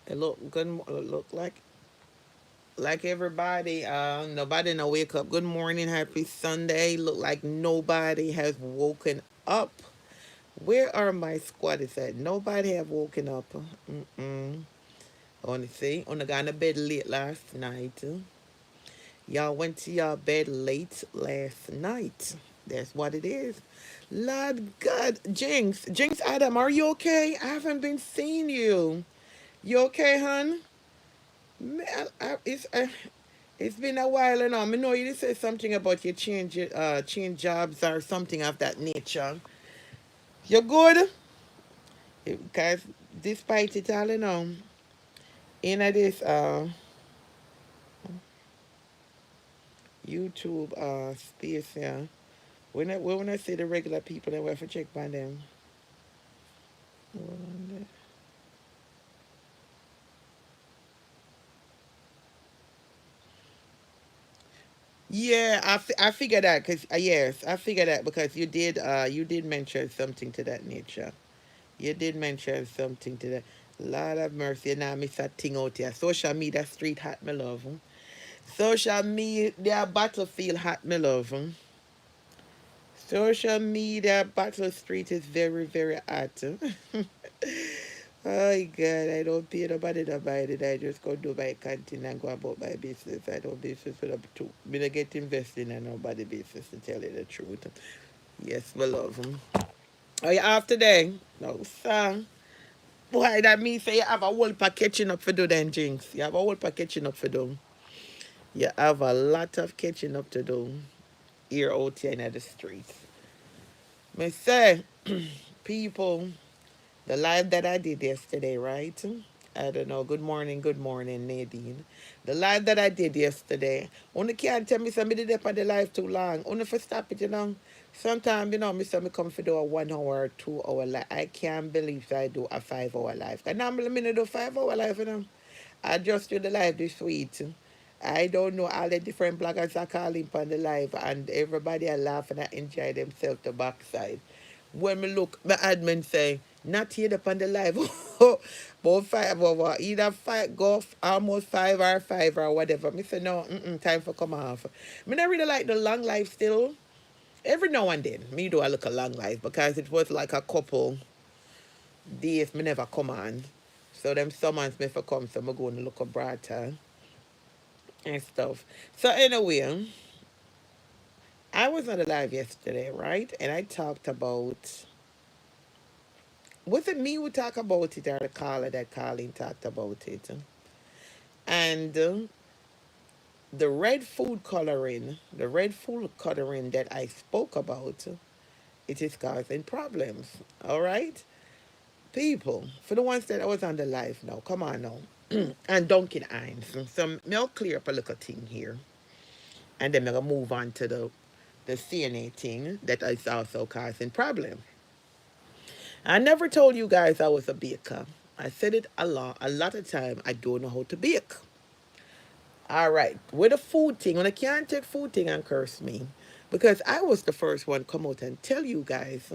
It look good. It look like everybody. Nobody no wake up. Good morning, happy Sunday. Look like nobody has woken up. Where are my squatters at? Nobody have woken up. Mm-mm. Only see, only got in bed late last night. Y'all went to y'all bed late last night. That's what it is. Lord God, Jinx Adam, are you okay? I haven't been seeing you. You okay, hon? Man, it's been a while and I know you did say something about you change jobs or something of that nature. You good? Because despite it all, in this YouTube space, yeah. When I see the regular people, then we have to check by them. Yeah, I figured that because yes, I figured that because you did mention something to that nature. You did mention something to that. Lord have mercy, now miss a thing out here. Social media street hot, my love. Social media battlefield hot, my love. Social media battle street is very, very hot. Oh God, I don't pay nobody to buy it. I just go do my canteen and go about my business. I don't business with a two. Me not get invested in nobody business to tell you the truth. Yes, my love. Are you off today? No, sir. Why that means say you have a whole pack catching up for do then, Jinx. You have a whole pack catching up for do. You have a lot of catching up to do here out here in the streets. Me say, people, the live that I did yesterday, right? I don't know. Good morning, Nadine. The live that I did yesterday, only can't tell me somebody did up on the live too long. Only for stop it. Sometimes, me say me come for do a 1 hour or 2 hour live. I can't believe I do a 5 hour live. And normally me no do 5 hour live. I just do the live this week. I don't know all the different bloggers are calling on the live and everybody are laughing and enjoy themselves the backside. When me look, my admin say, not here upon the live. About 5 hour, either five, almost 5 or 5 or whatever. Me say, no, time for come off. Me not really like the long life still. Every now and then, me do I look a long life because it was like a couple days me never come on. So them summons me for come, so me go and look a brighter and stuff. So anyway, I was on the live yesterday, right? And I talked about, was it me who talked about it or the caller that Colleen talked about it? And the red food coloring that I spoke about, it is causing problems. All right? People, for the ones that I was on the live now, come on now. And Duncan Hines. So I'll clear up a little thing here. And then I'll move on to the CNA thing that is also causing problems. I never told you guys I was a baker. I said it a lot of time. I don't know how to bake. All right, with a food thing, when I can't take food thing and curse me, because I was the first one come out and tell you guys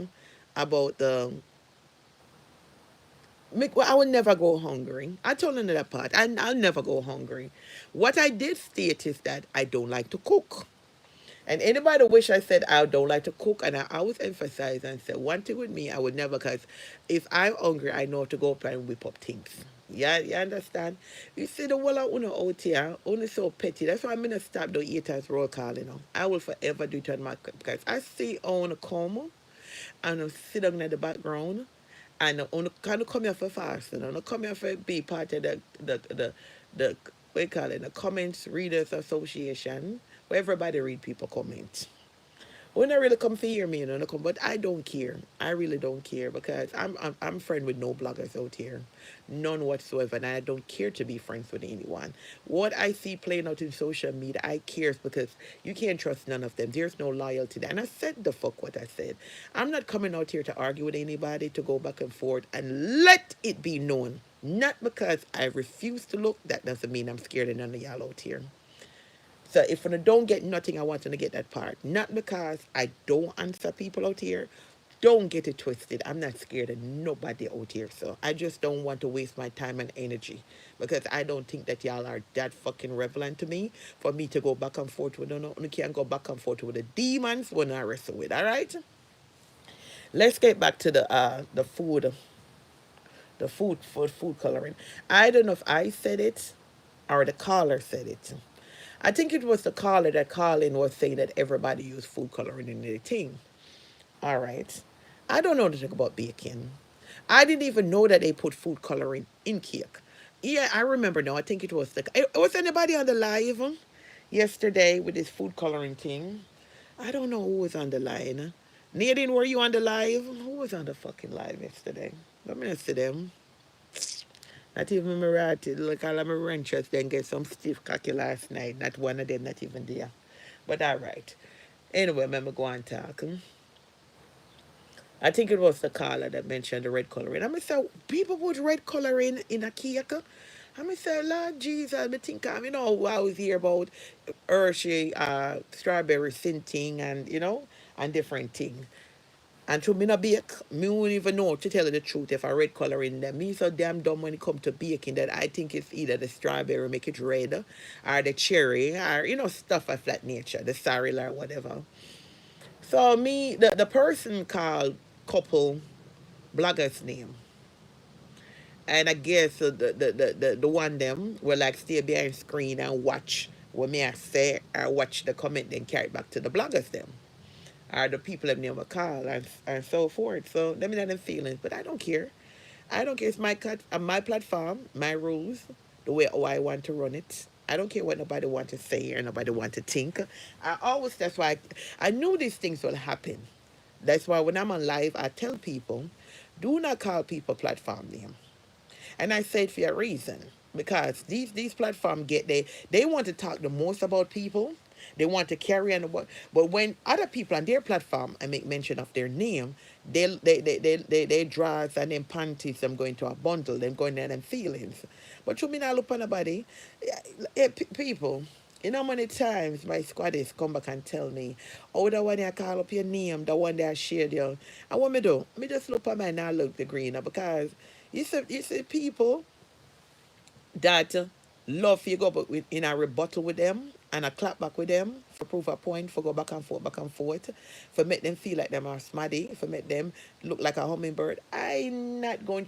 about the. Well, I will never go hungry. I told another part. I'll never go hungry. What I did state is that I don't like to cook. And anybody wish I said I don't like to cook, and I always emphasize and say one thing with me, I would never, because if I'm hungry, I know to go up and whip up things. Yeah, you understand? You see the wall of Uno out here, only so petty. That's why I'm gonna stop the eaters roll call. I will forever do it on my, because I see on a come and I sit down in the background and I kind of come here for fasting, and I come here for be part of the what you call it, the Comments Readers Association, where everybody read people comments. When I really come for hear me, come, but I don't care. I really don't care because I'm friend with no bloggers out here, none whatsoever, and I don't care to be friends with anyone. What I see playing out in social media, I cares because you can't trust none of them. There's no loyalty there, and I said the fuck what I said. I'm not coming out here to argue with anybody, to go back and forth, and let it be known. Not because I refuse to look, that doesn't mean I'm scared of none of y'all out here. So if I don't get nothing, I want to get that part. Not because I don't answer people out here. don't get it twisted. I'm not scared of nobody out here, so I just don't want to waste my time and energy because I don't think that y'all are that fucking relevant to me for me to go back and forth with. No, you can't go back and forth with the demons when I wrestle with. All right, let's get back to the food coloring. I don't know if I said it or the caller said it. I think it was the caller that called in was saying that everybody used food coloring in their team. All right. I don't know anything about baking. I didn't even know that they put food coloring in cake. Yeah, I remember now. I think it was was anybody on the live yesterday with this food coloring thing? I don't know who was on the line. Nadine, were you on the live? Who was on the fucking live yesterday? Let me see them. Not even Mirati. Look, all of my ranchers then get some stiff cocky last night. Not one of them, not even there. But all right. Anyway, let me go on talking. I think it was the caller that mentioned the red coloring. I'm say people put red coloring in a cake. I'm say, Lord Jesus, I think I was here about Hershey, strawberry scenting and and different things. And to me not bake, me won't even know to tell you the truth if I red coloring them. Me so damn dumb when it comes to baking that I think it's either the strawberry make it red or the cherry or stuff of that nature, the sorrel or whatever. So me the person called couple blogger's name. And I guess the one them will like stay behind screen and watch what me I say or watch the comment then carry it back to the bloggers them. Or the people that name a call and so forth. So let me know them feelings. But I don't care. I don't care. It's my platform, my rules, the way how I want to run it. I don't care what nobody want to say or nobody want to think. That's why I knew these things will happen. That's why when I'm on live, I tell people, do not call people platform name. And I say it for a reason. Because these platforms they want to talk the most about people. They want to carry on but when other people on their platform I make mention of their name, they draws and then panties them going to a bundle, them going there them feelings. But you mean I look on nobody? People, how many times my squaddies come back and tell me, oh, the one that call up your name, the one that shared you. And what me do? Me just look at my now look the greener because you see people that love you go but in a rebuttal with them and a clap back with them for prove a point, for go back and forth, for make them feel like them are smarty, for make them look like a hummingbird. I'm not going.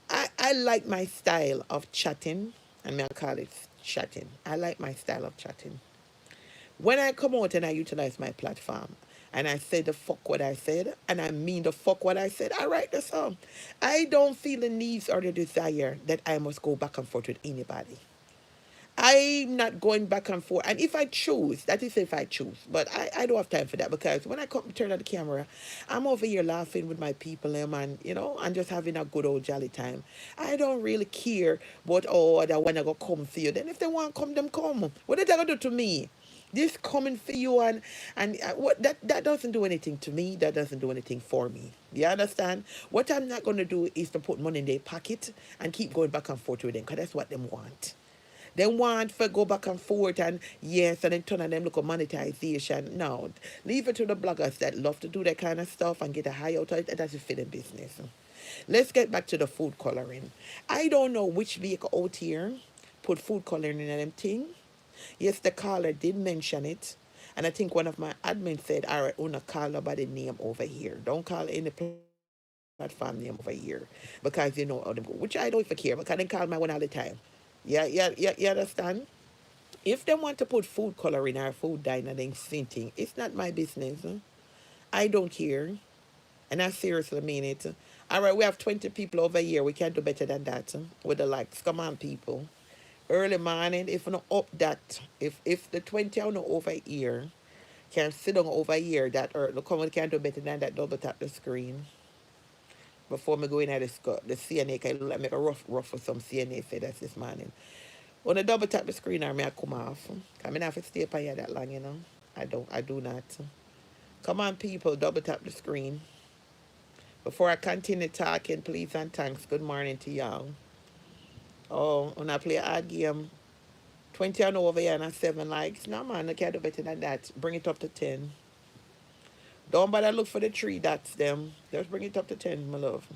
I like my style of chatting, and me I call it chatting. I like my style of chatting. When I come out and I utilize my platform and I say the fuck what I said and I mean the fuck what I said, I write the song. I don't feel the needs or the desire that I must go back and forth with anybody. I'm not going back and forth. And if I choose, that is if I choose. But I don't have time for that because when I come turn on the camera, I'm over here laughing with my people and and just having a good old jolly time. I don't really care about they wanna go come for you. Then if they want to come, them come. What they gonna do to me? This coming for you and what that doesn't do anything to me. That doesn't do anything for me. You understand? What I'm not gonna do is to put money in their pocket and keep going back and forth with them because that's what them want. They want to go back and forth and yes, and then turn on them look at monetization. No, leave it to the bloggers that love to do that kind of stuff and get a high out of it. That's a fitting business. Let's get back to the food coloring. I don't know which vehicle out here put food coloring in them thing. Yes, the caller did mention it. And I think one of my admins said, all right, una call about the name over here. Don't call any platform name over here. Because you know how them go. Which I don't even care because they call my one all the time. Yeah, yeah, yeah, you understand? If they want to put food coloring or food dye and then scenting, it's not my business. I don't care. And I seriously mean it. All right, we have 20 people over here. We can do better than that with the likes. Come on, people. Early morning, if you not up that, if the 20 are not over here, can sit down over here, that or the comment can do better than that, double tap the screen. Before me go in at the CNA, can look like make a rough for some CNA say that's this morning. When I double tap the screen or me I come off. I mean I have to stay up here that long. I do not. Come on people, double tap the screen. Before I continue talking, please and thanks. Good morning to y'all. Oh, when I play a hard game, 20 and over here and 7 likes. No man, I can't do better than that. Bring it up to 10. Don't bother look for the 3 dots them. Just bring it up to 10, my love.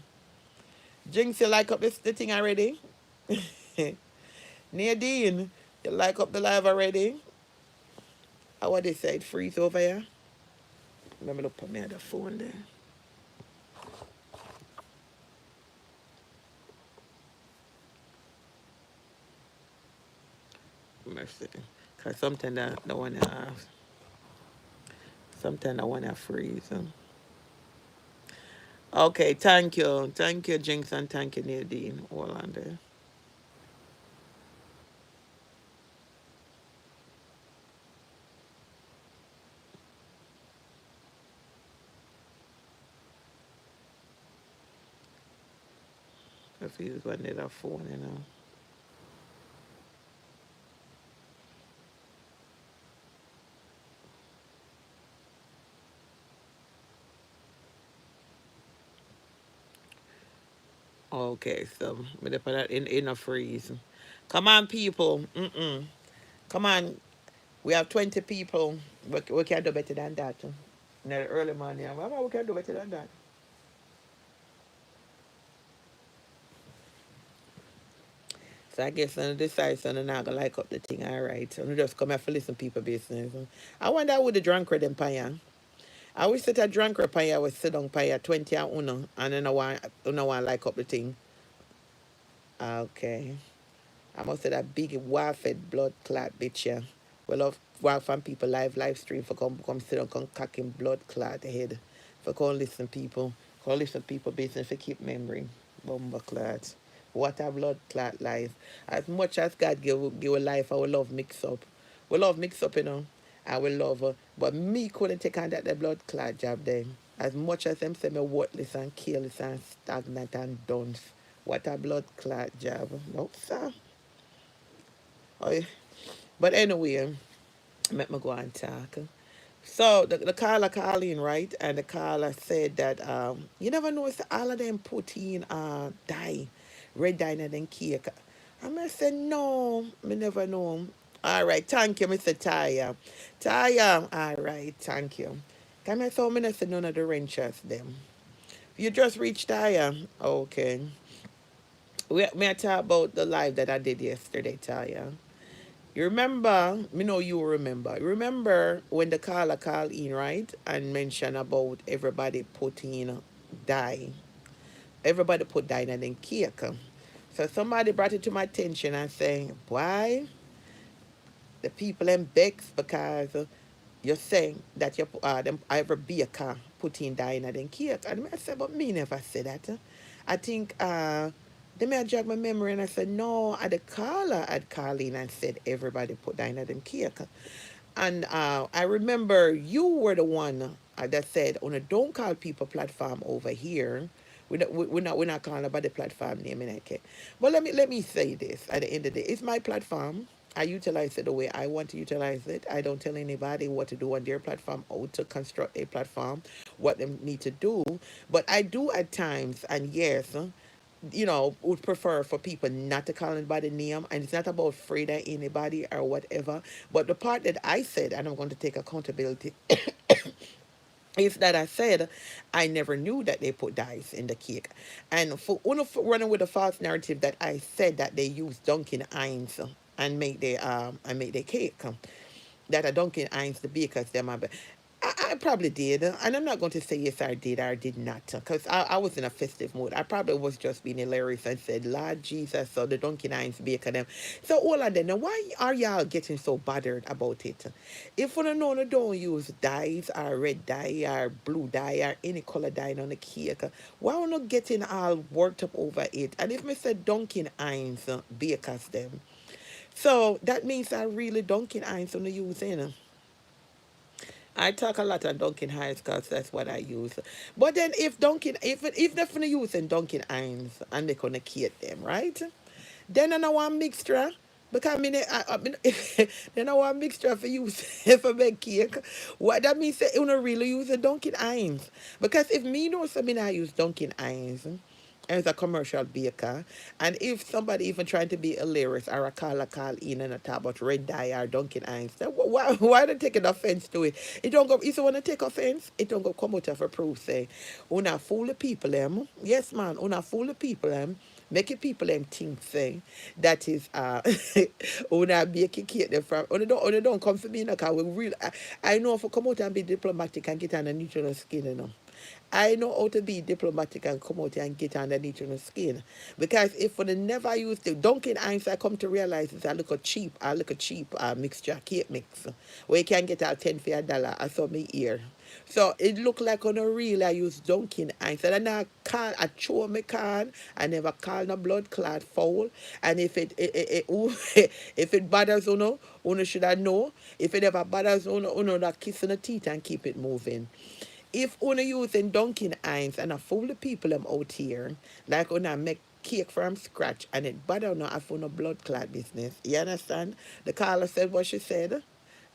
Jinx, you like up the thing already? Nadine, you like up the live already? How what they say? It freeze over here? Let me look at me at the phone there. Mercy. Because sometimes I want to sometimes I want to freeze. Okay, thank you. Thank you, Jinx, and thank you, Nadine. All on there. If you use one little phone, you know. Okay, so me dey put that in a freeze. Come on, people. Come on. We have 20 people. We can do better than that. In the early morning. Mama, we can do better than that. So I guess I decide so I'm not gonna like up the thing, alright. So I just come here for listen people business. I wonder how would the drunkard them paya. I wish that a drunkard paya was sit down paya 20 and uno and then I want like up the thing. Okay. I must say that big warfed blood clot bitch yeah. We love walk from people live stream for come sit down come cocking blood clot head. For come listen people. Come listen people business for keep memory. Bomber clot. What a blood clot life. As much as God give a life, I will love mix up. We love mix up, you know. I will love her. But me couldn't take on that the blood clot job then. As much as them say me worthless and careless and stagnant and dunce. What a blood clot job. No, sir. Oh, but anyway, let me go and talk. So the caller called in, right? And the caller said that you never know if all of them put in dye, red dye in them cake. And I said, no, me never know. All right, thank you, Mr. Taya. Taya, all right, thank you. Come here, so I said none of the wrenchers them. You just reached Taya. Okay. May I talk about the live that I did yesterday, Taya? You remember, me know you remember. You remember when the caller called in, right? And mentioned about everybody putting dye. Everybody put dye in the cake. So somebody brought it to my attention and saying, why the people in Bex because you're saying that you them every baker putting dye in the cake. And I said, but me never said that. I think then I jog my memory and I said, no, the caller had called in and said everybody put dye in them cake. And I remember you were the one that said, oh, no, don't call people platform over here. We're not calling about the platform name in that case. But let me say this at the end of the day. It's my platform. I utilize it the way I want to utilize it. I don't tell anybody what to do on their platform or to construct a platform, what they need to do. But I do at times, and yes, would prefer for people not to call anybody name. And it's not about afraid of anybody or whatever. But the part that I said, and I'm going to take accountability, is that I said I never knew that they put dyes in the cake. And for running with the false narrative that I said that they use Dunkin' Hines and make their cake. That a Dunkin' Hines the bakers them I probably did, and I'm not going to say yes I did or did not, because I was in a festive mood. I probably was just being hilarious and said, Lord Jesus, so the Dunkin' Hines baker them. So all of them, now why are y'all getting so bothered about it? If you know, don't use dyes or red dye or blue dye or any color dye on the cake, why are not getting all worked up over it? And if Mr. Dunkin' Hines bakers them, so that means I really Dunkin' Hines on the using. I talk a lot on Dunkin' Hines because that's what I use. But then if they're finna using Dunkin' Hines and they gonna create them, right? Then I want mixture. Because then I want mixture for use for make cake. What that means that you don't really use a Dunkin' Hines. Because if me know something I use Dunkin' Hines, as a commercial baker. And if somebody even trying to be hilarious or a call in and a talk about red dye or Dunkin' Hines, then why they taking offense to it? It don't go, if you want to take offense, it don't go come out of a proof say, una fool the people them. Yes man, una fool the people them. Make it people them think say that is una bake a cake them from una don't come for me in a car. We real I know if I come out and be diplomatic and get on a neutral skin, you know. I know how to be diplomatic and come out here and get underneath your skin. Because if we never use the Dunkin' Hines, I come to realize it's a little cheap mixture, cake mix. Where you can get a 10 for $1. I saw me here. So it look like on a reel I use Dunkin' Hines. And I can't, I chew me can. I never call no blood clot foul. And if if it bothers you should have know. If it ever bothers you, that kiss in the teeth and keep it moving. If una using Dunkin' Hines and a fool the people them out here, like una make cake from scratch and it bother no have no blood clot business. You understand? The caller said what she said.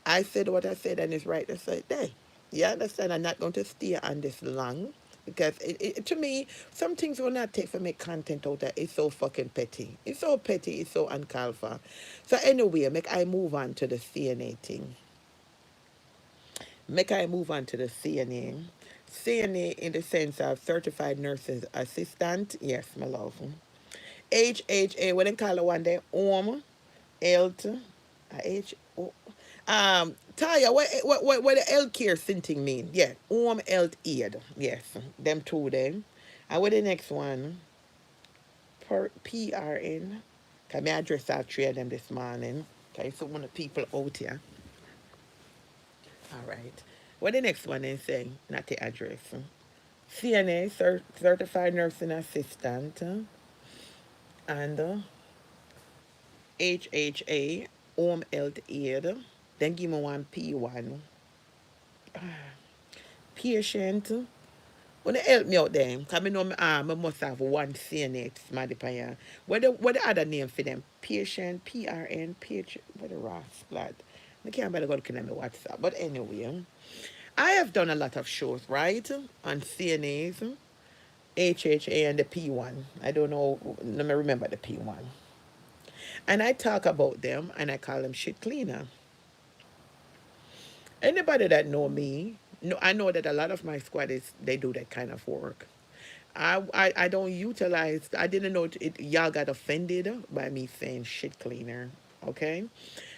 I said what I said and it's right to say there. You understand? I'm not going to stay on this long. Because to me, some things will not take for make content out there. It's so fucking petty. It's so petty. It's so uncalled for. So anyway, make I move on to the CNA thing. Make I move on to the CNA. CNA in the sense of certified nurses assistant. Yes, my love. HHA, what they call it one day? Home health. H. Taya, what the health care thing mean? Yeah, home health aid. Yes, them two then. And what the next one? PRN. Can I address all three of them this morning? Okay, so one of the people out here. All right. What the next one is saying? Not the address. CNA, Certified Nursing Assistant, and HHA, Home Health Aid. Then give me one P1. Patient. Wanna help me out there? Because I know I must have one CNA, Smaddy Paya. What the other name for them? Patient, PRN, patient, what the rascal. I can't better go looking at my WhatsApp. But anyway, I have done a lot of shows, right? On CNAs, HHA, and the P1. I don't know, let me remember the P1. And I talk about them and I call them shit cleaner. Anybody that know me, I know that a lot of my squad they do that kind of work. I don't utilize. I didn't know y'all got offended by me saying shit cleaner. Okay,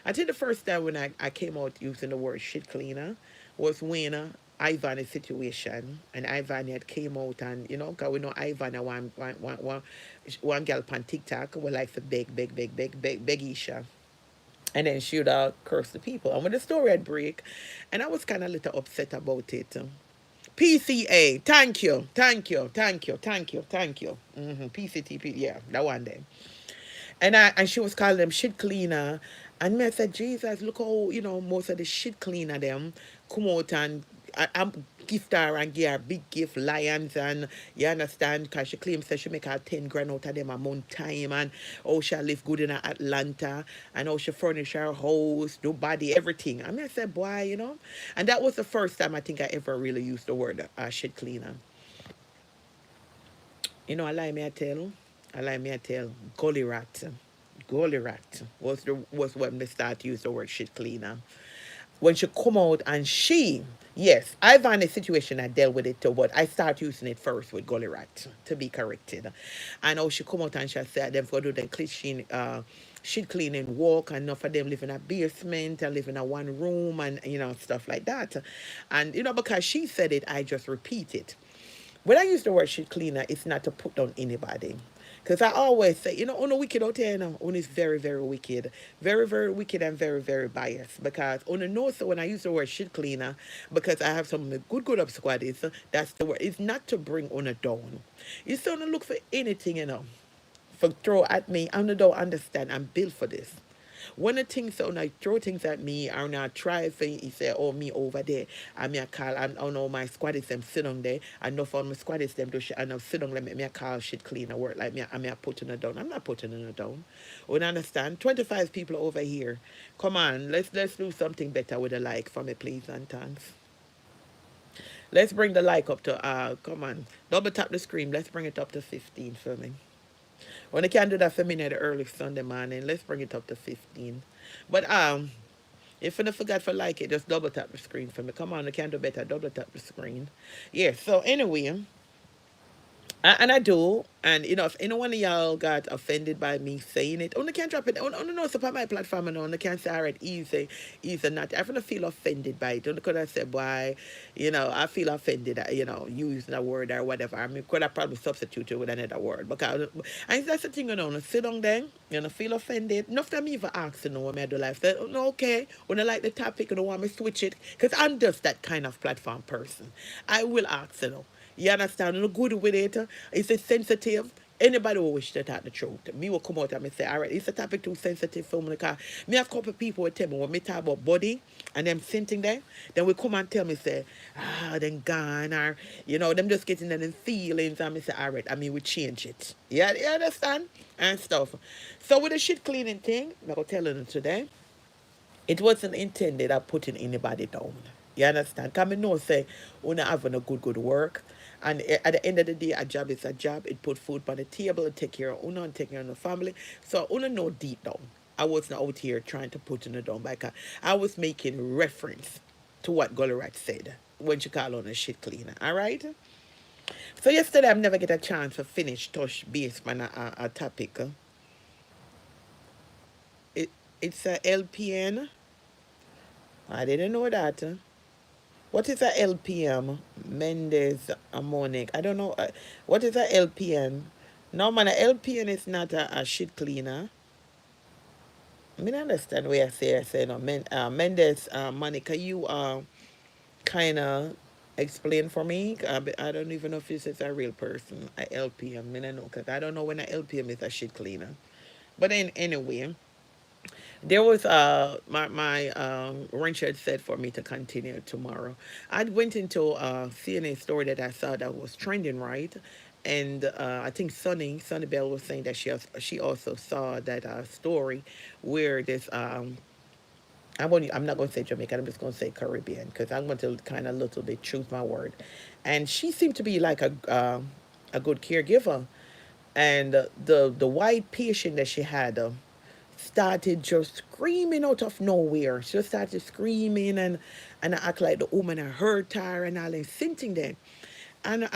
I think the first time when I came out using the word shit cleaner was when Ivan situation and Ivan had came out and cause we know Ivan one girl on TikTok who like to beg Isha. And then she would curse the people. And when the story had break, and I was kind of a little upset about it. PCA, thank you. PCTP, yeah, that one day. And she was calling them shit cleaner. And me I said, Jesus, look how, most of the shit cleaner them come out and I'm gift her and give her big gift, lions, and you understand, because she claims that she make her 10 grand out of them a month time, and how she live good in Atlanta, and how she furnish her house, do body, everything. I mean, I said, boy, And that was the first time I think I ever really used the word shit cleaner. I lie me I tell. I lie me I tell. Gully rat. Gully rat was when they start to use the word shit cleaner. When she come out and yes, I've had a situation I dealt with it too, but I start using it first with Gully Rat to be corrected. I know she come out and she said them for do the clean shit cleaning walk, and enough of them live in a basement and live in a one room and stuff like that. And because she said it, I just repeat it. When I use the word shit cleaner, it's not to put down anybody. Because I always say, Uno wicked out here, Uno is very, very wicked. Very, very wicked and very, very biased. Because Uno knows so when I use the word shit cleaner, because I have some good up squaddies, that's the word. It's not to bring Uno down. It's to look for anything, for throw at me. I don't understand. I'm built for this. When the things so I throw things at me or not try for he say, oh me over there. I me a call and oh no my squad is them sit on there. And no for my squad is them do shit and I sit on them me a call shit clean and work like me I me a putting it down. I'm not putting it down. You understand? 25 people over here. Come on, let's do something better with a like for me, please and thanks. Let's bring the like up to come on. Double tap the screen. Let's bring it up to 15 for me. When I can do that for me in the early Sunday morning, let's bring it up to 15. But if you forgot for like it, just double tap the screen for me. Come on, I can do better. Double tap the screen. Yeah, so anyway, and I do. And if any one of y'all got offended by me saying it, only can drop it. Only know it's upon my platform and only can say, all right, easy not. I don't feel offended by it. Only could I say, why, I feel offended, using a word or whatever. I mean, could I probably substitute it with another word? Because, and that's the thing, sit down then, feel offended. Enough time even ask, what I do life. Say, no, okay, when I like the topic, you don't want me to switch it. Because I'm just that kind of platform person. I will ask, you understand? No good with it. Is it sensitive? Anybody will wish to talk the truth. Me will come out and me say, all right, is the topic too sensitive for me? Because me have a couple of people will tell me when me talk about body and them sitting there, then we come and tell me, say, then gone, or, them just getting them feelings, and me say, all right, I mean, we change it. Yeah, you understand? And stuff. So with the shit cleaning thing, I'm going to tell you today, it wasn't intended of putting anybody down. You understand? Because I know, say, we're not having a good work. And at the end of the day, a job is a job. It put food on the table, it take care of Una and take care of the family. So Una know deep down. I wasn't out here trying to put Una down because I was making reference to what Golirat said when she called on a shit cleaner. All right? So yesterday, I never get a chance to finish touch base on a topic. It, it's a LPN. I didn't know that. What is a LPM? Mendez Monic. I don't know. What is a LPN? No, man, a LPN is not a shit cleaner. I mean, I understand what I say no. Mendez Monica, you kind of explain for me. I don't even know if this is a real person. A LPM. I mean, I know, because I don't know when a LPM is a shit cleaner. But anyway, there was my Richard said for me to continue tomorrow. I went into a CNN story that I saw that was trending, right? And I think Sunny Bell was saying that she also saw that story where this I'm not going to say Jamaican. I'm just going to say Caribbean because I'm going to kind of little bit choose my word. And she seemed to be like a good caregiver, and the white patient that she had started just screaming out of nowhere. She just started screaming and act like the woman had hurt her and all, and sitting there. And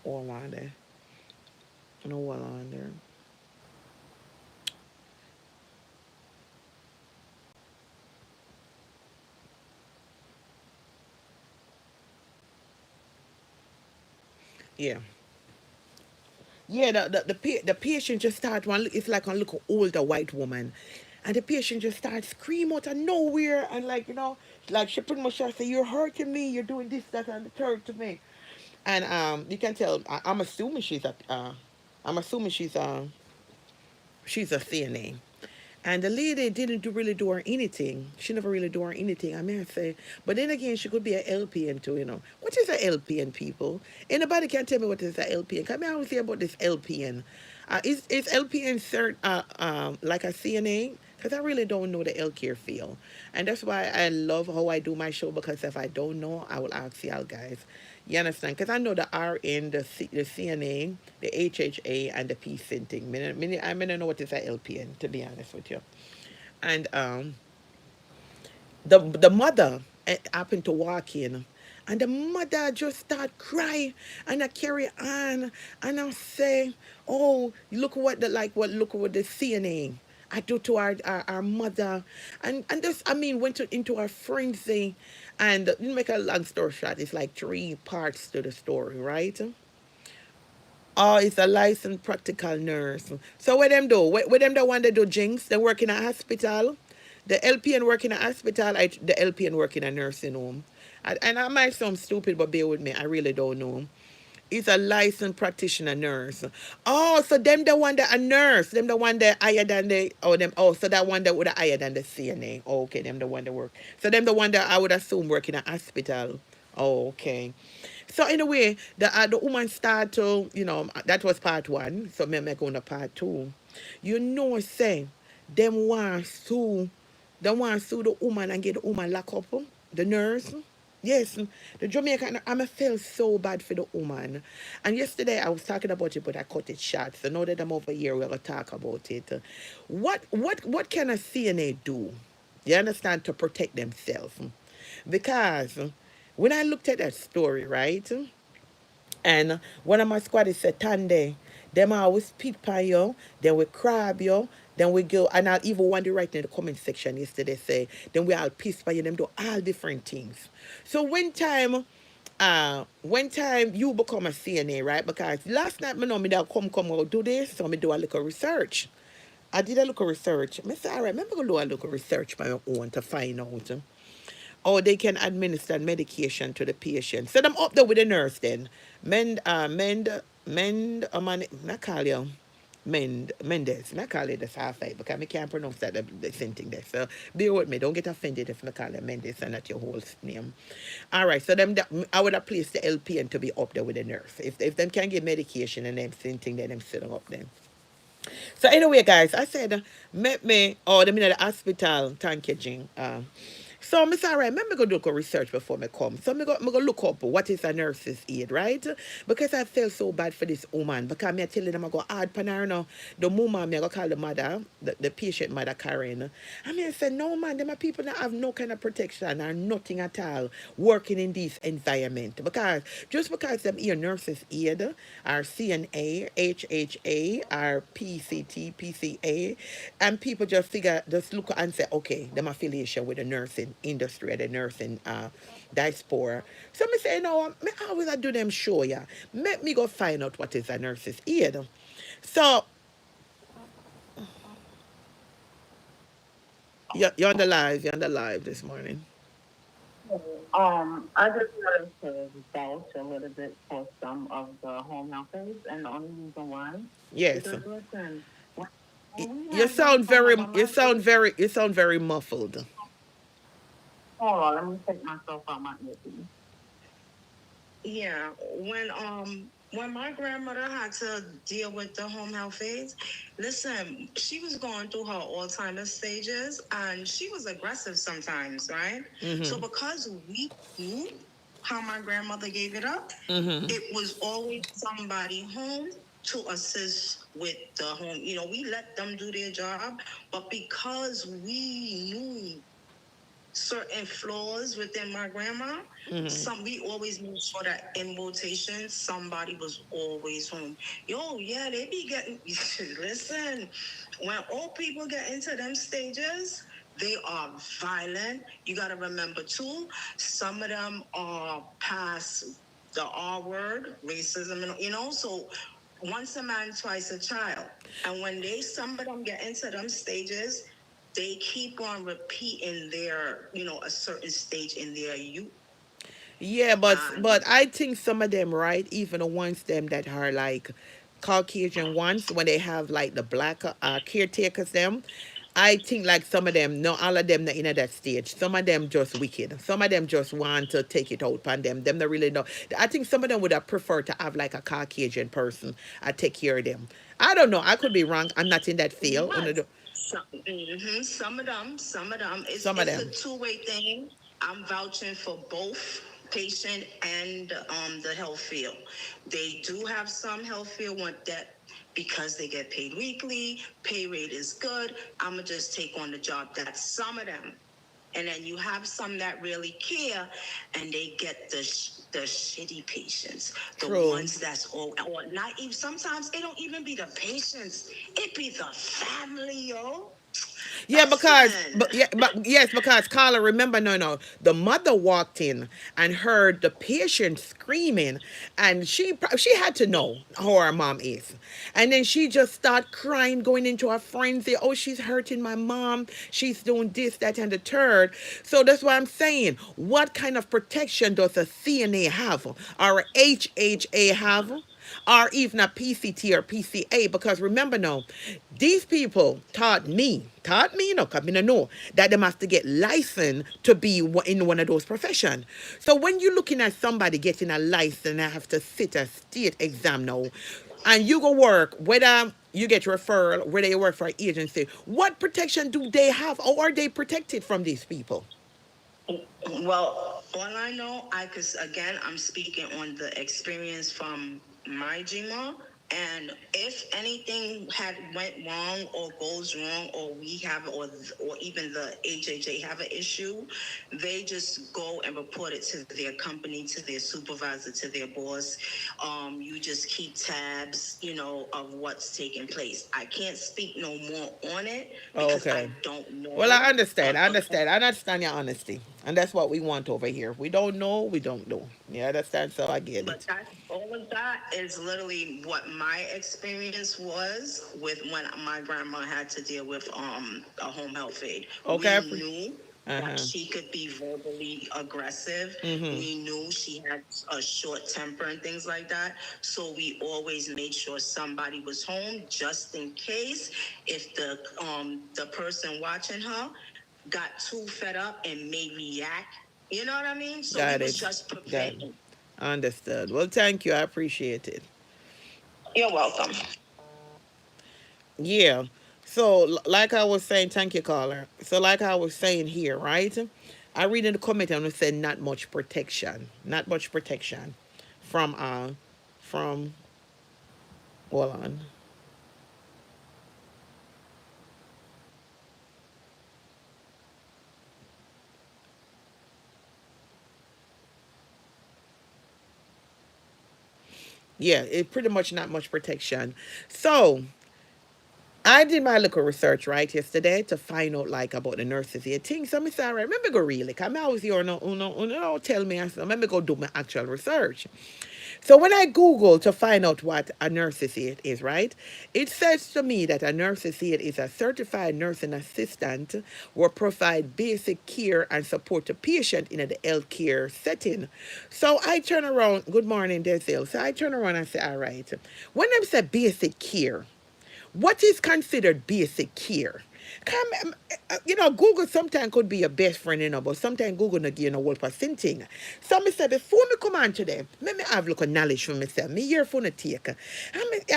all on there. No, all on there. Yeah. Yeah, the patient just started one. It's like a little older white woman, and the patient just started screaming out of nowhere, and like like she pretty much just say, "You're hurting me. You're doing this, that, and the third to me." And you can tell. I'm assuming I'm assuming she's a CNA. And the lady didn't really do her anything. She never really do her anything. I mean, I say, but then again, she could be an LPN too. What is an LPN, people? Anybody can tell me what is an LPN? Come here, I want to say about this LPN. Is LPN like a CNA? Because I really don't know the healthcare field. And that's why I love how I do my show, because if I don't know, I will ask y'all guys. You understand? Because I know the RN, the CNA, the HHA, and the PCN thing. I don't know what is a LPN, to be honest with you. And the mother happened to walk in, and the mother just start crying, and I carry on, and I say, "Oh, look what the CNA I do to our mother," and this, I mean, into a frenzy. And make a long story short, it's like three parts to the story, right? Oh, it's a licensed practical nurse. So what them do? What them the one that do jinx? They work in a hospital. The LPN work in a hospital. The LPN work in a nursing home. And I might sound stupid, but bear with me. I really don't know. He's a licensed practitioner nurse. Oh, so them the one that a nurse. Them the one that higher than the so that one that would have higher than the CNA. Oh, okay, them the one that work. So them the one that I would assume work in a hospital. Oh, okay. So anyway, the woman start to, that was part one. So me go on to part two. Say, them want sue, the woman and get the woman lock up, the nurse. Yes, the Jamaican, I feel so bad for the woman. And yesterday I was talking about it, but I cut it short. So now that I'm over here, we're gonna talk about it. What can a CNA do? You understand, to protect themselves? Because when I looked at that story, right? And one of my squad said, Tande, them always pick on you, then we crab you, then we go, and I'll even want to write in the comment section yesterday, say, then we all piss by you, them do all different things. So when time you become a CNA, right? Because last night, me know me that come out do this, so me do a little research. I did a little research. I said, all right, I'm going to do a little research by my own to find out or they can administer medication to the patient. So them up there with the nurse then. Not call you. Mendes. Not call it the half fight because I can't pronounce that the same thing there. So bear with me. Don't get offended if I call it Mendes and not your whole name. All right. So I would have placed the LPN to be up there with the nurse. If them can give medication and them same thing, then them sitting up there. So anyway, guys, I said, met me, or them in the hospital, thank you, Jing. So Miss Alright, remember go do a research before me come. So me go look up what is a nurse's aid, right? Because I feel so bad for this woman. Because me tell them I go hard pan her now. The woman me I go call the mother, the patient mother Karen. I mean I said, no man, them are people that have no kind of protection or nothing at all working in this environment. Because just because them here nurses aid or CNA, HHA, or PCT, PCA, and people just look and say, okay, them affiliation with the nursing industry, the nursing diaspora. So me say, no, me always I do them show ya. Let me go find out what is a nurse's aid. So you're on the live this morning. I just wanted to vouch a little bit for some of the home healthers, and the only reason why, Yes. because listen, when we You have those sound some very of my kids, you sound very muffled. hold on, let me take myself out my earpiece. Yeah, when my grandmother had to deal with the home health aides, listen, she was going through her Alzheimer's stages and she was aggressive sometimes, right? So because we knew how my grandmother gave it up, it was always somebody home to assist with the home. We let them do their job, but because we knew certain flaws within my grandma, we always made sure that in rotation somebody was always home. Yo, yeah, they be getting listen, when old people get into them stages, they are violent. You got to remember too, some of them are past the R word, racism, so once a man, twice a child. And when some of them get into them stages, they keep on repeating a certain stage in their youth. Yeah, but I think some of them, right, even the ones them that are like Caucasian ones, when they have like the black caretakers them, I think like some of them, not all of them not in at that stage. Some of them just wicked. Some of them just want to take it out on them. Them not really know. I think some of them would have preferred to have like a Caucasian person take care of them. I don't know. I could be wrong. I'm not in that field. Yes. Some of them, Some of it's a them. two-way thing. I'm vouching for both patient and the health field. They do have some health field want that because they get paid weekly, pay rate is good. I'm gonna just take on the job. That's some of them. And then you have some that really care, and they get the shitty patients, the True. ones that's all or not even. Sometimes it don't even be the patients; it be the family, yo. Yeah, That's because fun. but yes, because Carla, remember, no, the mother walked in and heard the patient screaming, and she had to know how her mom is, and then she just start crying, going into a frenzy. Oh, she's hurting my mom. She's doing this, that, and the third. So that's why I'm saying, what kind of protection does a CNA have, or a HHA have? Or even a PCT or PCA, because remember now, these people taught me, because I know that they have to get licensed to be in one of those professions. So when you're looking at somebody getting a license and have to sit a state exam now, and you go work, whether you get referral, whether you work for an agency, what protection do they have, or are they protected from these people? Well, all I know, again, I'm speaking on the experience from my GMA. And if anything had went wrong or goes wrong, or we have, or even the HHA have an issue, they just go and report it to their company, to their supervisor, to their boss. You just keep tabs, of what's taking place. I can't speak no more on it Oh, because okay. I don't Well, I know. understand. I understand. I understand your honesty. And that's what we want over here. We don't know, we don't know. You understand? So I get But it. all of that is literally what my experience was with when my grandma had to deal with a home health aide. Okay. We knew that Uh-huh. she could be verbally aggressive. Mm-hmm. We knew she had a short temper and things like that. So we always made sure somebody was home just in case if the person watching her got too fed up and may react. You know what I mean? So we Got was it. just Got it. preventing. Understood. Well, thank you. I appreciate it. You're welcome. Yeah. So, like I was saying, thank you, caller. So, like I was saying here, right? I read in the comment and it said not much protection. Not much protection from hold on. Yeah, it pretty much not much protection. So I did my little research right yesterday to find out like about the nurses here thing. So I said, all right, let me go really. Cause I was here, no, tell me. I said, let me go do my actual research. So when I Google to find out what a nurse's aide is, right, it says to me that a nurse's aide is a certified nursing assistant who provide basic care and support to patient in the healthcare setting. So I turn around, good morning, Desel. So I turn around and say, all right, when I say basic care, what is considered basic care? Come, Google sometimes could be your best friend, but sometimes Google not give you no whole percent thing. So me say, before me come on today, let me have a look at knowledge for myself. Me here for the take. And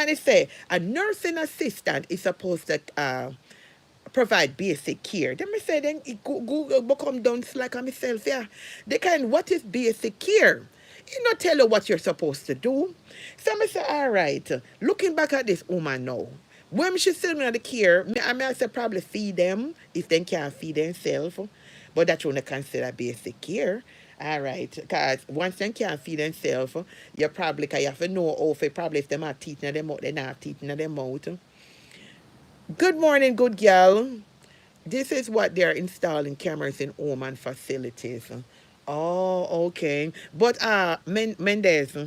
it say, a nursing assistant is supposed to provide basic care. Then me say, then Google become done slack on myself, yeah. They can, what is basic care? It not tell you what you're supposed to do. So I say, all right, looking back at this woman now, when she still in the care, I say probably feed them if they can't feed themselves. But that you not consider basic care. All right, because once they can't feed themselves, you probably, cause you have to know probably if them have teeth in them mouth, they not have teeth in them mouth. Good morning, good girl. This is what they're installing cameras in home and facilities. Oh, okay. But Mendez,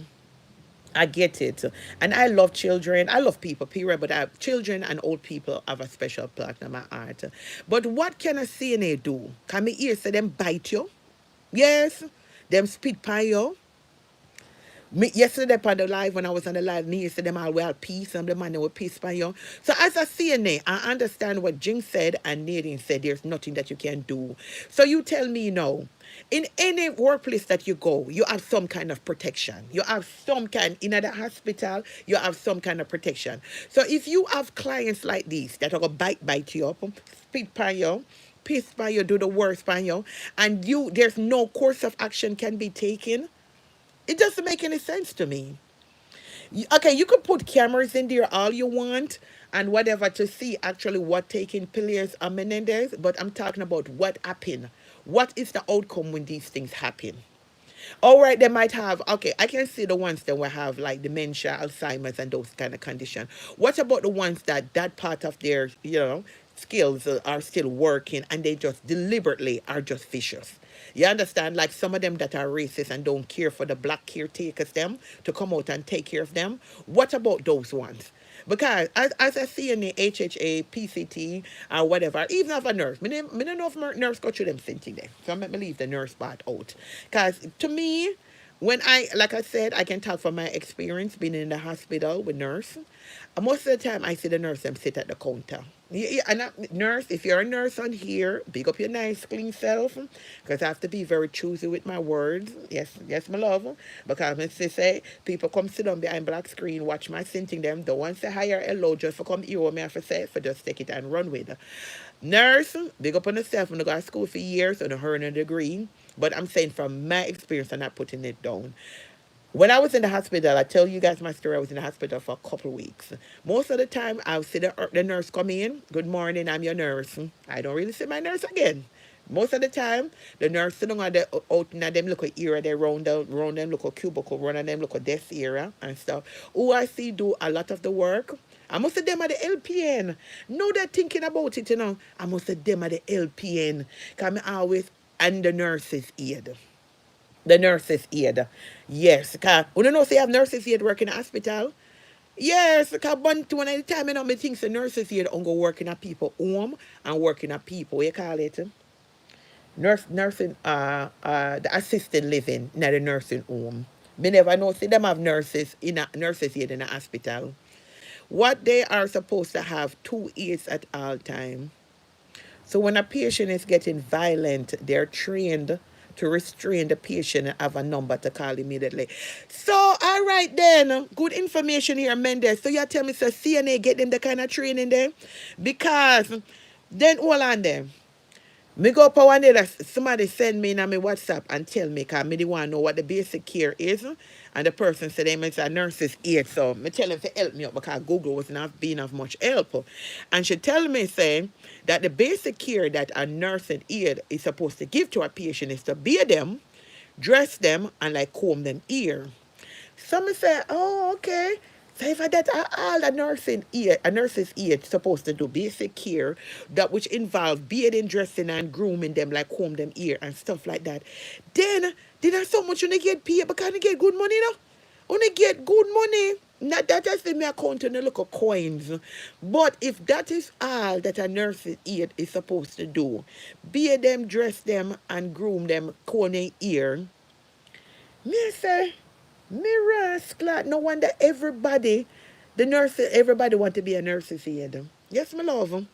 I get it. And I love children. I love people, period. But children and old people have a special place in my heart. But what can a CNA do? Can me ear say them bite you? Yes. Them spit by you? Me, yesterday on the live, when I was on the live, me said them all well peace and the man they were peace by you. So as a CNA, I understand what Jing said and Nadine said. There's nothing that you can do. So you tell me now, in any workplace that you go, you have some kind of protection. You have some kind in the hospital. You have some kind of protection. So if you have clients like these that are gonna bite you up, spit by you, piss by you, do the worst by you, and there's no course of action can be taken, it doesn't make any sense to me. Okay, you could put cameras in there all you want and whatever to see actually what taking players are Menendez, but I'm talking about what happened. What is the outcome when these things happen? All right, they might have, okay, I can see the ones that will have like dementia, Alzheimer's, and those kind of conditions. What about the ones that part of their, skills are still working, and they just deliberately are just vicious. You understand? Like some of them that are racist and don't care for the black caretakers them to come out and take care of them. What about those ones? Because as I see in the HHA, PCT, or whatever, even if a nurse, I don't know if nurse go through them same thing there. So I'm going to leave the nurse part out. Because to me, when like I said, I can talk from my experience being in the hospital with nurse. Most of the time, I see the nurse them sit at the counter. Yeah, and nurse, if you're a nurse on here, big up your nice, clean self, because I have to be very choosy with my words. Yes, yes, my love. Because I say, people come sit down behind black screen, watch my scenting them. The ones say higher hello just for come hear what me have to say, for just take it and run with it. Nurse, big up on yourself. When I go to school for years and I earn a degree. But I'm saying from my experience, I'm not putting it down. When I was in the hospital, I tell you guys my story. I was in the hospital for a couple of weeks. Most of the time, I would see the nurse come in. Good morning, I'm your nurse. I don't really see my nurse again. Most of the time, the nurse sitting on the out in them little area, they round them little cubicle, run on them little desk area and stuff. Who I see do a lot of the work. I must have them at the LPN. No, they're thinking about it, you know. I must have them at the LPN. Because I always, and the nurse's aid. The nurses aid. Yes, because we don't know if they have nurses aid work in the hospital. Yes, because one at a time, you know, me think the nurses aid on go working at people home and working at people, what you call it? Nursing, the assisted living, not the nursing home. Me never know, see them have nurses in a nurses aid in a hospital. What they are supposed to have two aides at all time. So when a patient is getting violent, they're trained to restrain the patient and have a number to call immediately. So, all right then, good information here, Mendes. So you tell me, so CNA get them the kind of training there? Because then hold on them. Me go up one day that somebody send me in on my WhatsApp and tell me, because me the want to know what the basic care is. And the person said, them it's a nurse's aid. So me tell him to help me up because Google was not being of much help. And she tell me, saying that the basic care that a nurse and aid is supposed to give to a patient is to bathe them, dress them, and like comb them ear. Some say, oh, okay. So if that are all a nurse's ear supposed to do basic care, that which involve bathing, dressing, and grooming them, like comb them ear and stuff like that. Then there's so much when they get paid because they get good money now. When they get good money, not that has the me account and look of coins. But if that is all that a nurse's aid is supposed to do, bathe them, dress them, and groom them, comb their ear, me say, me rascal. No wonder everybody want to be a nurse's aide. Yes, my love them.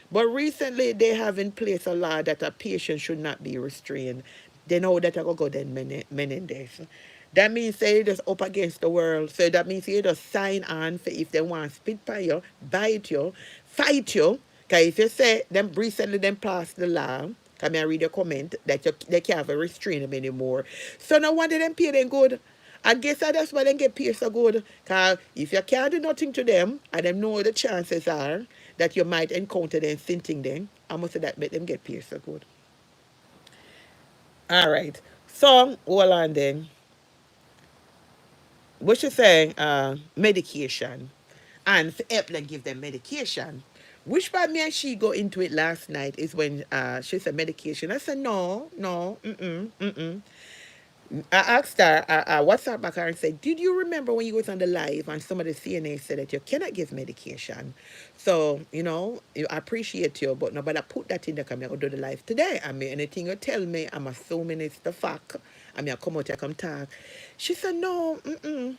But recently they have in place a law that a patient should not be restrained. They know that I go then many days. That means they just up against the world. So that means you just sign on for if they want to spit by you, bite you, fight you. Because if you say them recently them passed the law, come I read your comment that they can't restrain them anymore. So no wonder them pay them good. I guess that's why they get paid so good. Because if you can't do nothing to them, and them know the chances are that you might encounter them sinting them, I must say that make them get paid so good. All right. So, hold on then. What you say? Medication. And for help them give them medication. Which part me and she go into it last night is when she said medication. I said, no, no, mm-mm, mm-mm. I asked her, I WhatsApp back her and said, did you remember when you was on the live and some of the CNA said that you cannot give medication? So, I appreciate you, but nobody put that in the camera or do the live today. I mean, anything you tell me, I'm assuming it's the fact. I mean, I come out, I come talk. She said, no, mm-mm.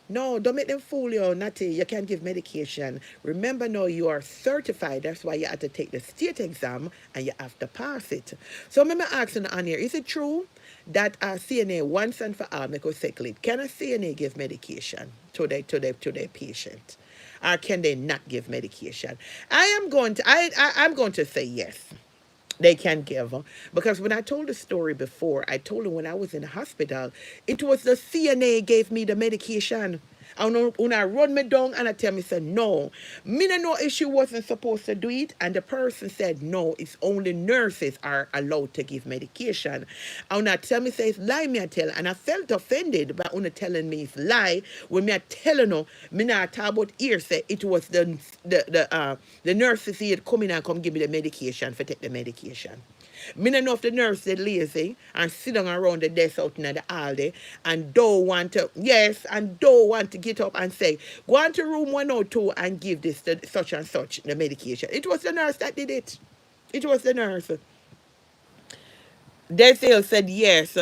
No, don't make them fool you, Natty. You can't give medication. Remember now, you are certified. That's why you have to take the state exam and you have to pass it. So I'm asking on here, is it true that a CNA once and for all make us say, can a CNA give medication to their patient? Or can they not give medication? I'm going to say yes. They can give. Because when I told the story before, I told her when I was in the hospital, it was the CNA gave me the medication. And una run me down and I tell me, say, no. Me no know if she wasn't supposed to do it. And the person said, no, it's only nurses are allowed to give medication. And una tell me, say, it's lie, me I tell. And I felt offended by una telling me it's lie. When me I telling her, me not talk about here, say, it was the nurses here come in and come give me the medication for take the medication. Me no know if the nurse they lazy and sit down around the desk out in the hall day and don't want to, yes, and don't want to get up and say, go on to room 102 and give this to such and such the medication. It was the nurse that did it. It was the nurse. Desale said yes.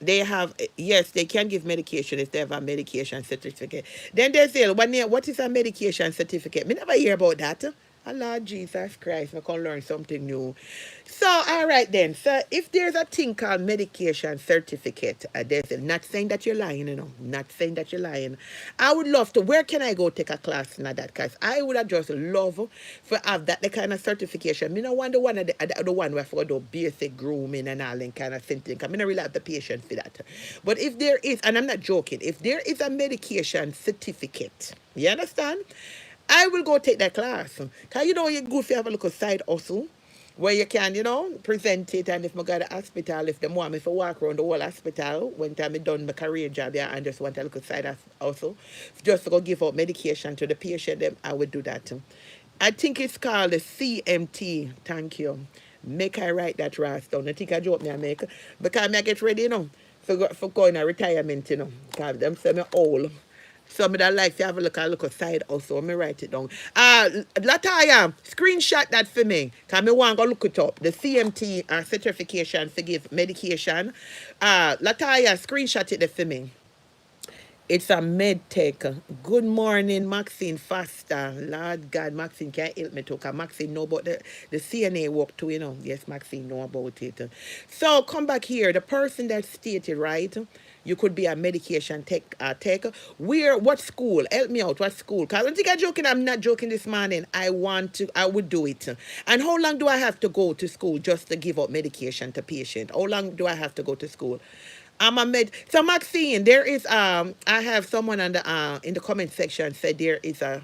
They have yes, they can give medication if they have a medication certificate. Then Desale, what is a medication certificate? Me never hear about that. Oh, Lord Jesus Christ, I can learn something new. So, all right then. So, if there's a thing called medication certificate, not saying that you're lying, not saying that you're lying. I would love to. Where can I go take a class in that? Because I would have just love for have that the kind of certification. Me no want the one the one where for do basic grooming and all that kind of thing. I mean, I really have the patience for that. But if there is, and I'm not joking, if there is a medication certificate, you understand? I will go take that class. Because you go if you have a little side hustle where you can, present it. And if I got a hospital, if they want me to walk around the whole hospital, when time I done my career job, yeah, and just want a little side hustle, just to go give out medication to the patient, then I would do that. I think it's called the CMT. Thank you. Make I write that Ross down. I think I joke me I make. Because I get ready, for going to retirement, Because them say me old. Some that like to have a look side also. Let me write it down. Lataya, screenshot that for me. Because I want to go look it up. The CMT certification to give medication. Lataya, screenshot it there for me. It's a med tech. Good morning, Maxine Faster. Lord God, Maxine can't help me too. Because Maxine know about the CNA work too, Yes, Maxine know about it. So come back here. The person that stated, right? You could be a medication tech. What school? Help me out. What school? Because I don't think I'm joking. I'm not joking this morning. I would do it. And how long do I have to go to school just to give up medication to patient? How long do I have to go to school? I'm a med. So Maxine, there is I have someone on the in the comment section said there is a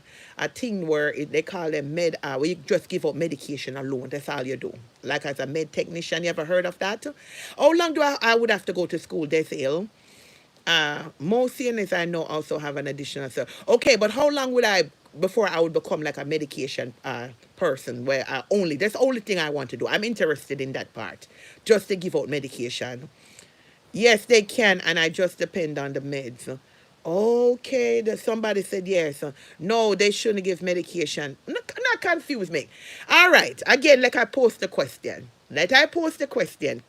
thing where they call them med where you just give up medication alone. That's all you do. Like as a med technician, you ever heard of that? How long do I would have to go to school? This ill. Most CNAs I know also have an additional. So okay, but how long would I before I would become like a medication person where that's the only thing I want to do. I'm interested in that part, just to give out medication. Yes, they can, and I just depend on the meds. Okay, somebody said yes. No, they shouldn't give medication. Not confuse me. All right, again, let I post the question.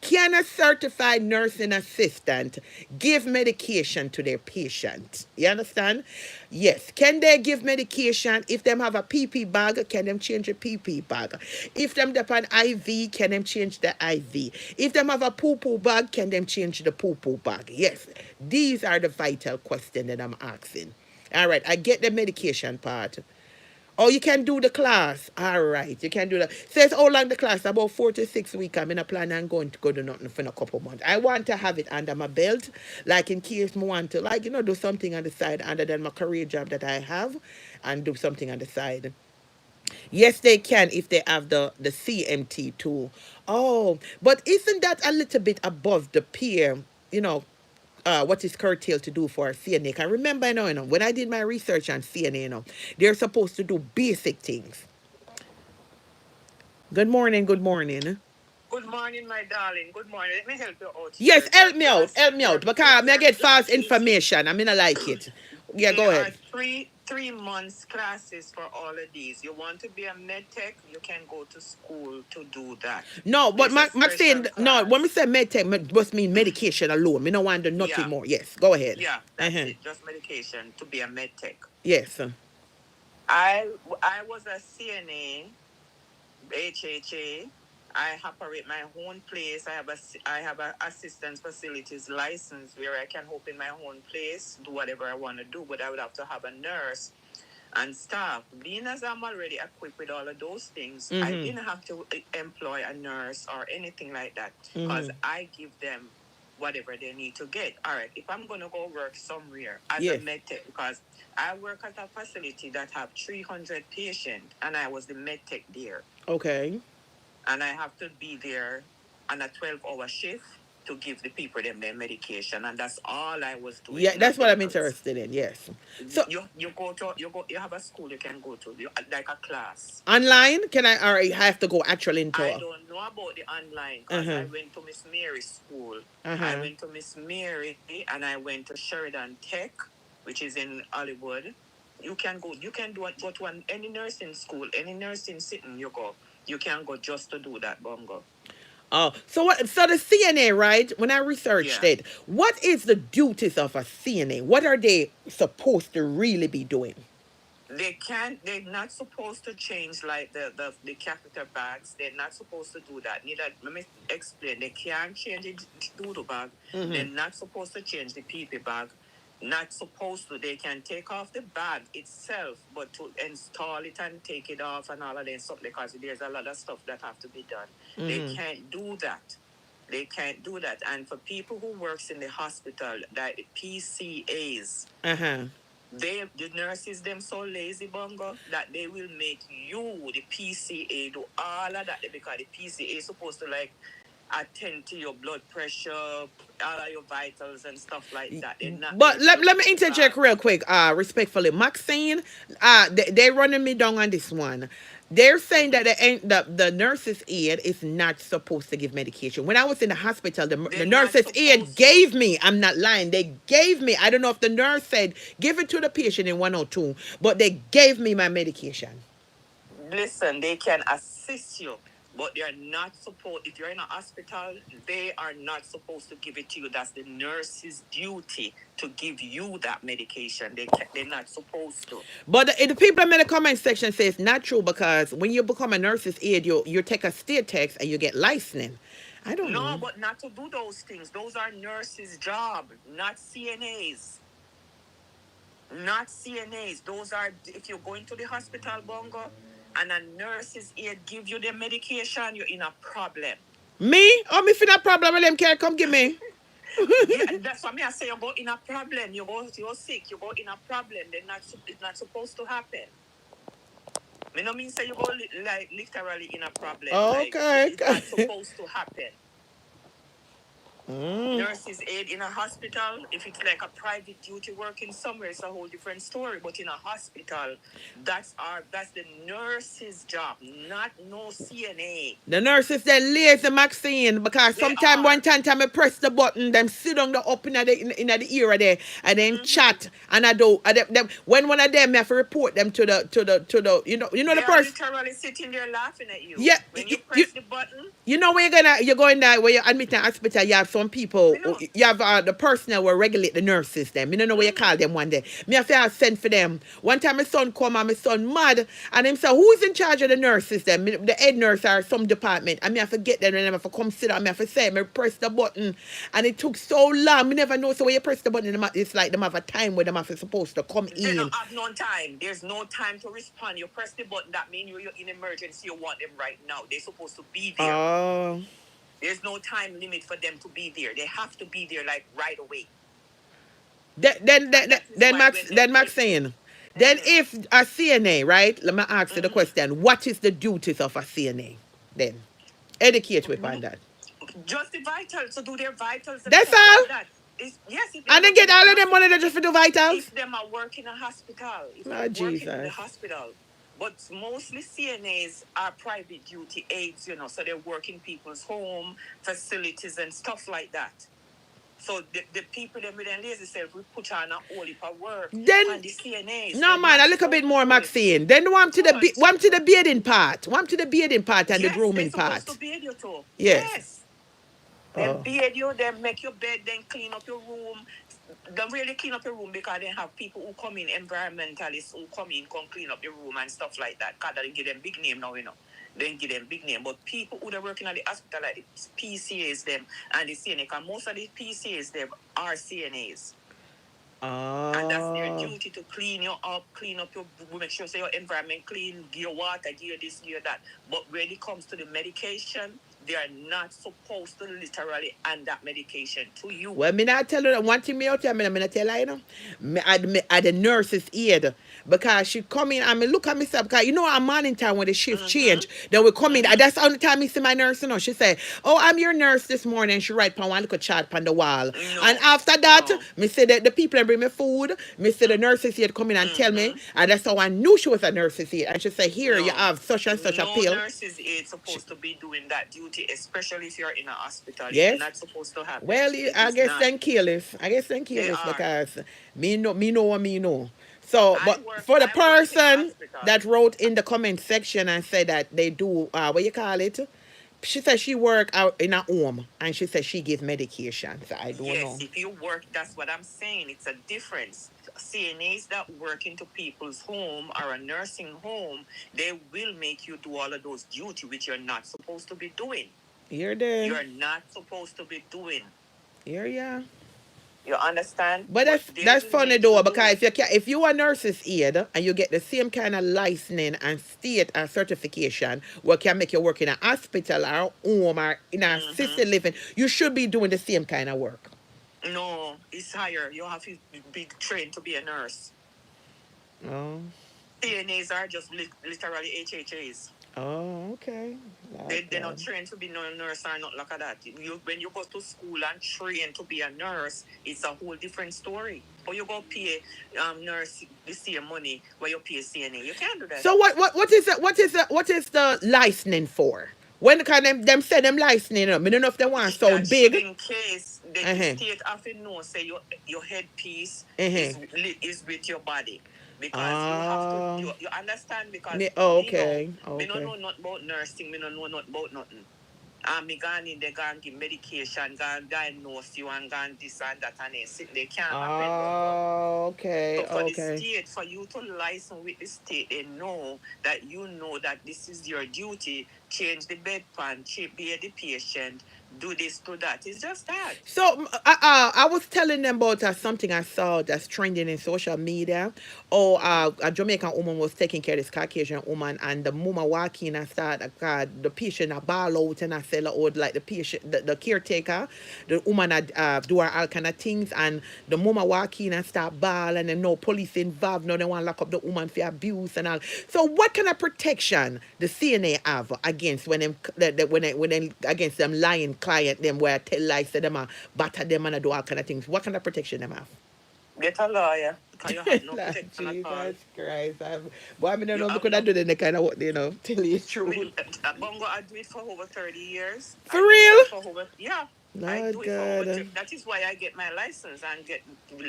Can a certified nursing assistant give medication to their patient? You understand? Yes. Can they give medication? If them have a PP bag, can them change a PP bag? If them have an IV, can them change the IV? If them have a poo-poo bag, can them change the poo-poo bag? Yes. These are the vital questions that I'm asking. All right, I get the medication part. Oh, you can do the class. All right, you can do that. Says how long the class? About 4 to 6 weeks. I'm in a plan and going to go do nothing for a couple months. I want to have it under my belt, like in case I want to, do something on the side other than my career job that I have, and do something on the side. Yes, they can if they have the CMT too. Oh, but isn't that a little bit above the peer? You know, what is curtailed to do for CNA? I remember, when I did my research on CNA, they're supposed to do basic things. Good morning, good morning. Good morning, my darling. Good morning. Let me help you out Yes, here. help me out, because I get false information. I mean, I like it. Yeah, go There are ahead. three months classes for all of these. You want to be a med tech, you can go to school to do that. No, but There's a Maxine, special no, when we class. say medtech, must mean medication alone. Me no want to do nothing Yeah, more. Yes, go ahead. yeah, that's it. Just medication to be a med tech. Yes. I was a CNA, HHA. I operate my own place. I have a assistance facilities license where I can open my own place, do whatever I want to do. But I would have to have a nurse and staff. Being as I'm already equipped with all of those things, I didn't have to employ a nurse or anything like that because I give them whatever they need to get. All right, if I'm going to go work somewhere as a Yes. medtech, because I work at a facility that have 300 patients, and I was the medtech there. Okay. And I have to be there on a 12-hour shift to give the people them their medication, and that's all I was doing. Yeah, that's what Nothing I'm else. interested in. Yes. So You have a school you can go to, like a class. online, can I, or I have to go actually into? I don't know about the online because I went to Miss Mary's school. I went to Miss Mary and I went to Sheridan Tech, which is in Hollywood. You can go to any nursing school, any nursing sitting you go. You can go just to do that, bongo. Oh, so what? So the CNA, right? When I researched it, what is the duties of a CNA? What are they supposed to really be doing? They're not supposed to change like the catheter bags. They're not supposed to do that. Neither, let me explain. They can't change the doodle bag. They're not supposed to change the pee bag. Not supposed to. They can take off the bag itself, but to install it and take it off and all of that stuff, because there's a lot of stuff that have to be done. They can't do that. They can't do that. And for people who works in the hospital, like the PCAs, the nurses them so lazy, bongo, that they will make you, the PCA, do all of that, because the PCA is supposed to like attend to your blood pressure, all of your vitals and stuff like that. But let me interject real quick, respectfully. Maxine, they running me down on this one. They're saying that the nurse's aide is not supposed to give medication. When I was in the hospital, the nurse's aide gave me, I'm not lying, they gave me, I don't know if the nurse said, give it to the patient in 102, but they gave me my medication. Listen, they can assist you, but they are not supposed, if you're in a hospital, they are not supposed to give it to you. That's the nurse's duty to give you that medication. They're not supposed to. But the people in the comment section say it's not true, because when you become a nurse's aide, you take a state test and you get licensing. I don't know. No, but not to do those things. Those are nurses' job, not CNAs. Not CNAs. Those are, if you're going to the hospital, bongo, and a nurse's aide give you the medication, you're in a problem. Me? Oh, me in a problem with them care come give me. Yeah, that's what I say. You go in a problem. You're sick. You go in a problem. It's not supposed to happen. Me no mean say you go like literally in a problem. Okay. Like, it's not supposed to happen. Nurses aid in a hospital, if it's like a private duty working somewhere, it's a whole different story. But in a hospital, that's the nurse's job, not no CNA. The nurses then lazy, Maxine, because sometimes one time I press the button, them sit on the up in the ear there, and then chat, and I do. And them, when one of them, I have to report them to the you know they the person literally sitting there laughing at you. Yeah, when you press the button. You know where you're going there where you admit in hospital, you have some people, you have the personnel will regulate the nurses them. You don't know where you call them one day. Me have to send for them. One time my son come and my son mad, and him say, who's in charge of the nurses them? The head nurse or some department. And me have to get them and I have to come sit down. Me have to say, me press the button. And it took so long. Me never know. So when you press the button, it's like them have a time where them have supposed to come in. They don't have no time. There's no time to respond. You press the button, that means you're in emergency. You want them right now. They're supposed to be there. Oh. There's no time limit for them to be there. They have to be there like right away. Then Maxine, then if a CNA, right? Let me ask you the question. What is the duties of a CNA? Then educate me on that. Just the vitals, to do their vitals. That's all. Like yes. And then get all of them money just for the vitals. If them are working in a hospital, Jesus. Working in the hospital. But mostly CNAs are private duty aides, so they work in people's home, facilities and stuff like that. So the people that with them lazy self, we put on a whole heap of work. Then and the CNAs. No man, a little bit more, Maxine. Then want to the bearding part. Want to the bearding part and the grooming part. Yes, they're supposed to beard you too. Yes. They beard you, they make your bed, then clean up your room. They really clean up your room because they have people who come in, environmentalists who come clean up your room and stuff like that. Because they give them big name now, They give them big name. But people who are working at the hospital, like the PCAs them and the CNA, because most of the PCAs them are CNAs. And that's their duty to clean you up, clean up your room, make sure your environment clean, give you water, give you this, give you that. But when it comes to the medication, they are not supposed to literally hand that medication to you. Well, me not tell her one thing me out here, me not tell her, you know. I the nurse's aid because she come in and me look at myself because you know I'm morning time when the shift change. Then we come in. That's the only time me see my nurse, you know. She say, "Oh, I'm your nurse this morning." And she write on one little chart on the wall. No, and after that, no. me say that the people that bring me food, me say the nurse's aid come in and tell me, and that's how I knew she was a nurse's aid. And she say, "Here you No. have such and such a No pill." nurses aid supposed to be doing that duty, especially if you're in a hospital. Yes. It's not supposed to happen. Well, It I is guess not. then careless. I guess then They careless are. because me know what me know. So, I but work. for the I work in a person hospital. that wrote in the comment section and said that they do what you call it, she said she work out in a home and she said she give medication. So I don't know. Yes, if you work, that's what I'm saying. It's a difference. CNAs that work into people's home or a nursing home, they will make you do all of those duty which you're not supposed to be doing. You're there. You're not supposed to be doing. Yeah. You understand? But that's funny though because if you are nurse's aid and you get the same kind of licensing and state and certification what can make you work in a hospital or home or in a assisted living, you should be doing the same kind of work. No, it's higher. You have to be trained to be a nurse. Oh. CNAs are just literally HHAs. Oh, okay. They're not trained to be no nurse or not like that. When you go to school and train to be a nurse, it's a whole different story. Or you go pay nurse the same money where you pay CNA. You can't do that. So what is the licensing for? When can them say them licensing up? I don't know if they want so big. In case the state have to know say your headpiece is with your body. Because you have to, you understand? Because okay. Me don't know nothing about nursing, me don't know nothing about nothing. Me gone in, they gone give medication, gone diagnose you and gone this and that and they can't happen. Okay. So for the state, for you to license with the state, they know that you know that this is your duty, change the bedpan, be the patient, do this, do that. It's just that. So I was telling them about something I saw that's trending in social media. A Jamaican woman was taking care of this Caucasian woman, and the woman walk in and start the patient a ball out and I sell out like the patient, the caretaker, the woman do all kind of things, and the woman walk in and start ball, and then no police involved, no they want to lock up the woman for abuse and all. So what kind of protection the CNA have against when them against them lying client them where I tell lies to them and batter them and I do all kind of things? What kind of protection them have? Get a lawyer. Because you have no protection at all. Jesus Christ. I don't know if I do the kind of what, tell you the truth. BonGo, I do it for over 30 years. For real? Yeah. Lord I do it God. for over that is why I get my license and get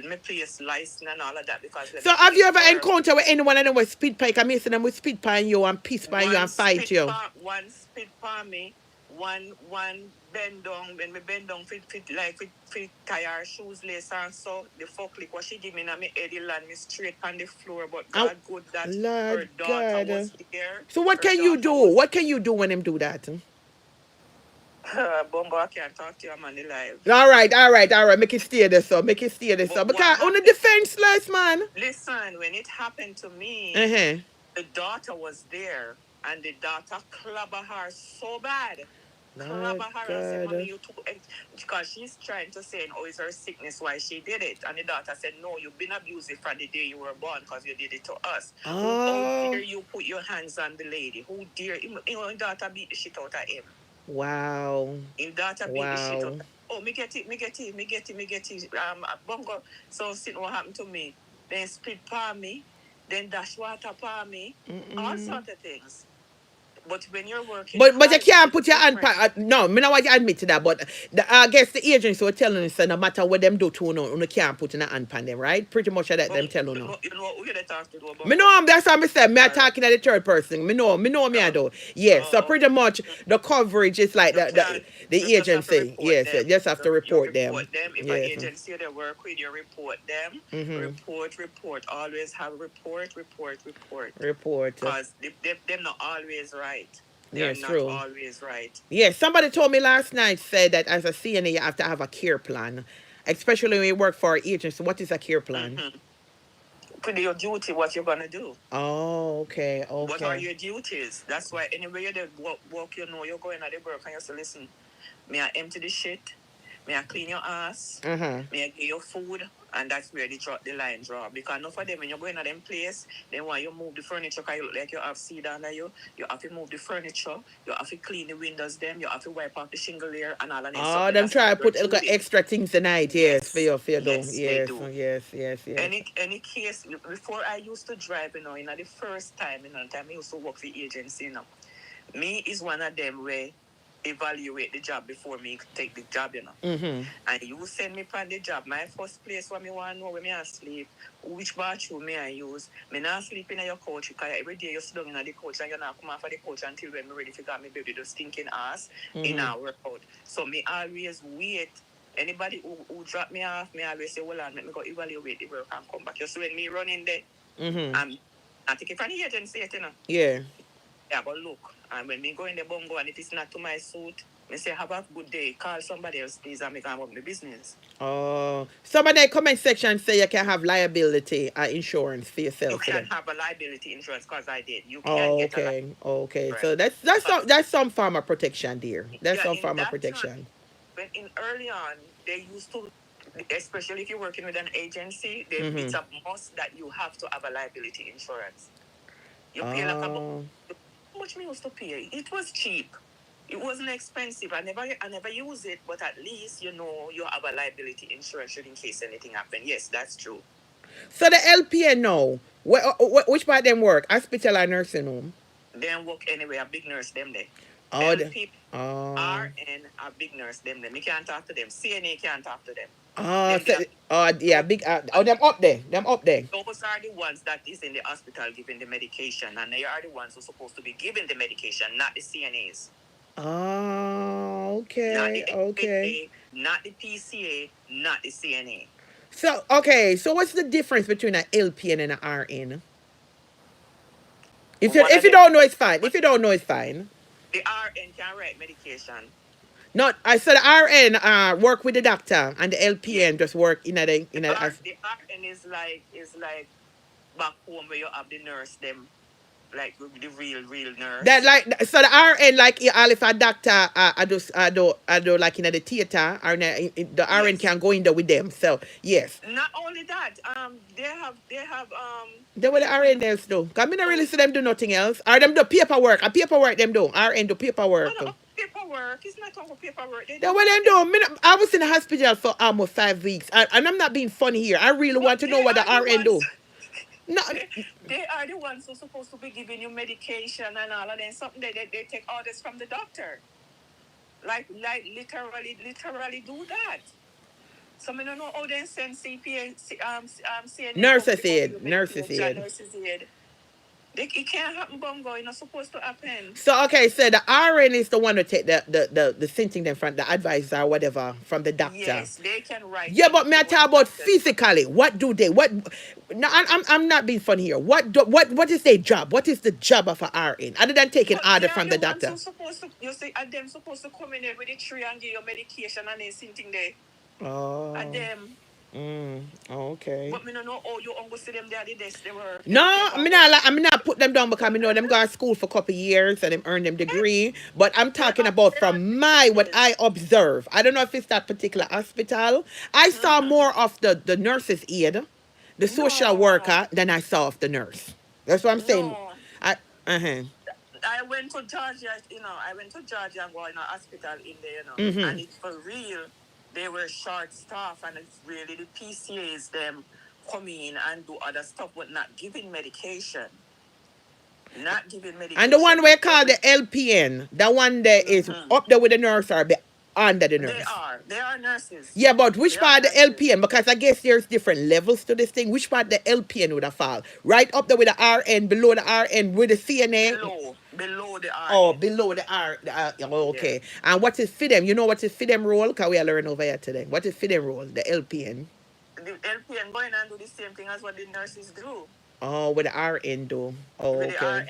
my place license and all of that. Because so have you ever encountered with anyone and them with speed pike? I mean, them with speed pie you and piss pie you and fight you? One spit by me, one bend down, when we bend down fit tie her shoes lace and so the fuck like what she give me and me head land me straight on the floor, but God good that her daughter was there. So what can you do? What can you do when them do that? BonGo, I can't talk to you, I'm on the live. All right. Make it stay there, so. Because on the defenseless, man. Listen, when it happened to me, the daughter was there, and the daughter clobber her so bad. Clobber her and said, Mommy, you took it. Because she's trying to say, it's her sickness why she did it. And the daughter said, no, you've been abusive from the day you were born because you did it to us. How dare you put your hands on the lady? Who dare? The daughter beat the shit out of him. Wow. His daughter beat the shit out of him. Oh, me get it. BonGo. So, see what happened to me. Then spit palm me. Then dash water palm me. All sorts of things. But when you're working, but you can't put your hand. No, me not want you admit to that. But I guess the agency were telling us no matter what them do to you can't put in a hand pan them, right? Pretty much that them tell you. You know what we're gonna talk to about. Me know that's what I said. Me are talking at the third person. Me know me I do. Yes, so pretty much the coverage is like the agency. Yes, you just have to report them. If an agency they work with, you report them. Report. Always have report. Because they're not always right. They're not always right. Yes, somebody told me last night said that as a CNA you have to have a care plan, especially when you work for an agency. What is a care plan? to do your duty, what you're gonna do. Oh, okay, okay. What are your duties? That's why anywhere you walk, you know you're going at the work and you say, listen, may I empty the shit, may I clean your ass, may I give you food, and that's where the line draw. Because enough of them, when you're going to them place, then when you move the furniture, because you look like you have seed under you, you have to move the furniture, you have to clean the windows, them, you have to wipe off the shingle layer and all of that. Oh, them try to put extra things tonight, yes, for your yes, yes, they do. Yes. Any case, before I used to drive, you know, the first time, the time I used to work for agency, you know, me is one of them where evaluate the job before me take the job, you know. And you send me on the job. My first place where me want to know where me I sleep, which bathroom may I use. Me not sleep in your couch because every day you sit down in the couch and you not come off of the couch until when me ready to get me baby the stinking ass in our workout. So me always wait. Anybody who drop me off, me always say, well, let me go evaluate the work and come back. You see when me run in there, I take it from the agency, you know. Yeah. Yeah, but look, and when me go in the BonGo and if it's not to my suit, me say, have a good day. Call somebody else, please, and me can run the business. Oh, some of the comment section say you can have liability insurance for yourself. You can have a liability insurance because I did. You can get okay. So that's some form of protection, dear. That's some form of protection. When in early on, they used to, especially if you're working with an agency, it's a must that you have to have a liability insurance. You pay like about how much me used to pay. It was cheap. It wasn't expensive. I never use it, but at least you know you have a liability insurance should in case anything happen. Yes, that's true. So the LPN now, which part them work? Hospital or nursing home? Them work anywhere. A big nurse them there. LP, RN, a big nurse them there. Me can't talk to them. CNA can't talk to them. Big. Them up there. Those are the ones that is in the hospital giving the medication, and they are the ones who are supposed to be giving the medication, not the CNAs. Oh, okay. Not the okay. Not the PCA, not the CNA. So, okay, so what's the difference between an LPN and an RN? If you don't know, it's fine. If you don't know, it's fine. The RN can write medication. No, I said the RN work with the doctor, and the LPN just work in the RN is like back home where you have the nurse them. Like the real nurse. That like so the RN like if a doctor I do like in the theater or the RN can go in there with them. So yes. Not only that, they have they what the RN else do. Cause me not really see them do nothing else. Or them do paperwork. Paperwork them do. RN do paperwork. Paperwork. It's not all paperwork. That's what they do. I was in the hospital for almost 5 weeks, and I'm not being funny here. I really want to know what the RN do. No, they are the ones who are supposed to be giving you medication and all of that. Something they take orders from the doctor. Like literally do that. So I don't know how they send CPA, CNA. Nurses aid. It can't happen, BonGo. It's not supposed to happen. So okay, so the RN is the one to take the sending them from the advice or whatever from the doctor. Yes, they can write. Yeah, but me I talk about physically. What do they? What? No, I'm not being funny here. What is their job? What is the job of an RN other than taking order from the doctor? Supposed to, you see, and them supposed to come in there with the tree and give you medication and then sitting there. Oh. And them. Okay. But me don't know how you uncle see them there the desk they were. No, I'm not put them down because I know them go to school for a couple of years and them earn them degree. But I'm talking about from what I observe. I don't know if it's that particular hospital. I saw more of the nurse's aide, the social worker, than I saw of the nurse. That's what I'm saying. I went to Georgia, I went to Georgia and go in a hospital in there, and it's for real. They were short staff, and it's really the PCAs them come in and do other stuff, but not giving medication. Not giving medication. And the one we call the LPN, that one there is up there with the nurse or under the nurse. They are nurses. Yeah, but which part the LPN? Because I guess there's different levels to this thing. Which part the LPN would have fall? Right up there with the RN, below the RN with the CNA. Below the RN. Oh, below the RN. Okay. Yeah. And what is for them? You know what is for them role? Because we are learning over here today. What is for them role? The LPN. The LPN going and do the same thing as what the nurses do. Oh, with the RN do. Oh, with okay.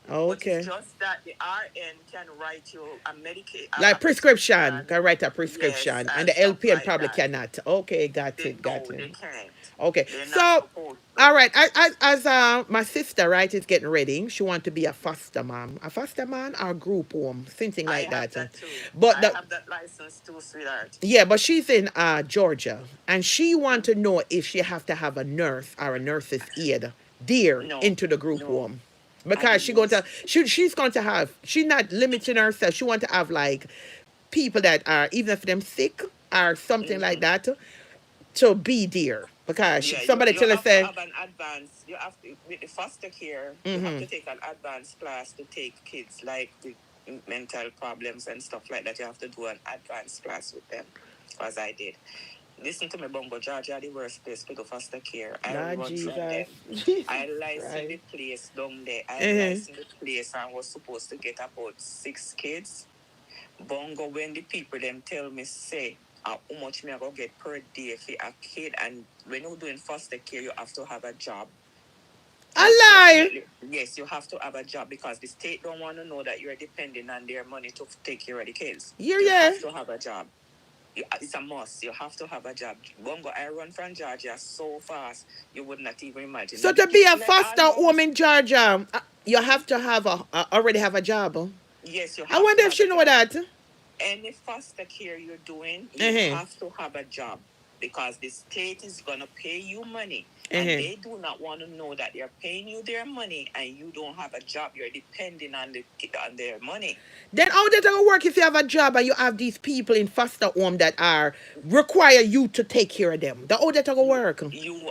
The RN. But it's just that the RN can write you a Medicaid, like prescription. Can write a prescription, yes, and the LPN probably cannot. Okay, got it. No, they can't. Okay, They're so not supposed to. all right, as my sister, right, is getting ready. She want to be a foster mom, or group home, something like I that. have that too. But I have that license too, sweetheart. yeah, but she's in Georgia, and she want to know if she have to have a nurse or a nurse's aide there into the group home. Because she's going to have, she's not limiting herself. She want to have like people that are, even if them sick or something like that, to be there. Because somebody tell us say, have an advance. You have to, with the foster care, you have to take an advanced class to take kids like with mental problems and stuff like that. You have to do an advanced class with them, as I did. Listen to me, BonGo. Georgia are the worst place to do foster care. I run from them. I licensed the place down there. I licensed the place and was supposed to get about 6 kids. BonGo, when the people them tell me, say, how much me I go get per day for a kid, and when you're doing foster care, you have to have a job. A lie. Yes, you have to have a job because the state don't want to know that you're depending on their money to take care of the kids. You have to have a job. It's a must. You have to have a job. BonGo, I run from Georgia so fast, you would not even imagine. So to be a foster home in Georgia, you have to have already have a job. Yes, you have. I wonder if she know that. Any foster care you're doing, you have to have a job because the state is gonna pay you money. And they do not want to know that they're paying you their money and you don't have a job. You're depending on their money. Then how does it work if you have a job and you have these people in foster home that are require you to take care of them? How does it work? You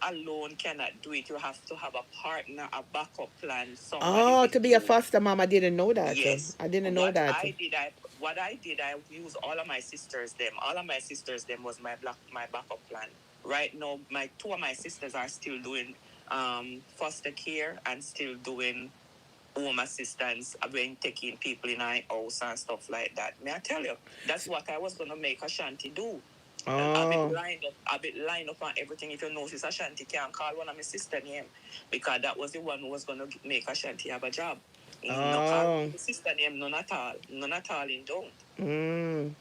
alone cannot do it. You have to have a partner, a backup plan. To be a foster mom, I didn't know that. Yes, I didn't know that. I used all of my sisters. All of my sisters. Was my backup plan. Right now, 2 of my sisters are still doing foster care and still doing home assistance when taking people in our house and stuff like that. May I tell you, that's what I was gonna make Ashanti do. I've been lined up on everything. If you notice, Ashanti can't call one of my sister name because that was the one who was gonna make Ashanti have a job. No call my sister name, none at all in don't.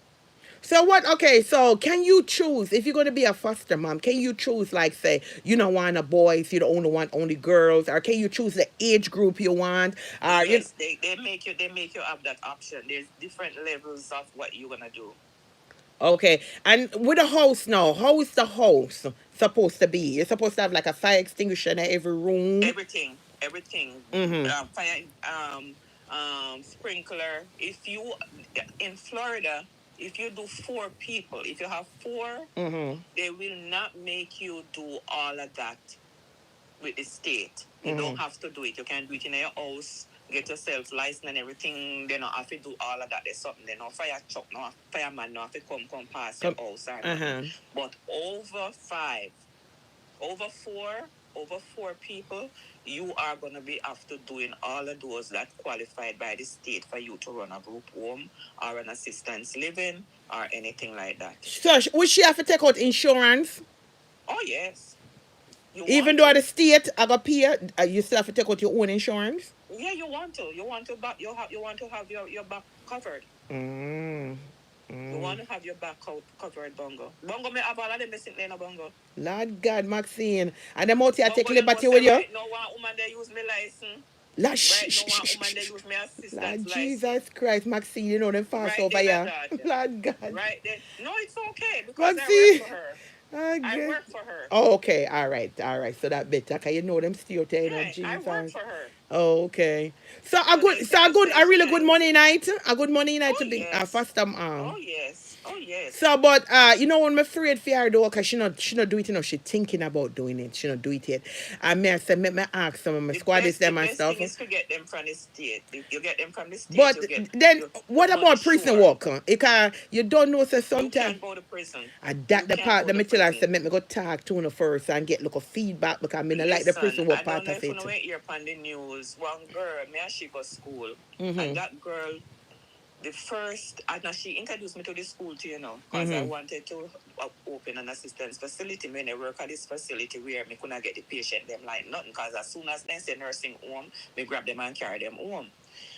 So what? Okay, so can you choose if you're going to be a foster mom? Can you choose, like, say, you don't want a boys, you don't only want only girls, or can you choose the age group you want? Yes, they make you have that option. There's different levels of what you're gonna do. Okay, and with a house now, how is the house supposed to be? You're supposed to have like a fire extinguisher in every room. Everything. Fire, sprinkler. If you in Florida. If you do 4 people, if you have 4, they will not make you do all of that with the state. You don't have to do it. You can do it in your house, get yourself licensed and everything. They don't have to do all of that. There's something. They no fire truck, no fireman, no have to come past your house. But over 4 people, you are going to be after doing all of those that qualified by the state for you to run a group home or an assistance living or anything like that. So would she have to take out insurance? Oh, yes. Even though the state I got pay, you still have to take out your own insurance? Yeah, you want to. You want to have your back covered. You want to have your back covered, BonGo. BonGo, me have all of them sitting there, BonGo. Lord God, Maxine. And them out here take liberty with you? Right now, one woman, they use me license. One woman, they use me assistance Lord Jesus Christ, Maxine, you know them fast over here. Lord God. Right then. No, it's okay because Maxine. I work for her. I work for her. Oh, okay. All right. So that better. Can you know them still telling Jesus? I work for her. Oh, okay. So a really good money night. A good money night to be a foster mom. Oh yes. So, but you know, when I'm afraid for her though, cause she not do it. You know, she thinking about doing it. She not do it yet. And me say, me ask some of my squaddies them and stuff. The best thing is to get them from the state. You get them from the state. But then, what about prison work? Because you don't know, so sometimes. You can't go to prison. And that the part that me tell her, say, make me go talk to her first and get look of feedback because I mean, I like the prison work part of it. I don't know if you know on the news. One girl, me and she go to school, and that girl the first, and she introduced me to the school too, because I wanted to open an assistance facility. When I work at this facility where me couldn't get the patient them like nothing, because as soon as they say nursing home, me grab them and carry them home.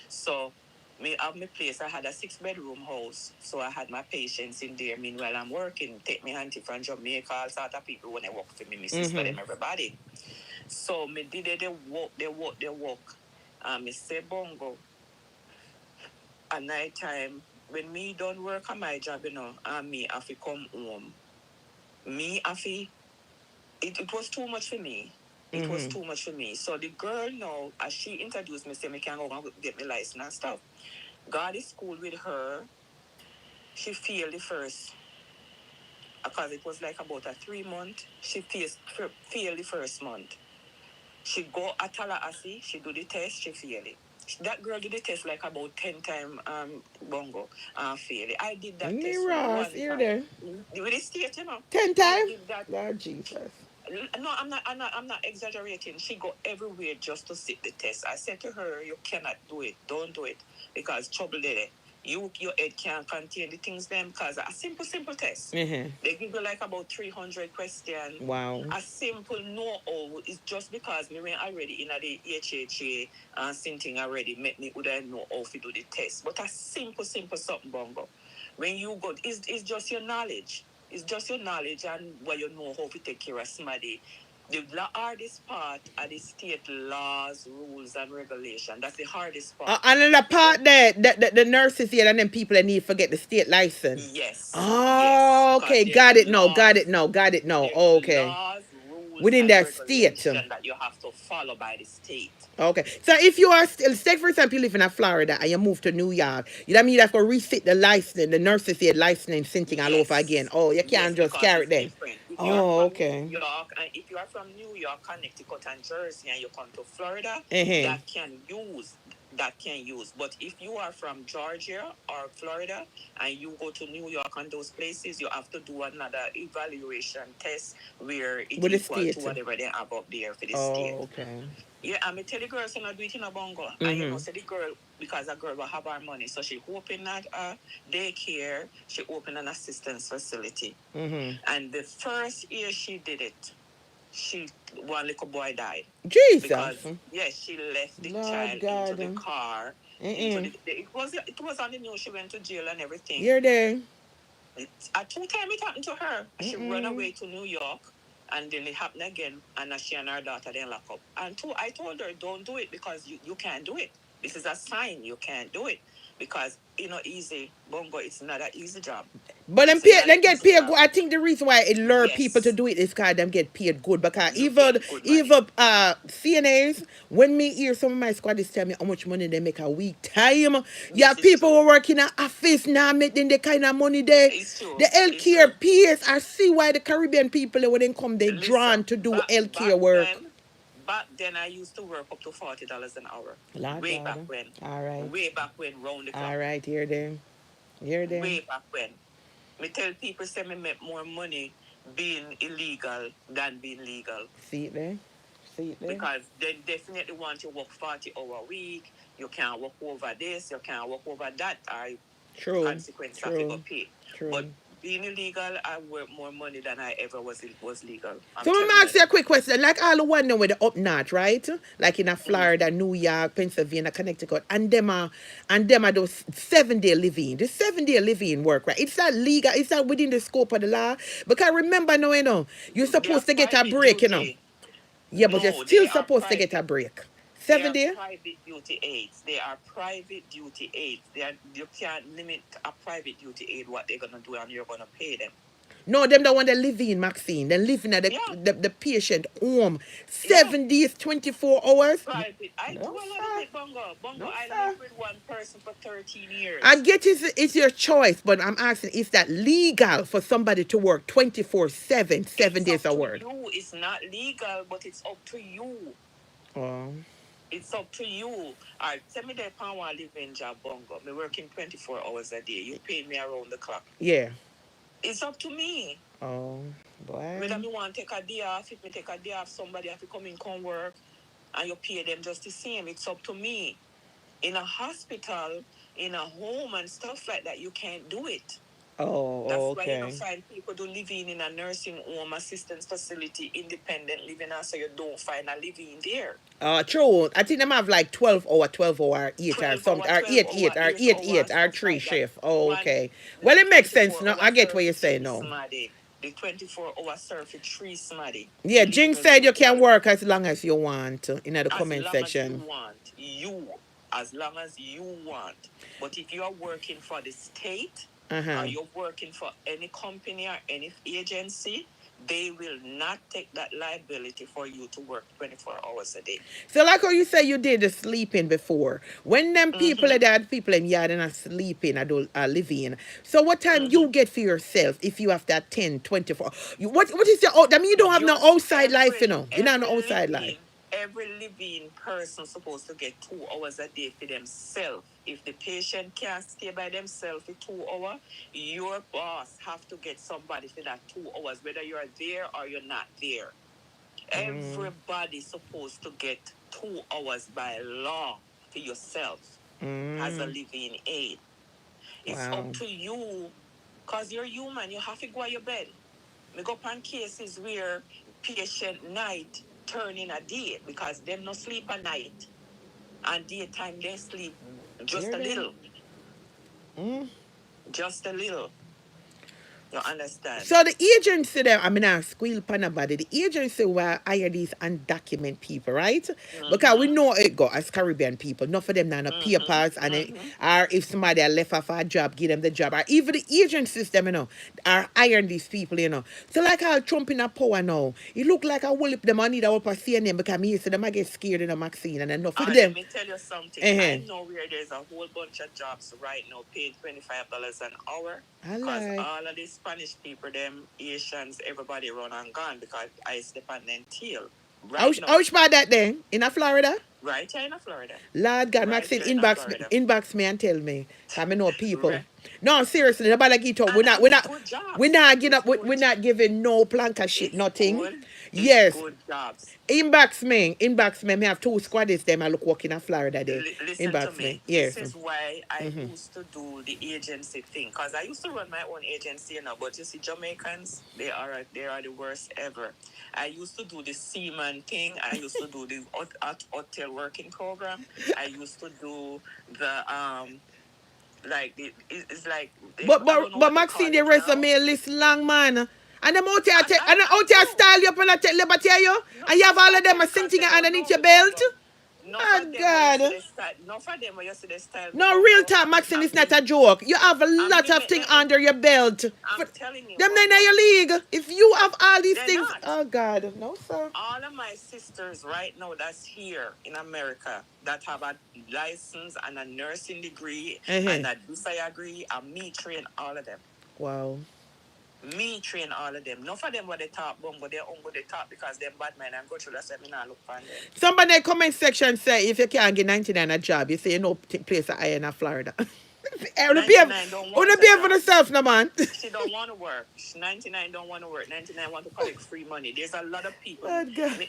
So me have my place. I had a 6-bedroom house, so I had my patients in there. Meanwhile, I'm working. Take me auntie from Jamaica, all sort of people when I work for me, my sister, them, everybody. So me did they walk. Me say bongo. At night time, when me don't work on my job, and me have to come home. Me have to, it was too much for me. It was too much for me. So the girl now, as she introduced me, say me can go and get my license and stuff. God is school with her. She failed the first, because it was like about a 3 month. She failed the first month. She go at Tallahassee, she do the test, she failed it. That girl did the test like about 10 times, bongo, fail it. I did that test Ross, one here time. there. With the state, 10 I times? did that. Lord Jesus. No, I'm not exaggerating. She go everywhere just to sit the test. I said to her, you cannot do it. Don't do it. Because trouble there. Your head can't contain the things them, because a simple test. They give you like about 300 questions. Wow. A simple know-how is just because me went already in the HHA and something already make me would I know how to do the test. But a simple something, bongo. When you go, it's just your knowledge. It's just your knowledge and what you know how to take care of somebody. The hardest part are the state laws, rules, and regulation. That's the hardest part. And then the part there, the nurses here and then people that need to get the state license. Yes. Oh, yes. okay. Got it now. Okay. Laws, rules, Within and that state. regulation that you have to follow by the state. Okay. So if you are still, say for example, you live in Florida and you move to New York, that mean you have to resit the license, the nurses here licensing something all over again. Oh, you can't just carry it then. Oh, okay. New York, and if you are from New York, Connecticut, and Jersey, and you come to Florida, that can use. But if you are from Georgia or Florida and you go to New York and those places, you have to do another evaluation test where it equals to whatever they have up there for the state. Okay. Yeah, and me tell the girls, not do it in a bongo. And say the girl, because a girl will have her money, so she opened at a daycare, she opened an assistance facility. And the first year she did it, one little boy died. Jesus. Because she left the child into the car. It was on the news. She went to jail and everything. You're there. At 2 times it happened to her. She ran away to New York, and then it happened again. And she and her daughter then lock up. And I told her, don't do it, because you can't do it. This is a sign you can't do it, because easy bongo. It's not an easy job. But them get paid good. I think the reason why it lure people to do it is because them get paid good. Because even CNAs, when me hear some of my squaddies tell me how much money they make a week time, people who work in an office now making the kind of money there. The healthcare peers, I see why the Caribbean people when they come, they drawn to do healthcare work. Back then, I used to work up to $40 an hour. Back when. All right. Way back when, round the clock. All right, here then. Way back when. Me tell people say me make more money being illegal than being legal. See it there? Because they definitely want you to work 40-hour a week. You can't work over this. You can't work over that. Consequence of you pay. But being illegal, I work more money than I ever was legal. So let me ask you a quick question. Like all the one with the up north, right? Like in Florida, New York, Pennsylvania, Connecticut, and them are those 7-day living. The 7-day living work, right? It's not legal. It's not within the scope of the law. Because remember now, you're supposed to get a break, Yeah, but you're still supposed to get a break. 7 days? They are private duty aids. They are private duty aids. You can't limit a private duty aid what they're gonna do, and you're gonna pay them. No, them the one that live in, Maxine. They live in the patient home. 7 days, 24 hours. Private. I do a lot of it, bongo. I lived with one person for 13 years. I get it's your choice, but I'm asking, is that legal for somebody to work 24/7, 7 days a word? It's not legal, but it's up to you. Oh. It's up to you. All right, tell me that I want to live in job, bongo. Me working 24 hours a day. You pay me around the clock. Yeah. It's up to me. Oh, boy. Whether me want to take a day off, if me take a day off, somebody have to come work, and you pay them just the same. It's up to me. In a hospital, in a home and stuff like that, you can't do it. Oh, That's why you don't okay. find people do living in a nursing home, assistance facility, independent living, and so you don't find a living there. True. I think them have like 12 hour, 12 hour, 8 or 12 some, hour, or 12 8, hour, 8, or 8 8, hour, 8, and or stuff three like that. shift. Oh, One, okay. Well, the it makes sense 24 now. hour I get what surf you're tree saying now. smarty. The 24-hour surf tree smarty. Yeah, Believe Jing me, let said me you tell can you. work as long as you want in the As comment long as you section. want. As long as you want. But if you are working for the state, or you're working for any company or any agency, they will not take that liability for you to work 24 hours a day. So like how you say you did the sleeping before. When them people that had people in yard and are sleeping, are living. So what time you get for yourself if you have that 10, 24? What is your I mean you don't have no outside life, you know. You're not no outside life. Every living person supposed to get 2 hours a day for themselves. If the patient can't stay by themselves for 2 hours, your boss have to get somebody for that 2 hours, whether you're there or you're not there. Everybody's supposed to get 2 hours by law for yourself as a living aid. It's up to you, because you're human. You have to go to your bed. Me go on cases where patient night turn in a day because them no sleep at night. And daytime they sleep just a little. Just a little. You understand? So the agency there, I mean, I squeal pan about it. The agency will hire these undocumented people, right? Because we know it go as Caribbean people. Not for them now, no papers, and or if somebody are left off a job, give them the job. Or even the agencies, them, you know, are hiring these people, you know. So like how Trump in a power now, it look like I will if them need a up a CNN because me so them I get scared in a Maxine and enough for them. Let me tell you something. I know where there's a whole bunch of jobs right now paying $25 an hour. Because all of the Spanish people, them Asians, everybody run and gone because I step on them tail. Right now. How much about that then? In Florida? Right here in Florida. Lord God, Maxine, inbox me and tell me. Cause I know people. No, seriously, nobody get up. We're not giving no planka shit, nothing. Yes. Good jobs. Inbox me. Me have 2 squaddies them I look working in Florida there. Listen to me. Yes. This is why I used to do the agency thing. Because I used to run my own agency, you know, but you see Jamaicans, they are the worst ever. I used to do the seaman thing. I used to do the hotel working program. I used to do the it's like but Maxine the resume list long man. And them out here style you up and I take liberty of you. And you have all of them a sing thing underneath your belt. Oh God. No for them you see the style. No, real talk, Maxine, it's not a joke. You have a lot of things under your belt. I'm telling you. Them in your league. If you have all these things. Not. Oh God, no sir. All of my sisters right now that's here in America that have a license and a nursing degree and a desire degree, and me train all of them. Wow. Me train all of them. None of them what they talk bongo, they only they talk because they're bad men and go through that seminar look for them. Somebody in the comment section say if you can't get 99 a job, you say you know place I in Florida. Wanna be for herself, no man. She don't want to work. 99 don't want to work. 99 want to collect free money. There's a lot of people. Me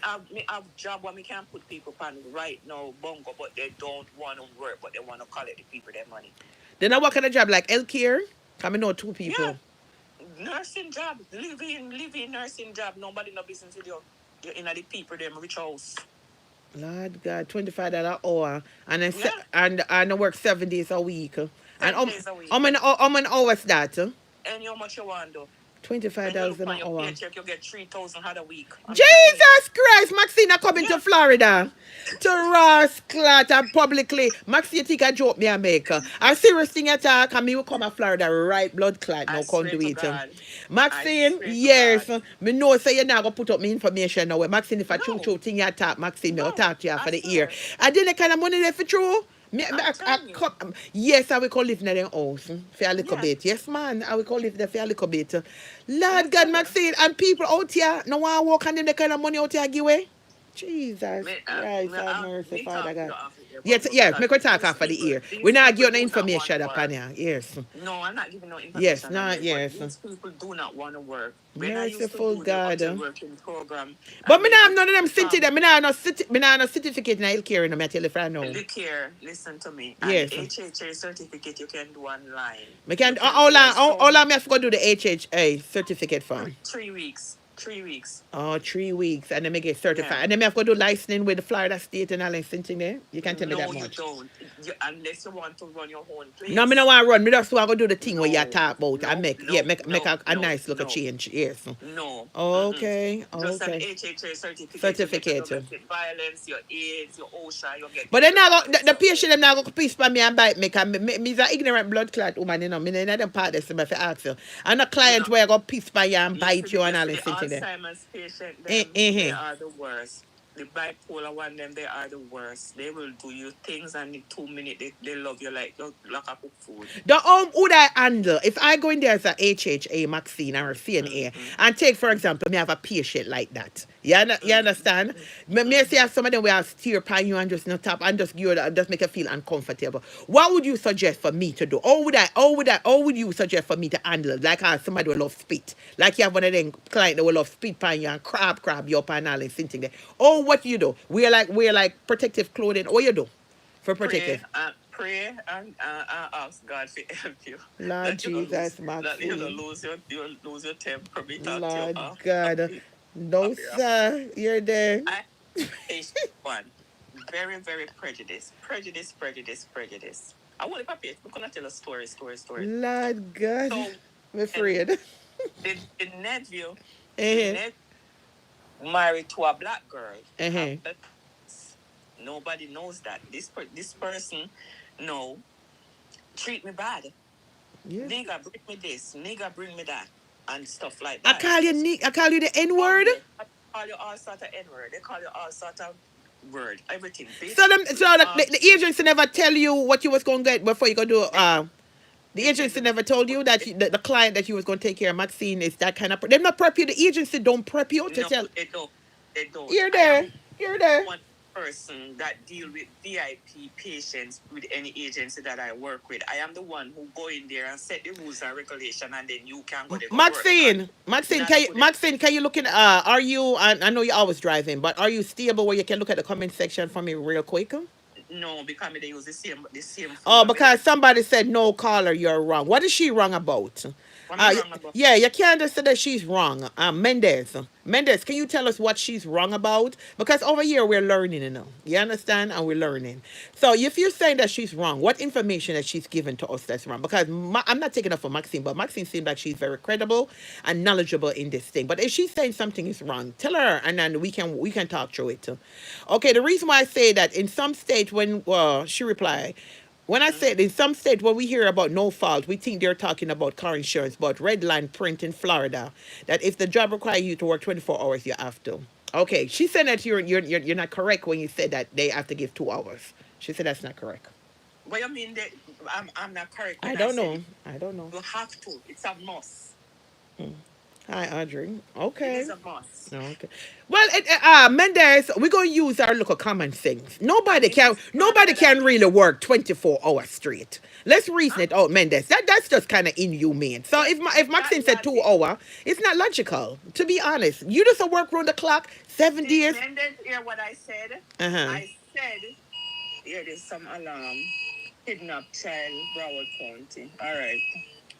have job where me can put people on right now, bongo, but they don't want to work, but they want to collect the people their money. Then I work at a job like healthcare. I know 2 people. Yeah. Nursing job, living nursing job. Nobody no business with you. You're in the people them rich house. Lord God, $25 an hour, and then and I work 7 days a week. 7 days a week. How many hours that? And how much you want to? $25 an hour. Paycheck, you get 3,000 a week. Jesus Christ, Maxine coming to Florida. To Ross Clat and publicly. Maxine, you think I joke me and make a serious thing attack and me will come to Florida right blood clot now come do it. Maxine, yes. Me know say you not gonna put up me information now. Maxine, if I true thing you attack, Maxine, me will talk to you for the ear. I didn't kind of money there for true. Yes, I will call live in their house for a little bit. Yes, man, I will call live there for a little bit. Lord God, Maxine, and people out here no want to walk on them the kind of money out here give away. Jesus Me, Christ, me, have mercy, me Father talk to you God. off the air, Yes, Bongo, yes, because make we talk off of the ear. We these not people give no do not want to information upon work. here. Yes. No, I'm not giving no Yes, information on not here, but yes. these people do not want to work. When I used to Merciful do the hotel God. working program, I But me met not have with none of them city some there. Me not no certificate in healthcare, no, me tell you if I know. look here, listen to me. And Yes. HHA certificate you can do online. Me You can can how there's long how some long me have to go do the HHA certificate for? 3 weeks. 3 weeks. Oh, 3 weeks, and then me get Yeah. certified. And then me have to go do licensing with the Florida State and all that thing there. You can tell me that No, you much. don't. Unless you want to run your own No, me no place. want run. Me just want to do the thing where you No, talk about and no, make no, make no, a no, nice little no, change. Yes. no. Mm-mm. Okay. Just an Okay. HHA certificate, you get your Certificate. domestic violence, your AIDS, your OSHA, you get But then now all the this patient okay. them now go piece by me and bite me because me's an ignorant blood clot woman, you know. Me in them part this me fi ask you. And a You client know, where I go piece by you and bite you you and all see the this thing there. Alzheimer's patient, Eh, them, eh, they eh. are the worst. The bipolar one, them, they are the worst. They will do you things and in 2 minutes they love you like a cook food. The would I handle if I go in there as a HHA Maxine or a CNA and take for example me have a patient like that. You understand? Me say have some of them will steer upon you and just not tap and just just make you feel uncomfortable. What would you suggest for me to do? How would you suggest for me to handle? Like how somebody will love spit. Like you have one of them client that will love spit upon you and crab you up and all and thing there. Oh, what do you do? Wear like protective clothing. What you do for protective? Pray and ask God to help you. Lord That you don't lose Jesus, that you don't Maxine. lose your temper. Me talk to you Lord God. No, off here. sir. You're there. I patient one. Very, very prejudice. I want to papi. I'm gonna tell a story. Lord God. So I'm and afraid. the nephew, the Uh-huh. nephew married to a black girl. Uh-huh. Nobody knows that. This person, no, treat me bad. Yes. Nigga, bring me this. Nigga, bring me that, and stuff like I that. call you Nick. I call you the N-word. Yes, I call you all sort of N-word. They call you all sort of word. Everything, bitch. So the agency never tell you what you was gonna get before you go do the agency never told you that the client that you was going to take care of, Maxine, is that kind of. They're not prep you. The agency don't prep you to No, tell. they don't. They don't. You're I am there. You're there. one person that deal with VIP patients with any agency that I work with. I am the one who go in there and set the rules and regulation, and then you can go there go work. Maxine, can you look in? Are you? I know you're always driving, but are you stable where you can look at the comment section for me real quick? No, because they use the same food. Oh, because somebody said no, caller, you're wrong. What is she wrong about? What am I wrong about? Yeah, you can't just say that she's wrong. Mendez, can you tell us what she's wrong about? Because over here we're learning, you know. You understand? And we're learning. So if you're saying that she's wrong, what information that she's given to us that's wrong? Because I'm not taking up for Maxine, but Maxine seems like she's very credible and knowledgeable in this thing. But if she's saying something is wrong, tell her, and then we can talk through it. Okay, the reason why I say that in some states when she replied. When I said in some states when we hear about no fault, we think they're talking about car insurance, but red line print in Florida that if the job requires you to work 24 hours, you have to. Okay, she said that you're not correct when you said that they have to give 2 hours. She said that's not correct. What you mean that I'm not correct when I don't know. I don't know. You have to. It's a must. Hi, Audrey. It Okay. is a must. Okay. Well, Mendez, we're gonna use our little common sense. Nobody can really work 24 hours straight. Let's reason it out, Mendez. That's just kind of inhumane. So if Maxine said 2 hours, it's not logical. To be honest, you just work round the clock 7 days. Mendez, hear what I said? I said, here there's some alarm. Kidnapped child, Broward County. All right,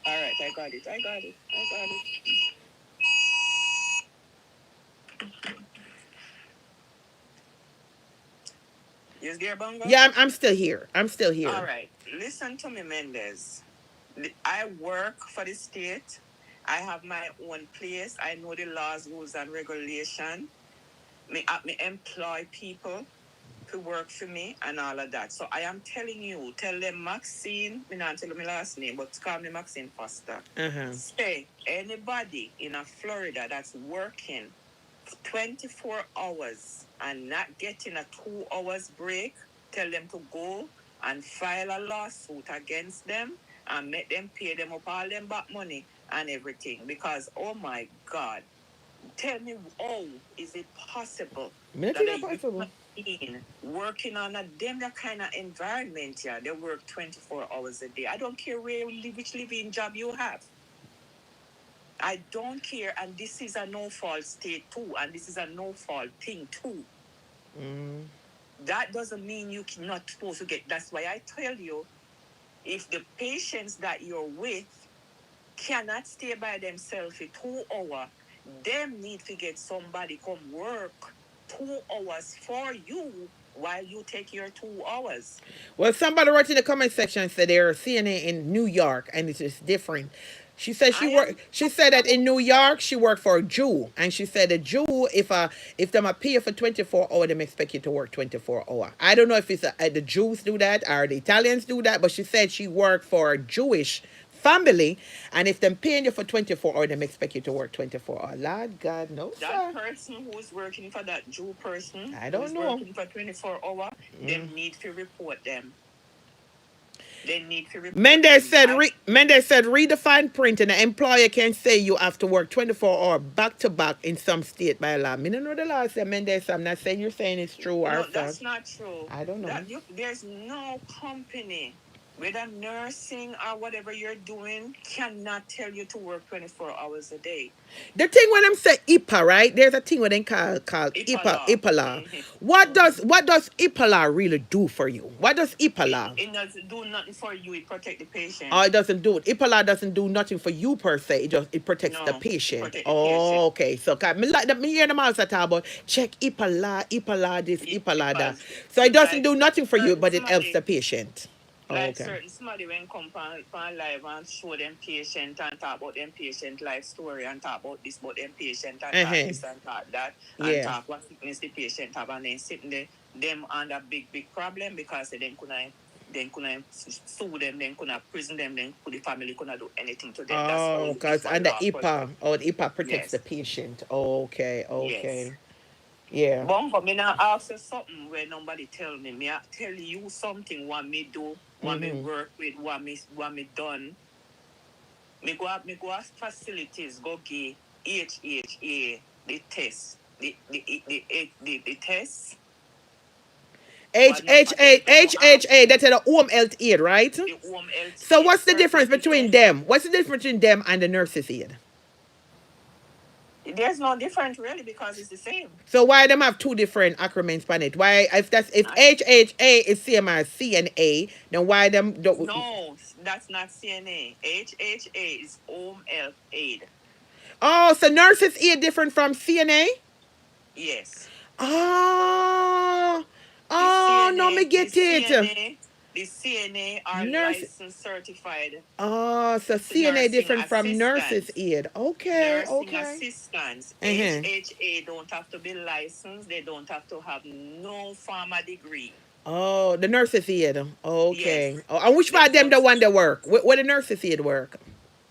I got it. Yes, dear Bongo? Yeah, I'm still here. All right. Listen to me, Mendez. I work for the state. I have my own place. I know the laws, rules, and regulation. Me employ people to work for me and all of that. So I am telling you, tell them Maxine, me not tell them my last name, but call me Maxine Foster. Say, anybody in a Florida that's working 24 hours and not getting a 2 hours break, tell them to go and file a lawsuit against them and make them pay them up all them back money and everything. Because, oh my God, Tell me, how is it possible Me that think a that possible. human being working on a them that kind of environment, yeah, they work 24 hours a day. I don't care where you live, which living job you have. I don't care, and this is a no fault state too, and this is a no fault thing too. Mm. That doesn't mean you're not supposed to get. That's why I tell you, if the patients that you're with cannot stay by themselves for 2 hours, them need to get somebody come work 2 hours for you while you take your 2 hours. Well, somebody wrote in the comment section and said they're seeing it in New York and it's just different. She said I am She said talking that in about New York she worked for a Jew, and she said a Jew, if them appear for 24 hours, them expect you to work 24 hours. I don't know if it's the Jews do that or the Italians do that, but she said she worked for a Jewish family, and if them paying you for 24 hours, them expect you to work 24 hours. Lord God, no that sir. person who is working for that Jew person I who don't is know. working for 24 hours, Mm. them need to report them. They need to report Mendez them. said, Mendez said, read the fine print, and the employer can say you have to work 24 hours back to back in some state by law. Me don't know the law said, Mendez. I'm not saying you're saying it's true or No, false. that's not true. I don't know. There's no company, whether nursing or whatever you're doing, cannot tell you to work 24 hours a day. The thing when them say IPA, right? There's a thing when they call IPA IPA law. IPA law. Mm-hmm. What does IPA law really do for you? What does IPA law? It doesn't do nothing for you. It protect the patient. Oh, it doesn't do it. IPA law doesn't do nothing for you per se. It protects the No, it patient. protect the patient. Oh, okay. So me like me hear them also talk about check IPA law this, IPA law that. Because So it doesn't like do nothing for you, certain but it helps somebody, the patient. Oh, like okay. certain somebody when come on live and show them patient and talk about them patient life story and talk about this about them patient and talk Uh-huh. this and talk that and Yeah. talk what sickness the patient have, and then sitting there them under big problem because they couldn't sue them, then couldn't prison them, then the family couldn't do anything to them. That's how Oh, you because IFA under law IPA, protect. oh, the IPA protects the Yes. patient. Oh, okay, Yes. okay. Yeah. Bongo, me not ask you something where nobody tell me. Me I tell you something what me do, what me Mm-hmm. work with, what me done. Me go ask facilities go give HHA the test. The test. H What not H for them A don't H have H A. That's a home health aid, right? the home health So aid what's the difference between certificate. them? What's the difference between them and the nurses aid? There's no difference really because it's the same. So why them have two different acronyms on it? Why if I, HHA is same as CNA, then why them don't? no, that's not CNA. HHA is home health aid. Oh, so nurses aid different from CNA? Yes. Oh, The oh no, me CNA, the get it. CNA, the CNA are Nurse. licensed certified Oh, so CNA nursing different from nurses assistants. aid. Okay, Nursing okay. assistants. Uh-huh. HHA don't have to be licensed. They don't have to have no pharma degree. Oh, the nurses aid. Okay. Yes. Oh, and which Them part of them the just one that work? Where the nurses aid work?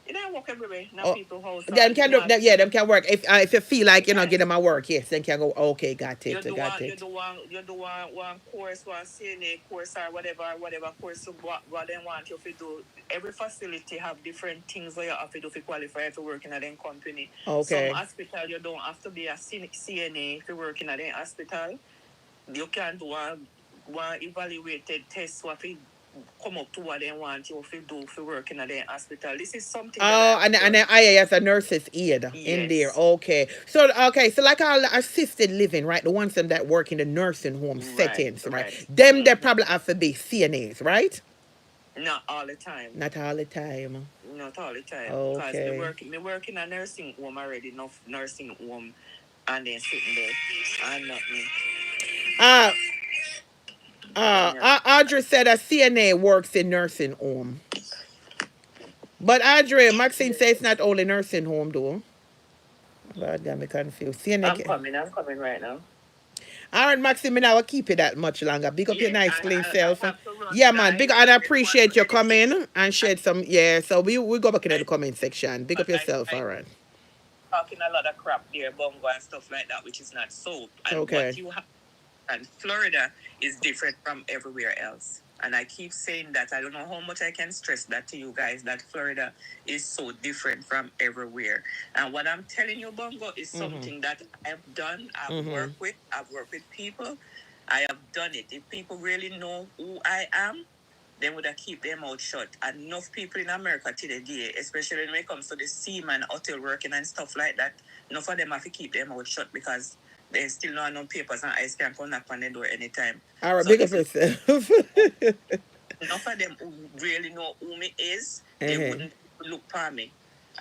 it don't work everywhere. Now Oh, people house or them you can do do a that. Yeah, them can work. If you feel like yes. get them a work, yes, then can go. Okay, got You it, do got one, it. one course, one CNA course or whatever course you what they want you to do. Every facility have different things where you have to do to qualify to work in a then company. Some Okay. hospital you don't have to be a CNA to work in a then hospital. You can do one evaluated test what you come up to what they want you to do for work in a then hospital. This is something that Oh, I've and done. then I as a nurse's aid in there. Yes. Okay. So like all the assisted living, right? The ones them that work in the nursing home Right, settings, right? right. Them they probably have to be CNAs, right? Not all the time. Not all the time. Not all the time. Because Okay. me work in a nursing home already, enough nursing home and then sitting there and not me. Uh Yeah. Audrey said a CNA works in nursing home. But Audrey, Maxine says it's not only nursing home though. Lord, got me confused. CNA. I'm coming right now. All right, Maxime, I will keep it that much longer. Big up your Yes, nice clean I self. have to run Yeah, man. live Big and I and then want appreciate to you edit it. coming and I, shared some. Yeah, so we go back into the I, comment section. Big up yourself. I All right. talking a lot of crap there, bongo and stuff like that, which is not so. And Okay. what you have in Florida is different from everywhere else. And I keep saying that. I don't know how much I can stress that to you guys, that Florida is so different from everywhere. And what I'm telling you, Bongo, is something that I've done. I've worked with people. I have done it. If people really know who I am, they would have keep their mouth shut. And enough people in America today, especially when it comes to the seaman, hotel working and stuff like that, enough of them have to keep their mouth shut because they still don't have no papers and ice can come knock on the door anytime. All right, So big up yourself. enough of them who really know who me is, they wouldn't look for me.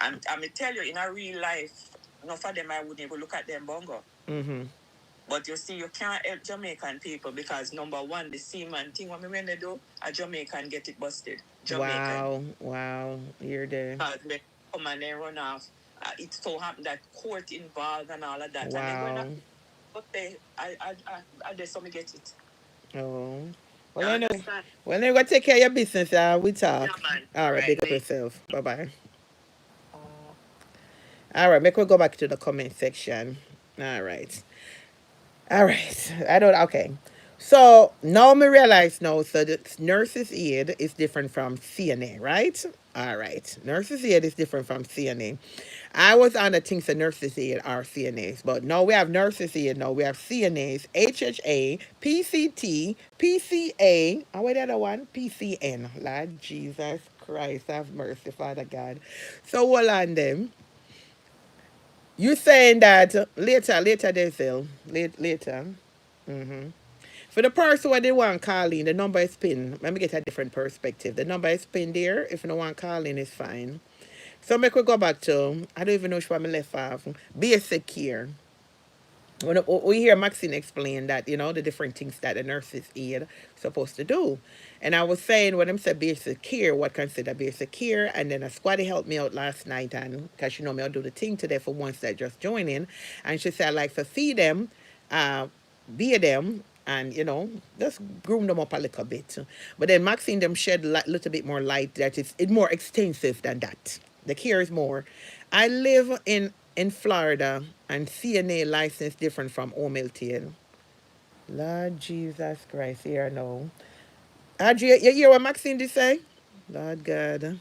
And I may tell you, in a real life, enough of them I wouldn't even look at them, Bongo. But you see, you can't help Jamaican people because number one, the seaman thing when they do, a Jamaican get it busted. Jamaican. Wow, you're there. Because they come and they run off. It so happened that court involved and all of that. Wow. And they going to, but I just me get it. Oh. Well, I know. Well, then go take care of your business. We talk. Yeah, man. All right, big up yourself. Bye bye. All right, make we go back to the comment section. All right. All right. I don't. Okay. So now me realize now. So the nurse's aid is different from CNA, right? All right. Nurse's aid is different from CNA. I was on the things the nurses aid are CNAs, but no, we have nurses aid. No, we have CNAs, HHA, PCT, PCA. Oh, wait, the other one, PCN. Lord Jesus Christ, have mercy, Father God. So hold on them. You saying that later they sell later. Mm-hmm. For the person who they want calling, the number is pinned. Let me get a different perspective. The number is pinned there. If you don't want calling, it's fine. So make we go back to, I don't even know which one I left off. Basic care. When we hear Maxine explain that, the different things that a nurse's aide supposed to do. And I was saying when I said basic care, what consider basic care, and then a squatty helped me out last night, and because me I'll do the thing today for ones that just joining, and she said I like to feed them, be them, and just groom them up a little bit. But then Maxine them shed a little bit more light that it's more extensive than that. The care is more. I live in Florida, and CNA license different from home LTN. Lord Jesus Christ, here now. Audrey, you hear what Maxine did say? Lord God.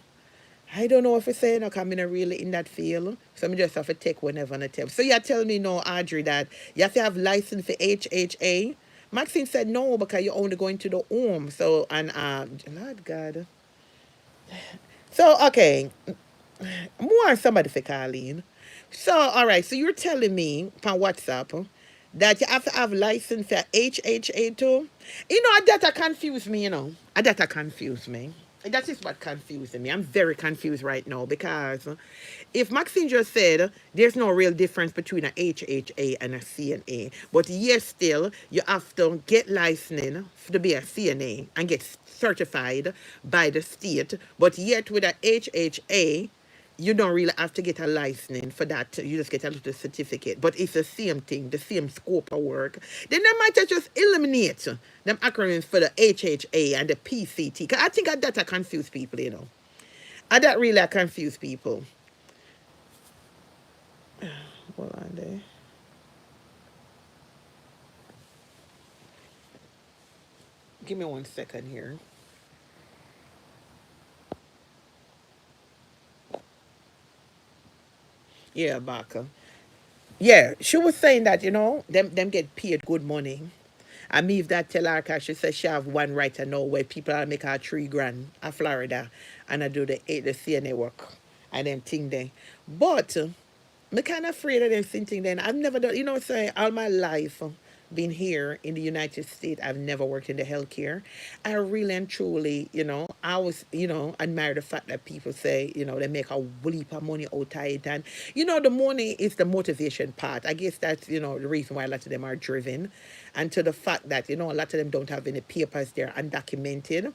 I don't know if it's saying because I'm not really in that field. So I just have to take whenever I tell. So you tell me no, Audrey, that you have to have license for HHA. Maxine said no because you're only going to the home. So, and Lord God. So, okay. More somebody for Colleen. So, all right. So you're telling me on WhatsApp that you have to have license for HHA too. That confuse me. That confuse me. That is what confuses me. I'm very confused right now because if Maxine just said there's no real difference between a HHA and a CNA, but yes, still you have to get licensed to be a CNA and get certified by the state, but yet with a HHA you don't really have to get a license for that. You just get a little certificate. But it's the same thing, the same scope of work. Then they might just eliminate them acronyms for the HHA and the PCT. Because I think that confuse people. That really confuse people. Hold on there. Give me 1 second here. Yeah, Baka. Yeah, she was saying that, them get paid good money. And me if that tell her, cause she said she have one right to know where people are make her 3 grand in Florida and I do the CNA work and them thing there. But me kind of afraid of them thing then. I've never done, say all my life been here in the United States. I've never worked in the healthcare. I really and truly, I was, admire the fact that people say, they make a leap of money out of it. And, the money is the motivation part. I guess that's, the reason why a lot of them are driven. And to the fact that, a lot of them don't have any papers, they're undocumented.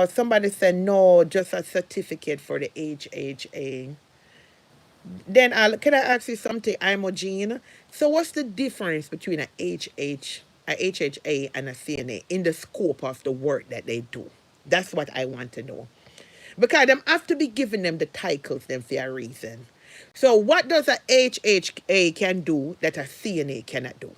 Somebody said no, just a certificate for the HHA. Then can I ask you something, Imogen? So what's the difference between a HHA and a CNA in the scope of the work that they do? That's what I want to know. Because them have to be giving them the titles them for a reason. So what does a HHA can do that a CNA cannot do?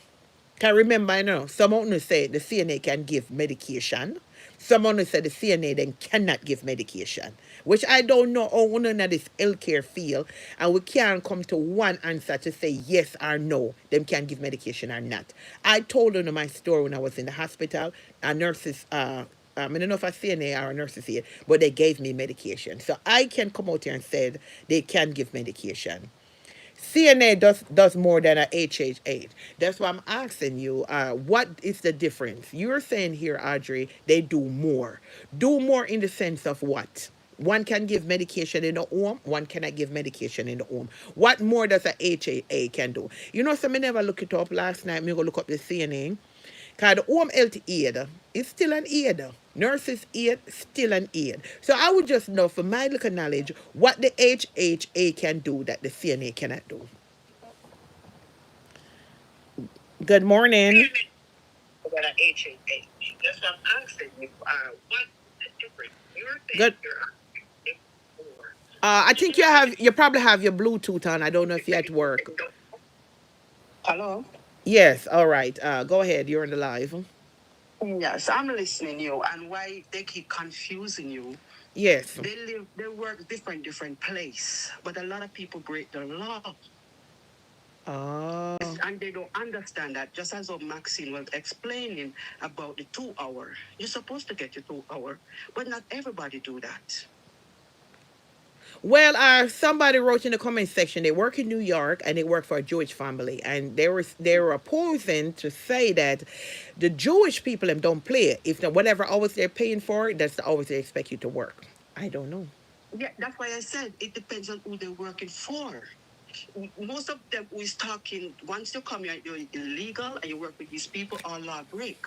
Can remember, someone who say the CNA can give medication. Someone who said the CNA then cannot give medication, which I don't know how none of this healthcare field, and we can't come to one answer to say yes or no, them can give medication or not. I told them my story when I was in the hospital. A nurses, I don't know if a CNA or a nurse is here, but they gave me medication. So I can come out here and say they can give medication. CNA does more than a HH8. That's why I'm asking you, what is the difference? You're saying here, Audrey, they do more. Do more in the sense of what? One can give medication in the home, one cannot give medication in the home. What more does a HHA can do? So I never look it up. Last night, me go look up the CNA. Because the home health aid is still an aid. Nurses aid, still an aid. So I would just know, from my little knowledge, what the HHA can do that the CNA cannot do. Good morning. What a HHA. That's what I'm asking you. What's the difference? You're saying Good. I think you probably have your Bluetooth on. I don't know if you're at work. Hello? Yes, all right. Go ahead. You're on the live. Yes, I'm listening you, and why they keep confusing you. Yes. They work different place, but a lot of people break the law. Oh. And they don't understand that. Just as Maxine was explaining about the 2 hour, you're supposed to get your 2 hour, but not everybody do that. Well, somebody wrote in the comment section they work in New York and they work for a Jewish family, and they were opposing to say that the Jewish people them don't play. If whatever hours they're paying for, that's the hours they expect you to work. I don't know. Yeah, that's why I said it depends on who they're working for. Most of them who is talking, once you come here, you're illegal and you work with these people, all law break.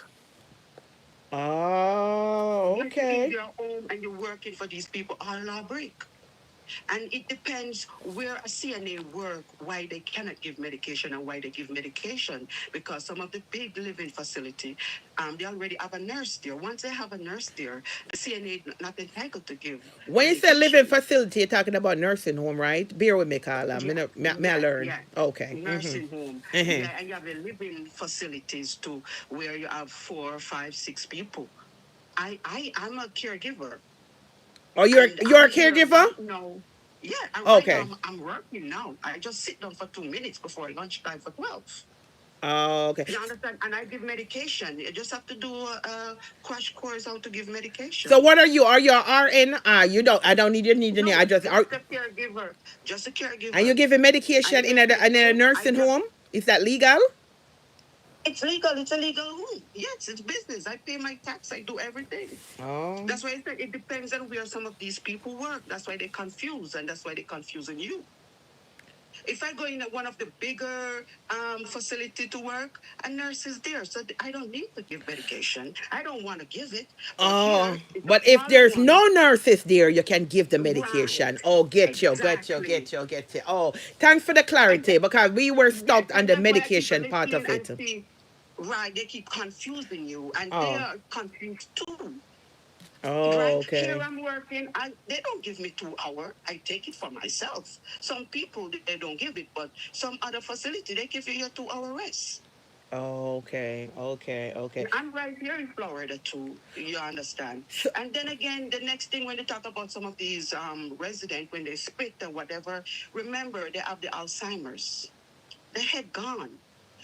Oh, okay. You're home and you're working for these people, all law break. And it depends where a CNA work, why they cannot give medication and why they give medication. Because some of the big living facility, they already have a nurse there. Once they have a nurse there, the CNA not entitled to give. When you say living facility, you're talking about nursing home, right? Bear with me, Carla. Yeah, May I learn? yeah. Okay. Nursing home. Yeah, and you have the living facilities too, where you have 4, 5, 6 people. I'm a caregiver. Oh, you're a caregiver? No. Yeah, Okay. I'm working now. I just sit down for 2 minutes before lunchtime for 12. Oh, okay. You understand? And I give medication. You just have to do a crash course how to give medication. So what are you? Are you an RN? You don't. I don't need your need. I just a caregiver. Just a caregiver. And you giving medication in a nursing home? Is that legal? It's legal. It's a legal home. Yes, it's business. I pay my tax. I do everything. Oh. That's why I said it depends on where some of these people work. That's why they're confused, and that's why they're confusing you. If I go in one of the bigger facility to work, a nurse is there, so I don't need to give medication. I don't want to give it. But if there's no nurses there, you can give the medication. Right. Oh, get you. Oh, thanks for the clarity, because we were stuck on the medication part of it. Right, they keep confusing you, and they are confused too. Oh, right? Okay. Here I'm working, and they don't give me 2 hours. I take it for myself. Some people, they don't give it, but some other facility, they give you your 2 hour rest. Okay. I'm right here in Florida too. You understand? And then again, the next thing when they talk about some of these residents, when they spit or whatever, remember they have the Alzheimer's. The head gone.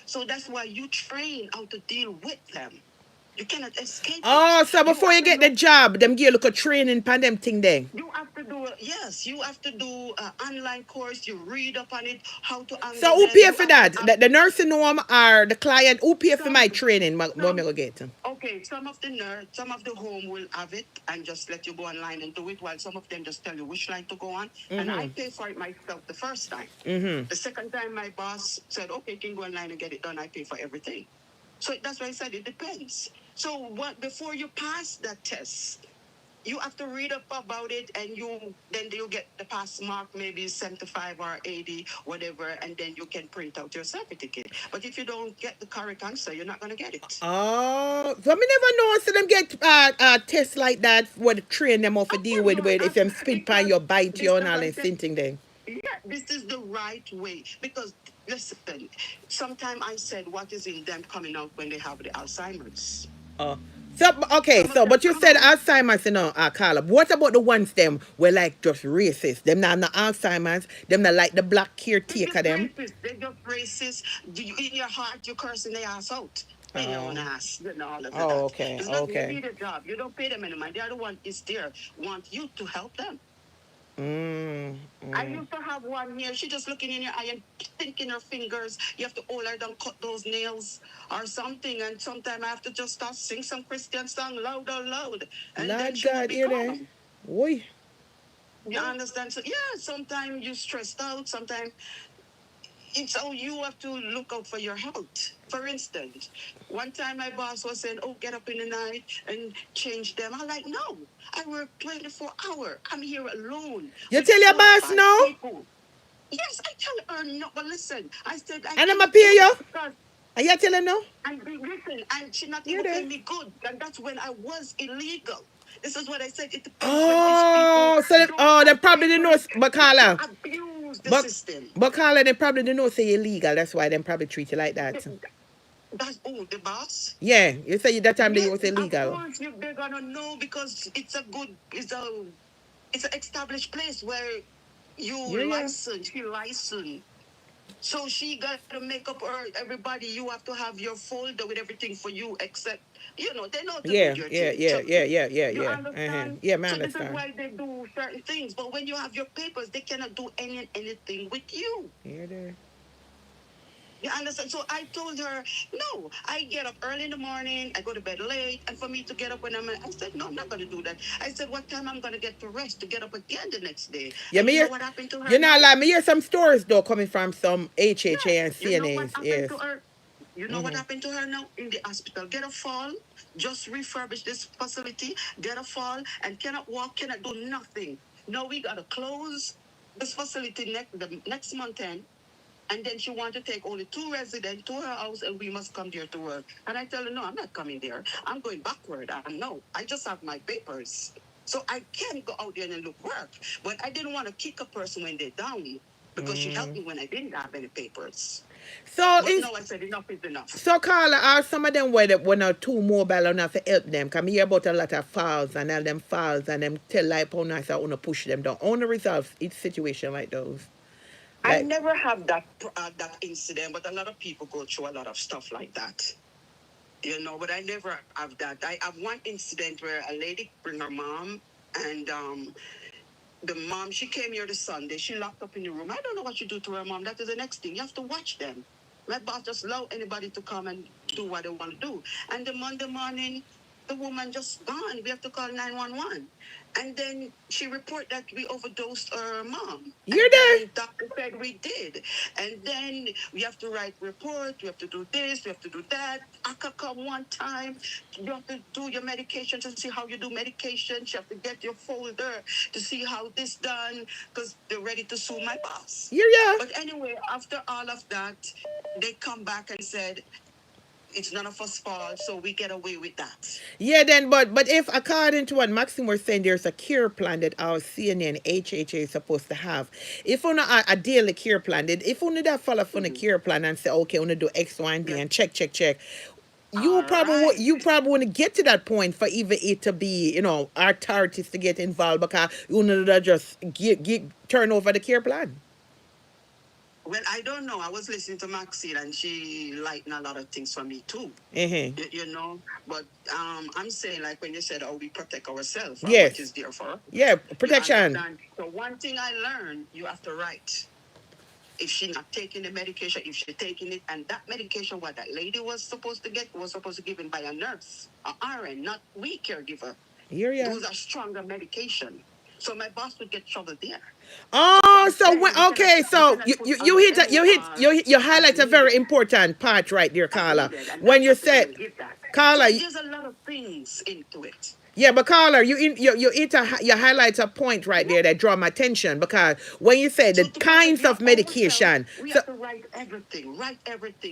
So that's why you train how to deal with them. You cannot escape. Oh, so before you get the job, them give you look a training pan them thing then. You have to do you have to do an online course. You read up on it, how to. So who pay for that? The nursing home or the client? Who pay for my training? Okay, some of the home will have it and just let you go online and do it, while some of them just tell you which line to go on. Mm-hmm. And I pay for it myself the first time. Mm-hmm. The second time, my boss said, "Okay, you can go online and get it done." I pay for everything. So that's why I said it depends. So before you pass that test, you have to read up about it, and then you get the pass mark, maybe 75 or 80, whatever, and then you can print out your certificate. But if you don't get the correct answer, you're not going to get it. Oh, so me never know. So them get tests like that, what train them off to deal with if them spit pan your bite you and all and thing then. Yeah, this is the right way. Because, listen, sometimes I said, what is in them coming out when they have the Alzheimer's? Oh. So okay, Some of so them but you come said out. Alzheimer's, Carla. What about the ones them were like just racist? Them not Alzheimer's. Them not like the black They just caretaker. Them. racist. They just racist. In your heart, you're cursing their ass out. Pay your own Oh. ass. You know, all of Oh, that. okay, It's not okay. really their job. You don't pay them any money. They're the one is there. Want you to help them. Mm, I used to have one here. She just looking in your eye and thinking her fingers. You have to hold her down, cut those nails or something. And sometimes I have to just start sing some Christian song loud. And then Lord she will God, be hear there. calm. Oi. You understand? So yeah, sometimes you stressed out. Sometimes it's how you have to look out for your health. For instance, one time my boss was saying, "Oh, get up in the night and change them." I'm like, "No, I work 24 hours. I'm here alone You with tell your 4 or boss 5 no? people." Yes, I tell her no, but listen, I said I And I'ma cannot pay do you? that because And you tell him no? listen, and she not Hear even there. paying me good, and that's when I was illegal. This is what I said. It depends when these people Oh, so don't they have probably didn't know, papers but not to Carla, abuse the but system. Carla, they probably didn't know say you're illegal. That's why they probably treat you like that. That's the boss. Yeah, you say that time they Yes, was of illegal. course they're gonna know because it's an established place where Yeah. she licensed. So she got to make up her everybody. You have to have your folder with everything for you, except they know to do Yeah, your yeah, thing. yeah, Trust yeah, me. yeah, yeah, You yeah. understand? Yeah, I So this is understand. why they do certain things. But when you have your papers, they cannot do anything with you. Here there. You understand? So I told her, no, I get up early in the morning, I go to bed late, and for me to get up when I said, no, I'm not going to do that. I said, what time I'm going to get to rest to get up again the next day? Yeah, And me you know hear, what happened to her you know, now? like me hear some stories though coming from some HHA Yes. and You know what CNAs. happened Yes. to her? You know what happened to her now in the hospital? Get a fall, just refurbish this facility, get a fall, and cannot walk, cannot do nothing. Now we got to close this facility the next month end. And then she wanted to take only 2 residents to her house and we must come there to work. And I tell her, no, I'm not coming there. I'm going backward. No, I just have my papers. So I can go out there and look work. But I didn't want to kick a person when they're down because she helped me when I didn't have any papers. So But is no, I said enough is enough. so Carla, are some of them were not too mobile enough to help them? Come hear about a lot of files and all them files and them tell like how nice I wanna push them down. I wanna resolve each situation like those. I Like never have that incident, but a lot of people go through a lot of stuff like that. But I never have that. I have one incident where a lady bring her mom, and the mom, she came here this Sunday. She locked up in the room. I don't know what you do to her mom. That is the next thing. You have to watch them. My boss just allow anybody to come and do what they want to do. And the Monday morning, the woman just gone. We have to call 911. And then she report that we overdosed her mom. you're And there. then doctor said we did. And then we have to write report. We have to do this. We have to do that. I could come one time. You have to do your medication to see how you do medication. You have to get your folder to see how this done because they're ready to sue my boss. Yeah. But anyway, after all of that, they come back and said, it's none of us fault, so we get away with that. Yeah, then, but if according to what Maxim was saying, there's a care plan that our CNN HHA is supposed to have. If on a daily care plan, if only that follow from the care plan and say, okay, I want to do X, Y, and D and check. You All probably right. you probably want to get to that point for even it to be authorities to get involved because you know that just turn over the care plan. Well, I don't know. I was listening to Maxine, and she lightened a lot of things for me too. But I'm saying like when you said, "Oh, we protect ourselves," Yes. what is there for? Yeah, protection. So one thing I learned, you have to write. If she's not taking the medication, if she's taking it, and that medication, what that lady was supposed to get, was supposed to be given by a nurse, an RN, not we caregiver. Yeah. Those are stronger medication. So my boss would get trouble there. Oh, so you highlight a very important part right there, Carla. When you said, Carla, so there's a lot of things into it. Yeah, but Carla, you highlight a point right there that draw my attention because when you say the kinds of medication, we have to write everything.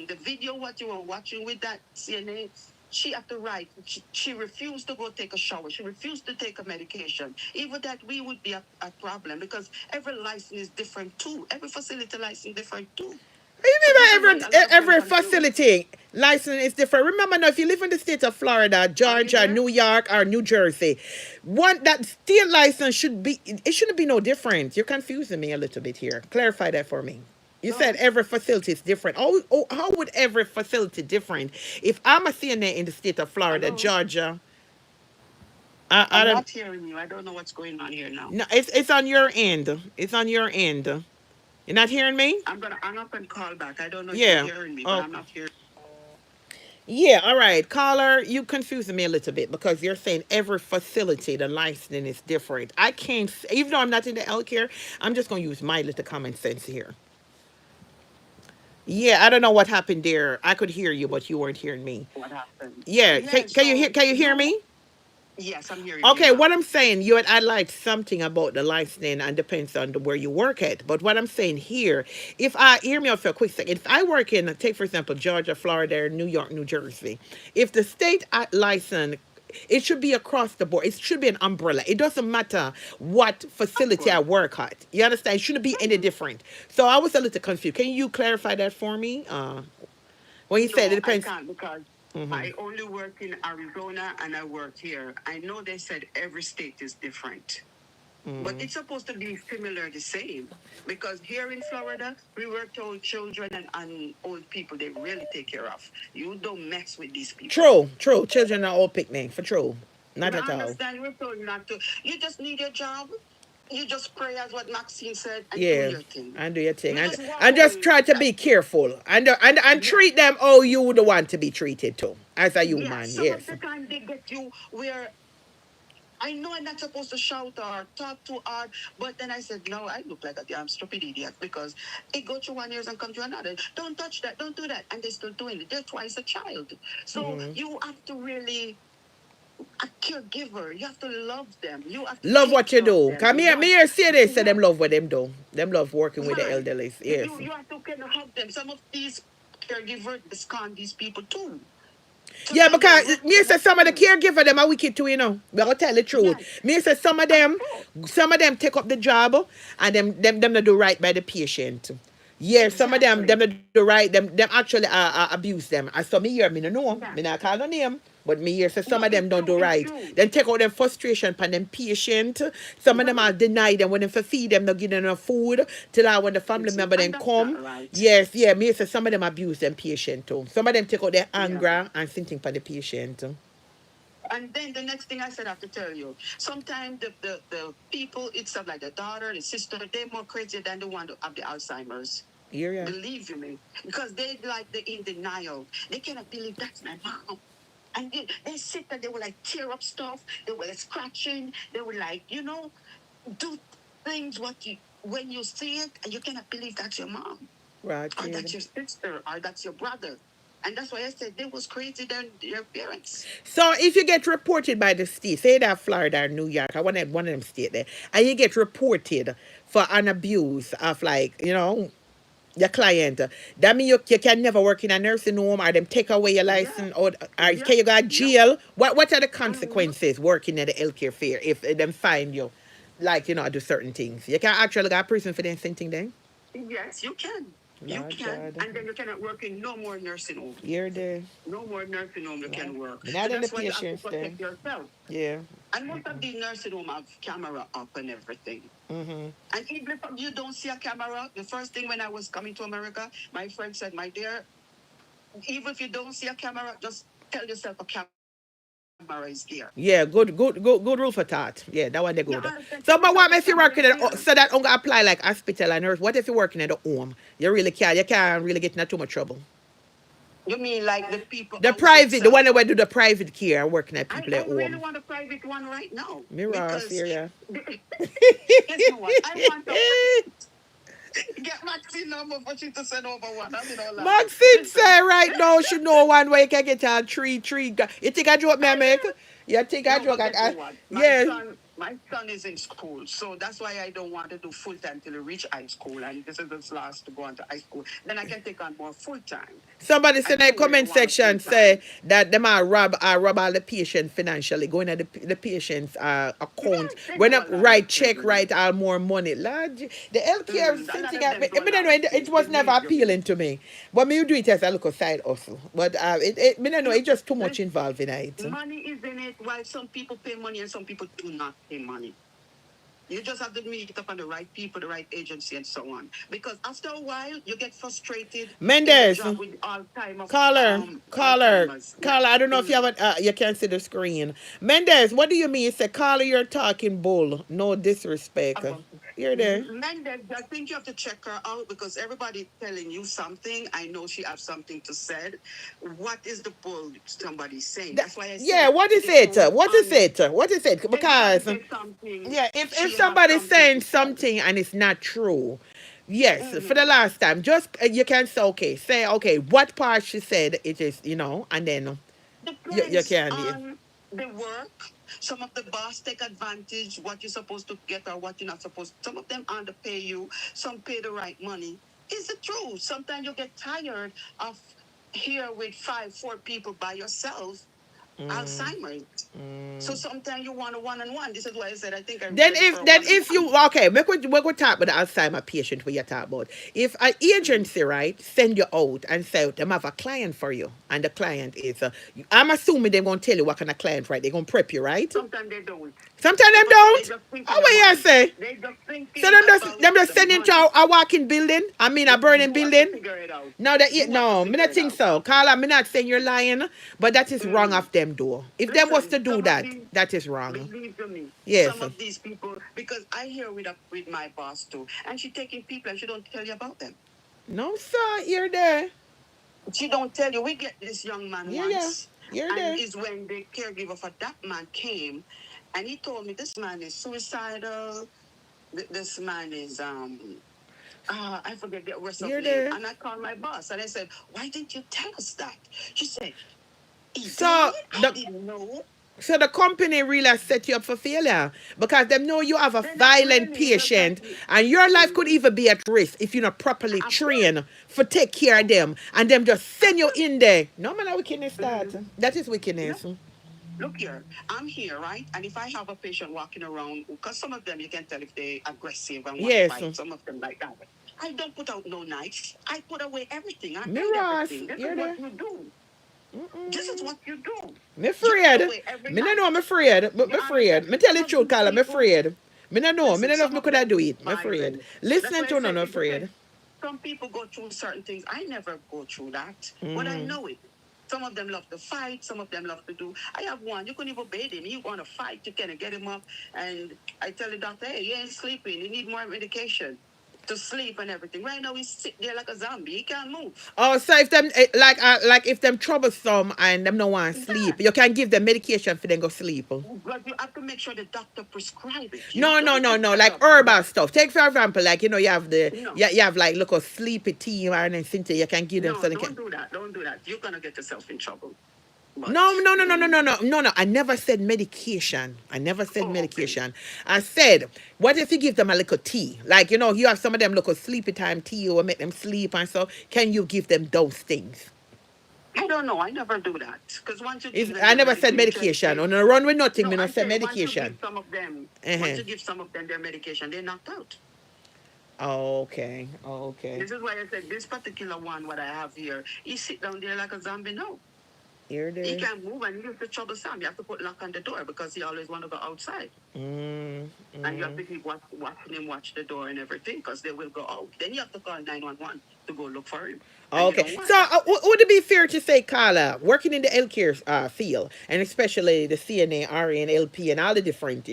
The video what you were watching with that CNA, she had to write. She refused to go take a shower. She refused to take a medication. Even that we would be a problem because every license is different too. Every facility license different too. You So mean this by is what a lot of them every confused. facility license is different? Remember now, if you live in the state of Florida, Are you Georgia, there? New York, or New Jersey, one that state license should be, it shouldn't be no different. You're confusing me a little bit here. Clarify that for me. You said No. every facility is different. How would every facility different? If I'm a CNA in the state of Florida, Hello. Georgia, I I'm don't. not hearing you. I don't know what's going on here now. No, it's on your end. It's on your end. You're not hearing me? I'm gonna hang up and call back. I don't know if you're Yeah. hearing me, but Oh. I'm not hearing. Yeah, all right. Caller, you confusing me a little bit because you're saying every facility, the licensing is different. I can't, even though I'm not in the healthcare, I'm just going to use my little common sense here. Yeah, I don't know what happened there. I could hear you, but you weren't hearing me. What happened. Yeah, Yeah. can you hear You. me? Yes, I'm hearing you Okay, now. what I'm saying, you had highlighted something about the licensing and depends on where you work at. But what I'm saying here, if I hear me out for a quick second, if I work in, take for example, Georgia, Florida, New York, New Jersey, if the state license, it should be across the board. It should be an umbrella. It doesn't matter what Of facility I course. work at. You understand? It shouldn't be any Mhm. different. So I was a little confused. Can you clarify that for me? When you said it No, I depends. can't because Mm-hmm. I only work in Arizona and I work here. I know they said every state is different, but Mm-hmm. it's supposed to be similar, the same. Because here in Florida, we were told children and old people they really take care of. You don't mess with these people. True, true. Children are all picnic for true. You Not at all. understand? We're told not to. You just need a job. You just pray as what Maxine said and do Yeah, your thing. and do your thing, You just walk and just away. try to be careful, and Yeah. treat them how you would want to be treated too, as a Yeah, human. some of Yes. the time they get you where I know I'm not supposed to shout or talk too hard, but then I said, no, I look like a damn stupid idiot because it go through one ears and come to another. Don't touch that, don't do that. And they're still doing it. They're twice a child. So Mm-hmm. you have to really, a caregiver, you have to love them. You have to Love take what you care of do. them. Come You here, want, me here say this. Say yeah, them love what them do. Them love working with the right. elderly. You, Yes. you, you have to kind of help them. Some of these caregivers discount these people too. To Yeah, do your because work me for say some of the nothing. caregiver them are wicked too, you know. We gotta tell the truth. Yes, Me say of course. some of them take up the job and them not do right by the patient. Yeah, some of them Exactly. not do right. Them actually abuse them. I saw me here, me no know. Me Yeah. not call no name. But me here say some No, of them it's don't true. do It's right. true. Then take out them frustration upon them patient. Some of them Right. are deny them when them for feed them, not give them enough food till when the family You see, member then and that's not come. right. Yes, yeah, me say some of them abuse them patient too. Some of them take out their Yeah. anger and something for the patient. And then the next thing I said I have to tell you, sometimes the people, it's like the daughter, the sister, they're more crazy than the one that have the Alzheimer's. Yeah, yeah. Believe you me. Because they like the in denial. They cannot believe that's my mom. And they sit there, they will like tear up stuff, they will like scratching, they will like, do things what you when you see it and you cannot believe that's your mom. Right, Or kid. that's your sister, or that's your brother. And that's why I said they was crazy than their parents. So if you get reported by the state, say that Florida or New York, I want one of them state there, and you get reported for an abuse of your client, that mean you can never work in a nursing home or them take away your Yeah, license or yeah, can you go to yeah. jail? What are the Mhm. consequences working in the healthcare fair if them find you do certain things? You can actually go to prison for the same thing then? Yes, you can. You Lord can. God. And then you cannot work in no more nursing home. You're there. No more nursing home you can work. But So not in the that's why you have to patients then. protect yourself. Yeah. And most of these nursing home have camera up and everything. Mm-hmm. And even if you don't see a camera, the first thing when I was coming to America, my friend said, my dear, even if you don't see a camera, just tell yourself a camera is here. Yeah, good rule for that. Yeah, that one they Yeah, good. tell So, yourself but a what if you're camera is working at here. so that don't apply like hospital and nurse? What if you're working at a home? You can't really get into too much trouble. You mean like the people The house private, the itself? one that would do the private care, working at people I at really home. want a private one right now Mirror, because Syria. guess what? I want to get Maxine number for she to send over one. I mean, all that. Maxine Listen, say right now she know one way you can get a three. You think I joke me I I make? know. You think I No, joke? but guess what? Yeah. My son is in school, so that's why I don't want to do full time till he reach high school, and this is his last to go on to high school. Then I can take on more full time. Somebody I said in the think they comment want to section inside. say that them are rob all the patient financially, going at the patient's account. Yes, they When do I a lot of write check, thing. write all more money. Lord, the healthcare A lot thing, of them do a I don't lot know, of it things. was never Believe you me. appealing to me. But me you do it as a little side hustle. But I don't know, You it's just too much listen, involved in it. money is in it. While some people pay money and some people do not pay money. You just have to meet up on the right people, the right agency, and so on. Because after a while, you get frustrated in the Mendes, job with all time of caller, caller, Alzheimer's. Yeah. caller. I don't know if you have you can see the screen. Mendes, what do you mean? Say, caller, you're talking bull. No disrespect. About You're there. Mendez, I think you have to check her out because everybody telling you something. I know she has something to say. What is the bull somebody's saying? That's why I Yeah, said what it is depends it? What is on it? What is it? everybody Because say something. yeah, if She has somebody's something saying to say. something and it's not true, yes, for the Mm-hmm. last time, just you can say okay, what part she said it is, and then you Depends can. on the work. Some of the boss take advantage what you're supposed to get or what you're not supposed. Some of them underpay you. Some pay the right money. It's the truth. Sometimes you get tired of here with four people by yourself. Alzheimer's. So sometimes you want a one-on-one. This is why I said I think I'm Then ready for if a then if one-on-one. you okay, we go talk about the Alzheimer patient we you talk about. If an agency right send you out and say them have a client for you, and the client is I'm assuming they're gonna tell you what kind of client, right? They're gonna prep you, right? Sometimes they don't. Sometimes them Because they don't. just think of Oh, the what you money. say? They just So thinking them about just the send into money. a walking building. I mean a burning You have to building. figure it out. No, You have to no, me figure not it think out. so. Carla, me not saying you're lying, but that is wrong Mm. of them, though. If them was Listen, to do some of that, these, that is wrong. believe you me, Yes. some of these people, because I hear with my boss too, and she taking people and she don't tell you about them. No, sir, you're there. She don't tell you. We get this young man Yeah, once, you're and there. is when the caregiver for that man came, and he told me this man is suicidal. This man is I forget the rest of You're name. there. And I called my boss and I said, "Why didn't you tell us that?" She said, "He So did. I the didn't know." so the company really set you up for failure because they know you have a They're not violent really just that. patient and your life could even be at risk if you're not properly Of course. trained for take care of them and them just Of send you course. in there. No man, wickedness that. Mm-hmm. That is No, wickedness. look here. I'm here, right? And if I have a patient walking around, because some of them you can tell if they're aggressive and want to Yes. fight, some of them like that. I don't put out no knives. I put away everything. I hide Mirrors, everything. This is you're what there. you do. This is what you do. Me You put afraid. away every Me no know knife. I'm afraid. But You me understand? afraid. Me tell Some you the of truth, these Carla. Me people, afraid. Me no know. Me listen, no know if some me of could have them do is it. Me afraid. violent. That's Listening why I to no said no it depends. afraid. Some people go through certain things. I never go through that, but I know it. Some of them love to fight. Some of them love to do. I have one. You couldn't even bathe him. You want to fight. You kind of get him up, and I tell the doctor, "Hey, he ain't sleeping. He need more medication to sleep and everything." Right now, he's sit there like a zombie. He can't move. Oh, so if them like if them troublesome and them no want Yeah. sleep, you can give them medication for them go sleep. But you have to make sure the doctor prescribe it. You No, no, don't no, just no. kind Like of herbal stuff. Take for example, like you have the no. you have like look a sleepy tea and then something you can give them No, so they can. don't do that. Don't do that. You're gonna get yourself in trouble. But No, no, no, no, no, no, no, no, no. I never said medication. I never said oh, okay. medication. I said, what if you give them a little tea? Like, you have some of them little sleepy time tea or make them sleep and so. Can you give them those things? I don't know. I never do that because once you give If them I their never said medication, medication. On a run with nothing, no, me not I say say once you give medication. some of them, once Uh-huh. you give some of them their medication, they're knocked out. Okay. Okay. This is why I said this particular one, what I have here, he sit down there like a zombie now. Here He there. can't move and he's the troublesome. You have to put lock on the door because he always want to go outside. And you have to keep watching him watch the door and everything because they will go out. Then you have to call 911 to go look for him. And you Okay. don't want So, that. would it be fair to say, Carla, working in the healthcare field, and especially the CNA, RA, and LP, and all the different,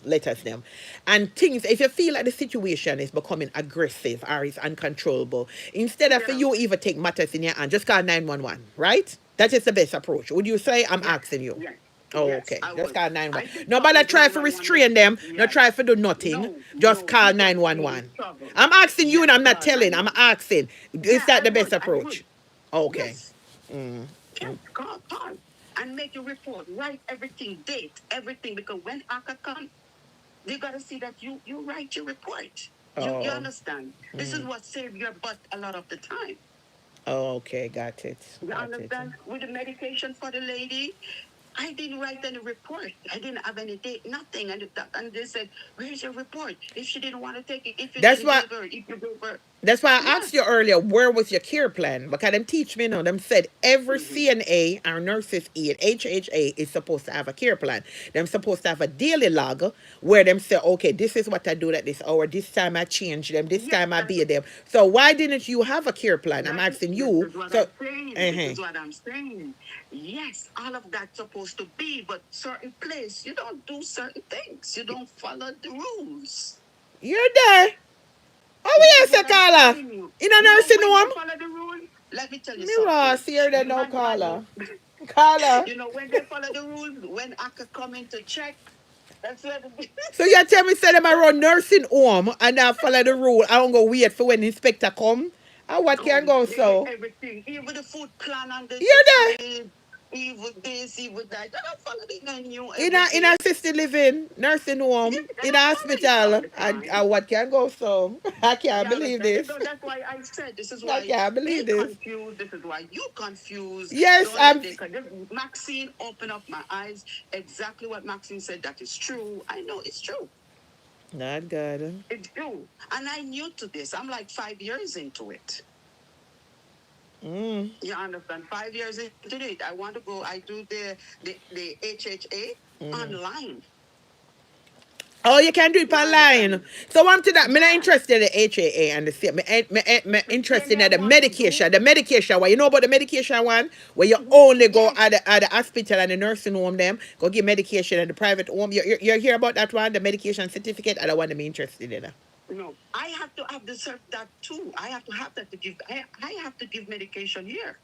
letters them, and things, if you feel like the situation is becoming aggressive or is uncontrollable, instead of Get out. you even take matters in your hand, just call 911, right? That is the best approach. Would you say? I'm Yes, asking you. yes, Oh, yes, okay. I Just would. call I 911. did Nobody call try to 911 with, restrain them. No yes. try to do nothing. No, Just no, call he was in 911. trouble. I'm asking you and Yes, I'm not call telling. I'm 911. asking. Is Yeah, that the best I would. approach? Okay. Yes, yes, call. And make a report. Write everything, date, everything. Because when ACA come, they got to see that you write your report. You Oh. understand? This is what save your butt a lot of the time. Oh, okay, got it. You Got it. understand? With the medication for the lady, I didn't write any report. I didn't have any date, nothing. And they said, "Where's your report? If she didn't want to take it, if you That's didn't why give her, if you gave her." That's why I Yes. asked you earlier, where was your care plan? Because them teach me now. Them said every CNA or nurses aide, HHA, is supposed to have a care plan. Them supposed to have a daily log where them say, okay, this is what I do at this hour. This time I change them. This Yes, time I be them. So why didn't you have a care plan? I'm asking this you. is what So, I'm saying. This uh-huh. is what I'm saying. Yes, all of that's supposed to be, but certain place, you don't do certain things. You don't follow the rules. You're there. Oh, This we is say, what I'm Carla. telling you. In a You know, nursing when they home. follow the rule, let me tell you Me something. was here The then no man Carla. value, Carla. you know, when they follow the rules, when I could come in to check, that's what So you tell me say them I run nursing home and I follow the rule. I don't go wait for when the inspector come. And what can come, go they get so? everything, even the food plan and the You're there. feed, even this, even that. They don't follow the menu every In a day. assisted living, nursing Yeah, home, they in a don't follow it all hospital. the time. And what can go so? I can't Yeah, believe understand. this. That's why I said this is I why can't they believe this. confused. This is why you confused. Yes, Don't let I'm they. Maxine open up my eyes. Exactly what Maxine said. That is true. I know it's true. not good. It's true. And I knew to this. I'm like 5 years into it. Mm, You understand? 5 years into it. I want to go. I do the HHA online. Oh, you can do it You online. understand? So I'm to that. I'm not Yeah. interested in the HAA and the C. Me Say interested me I in the want to do. medication. The medication one. You know about the medication one? Where you only go Yes. at the hospital and the nursing home them. Go get medication at the private home. You hear about that one? The medication certificate? I don't want to be interested in that. No, I have to have the that too. I have to have that to give. I have to give medication here.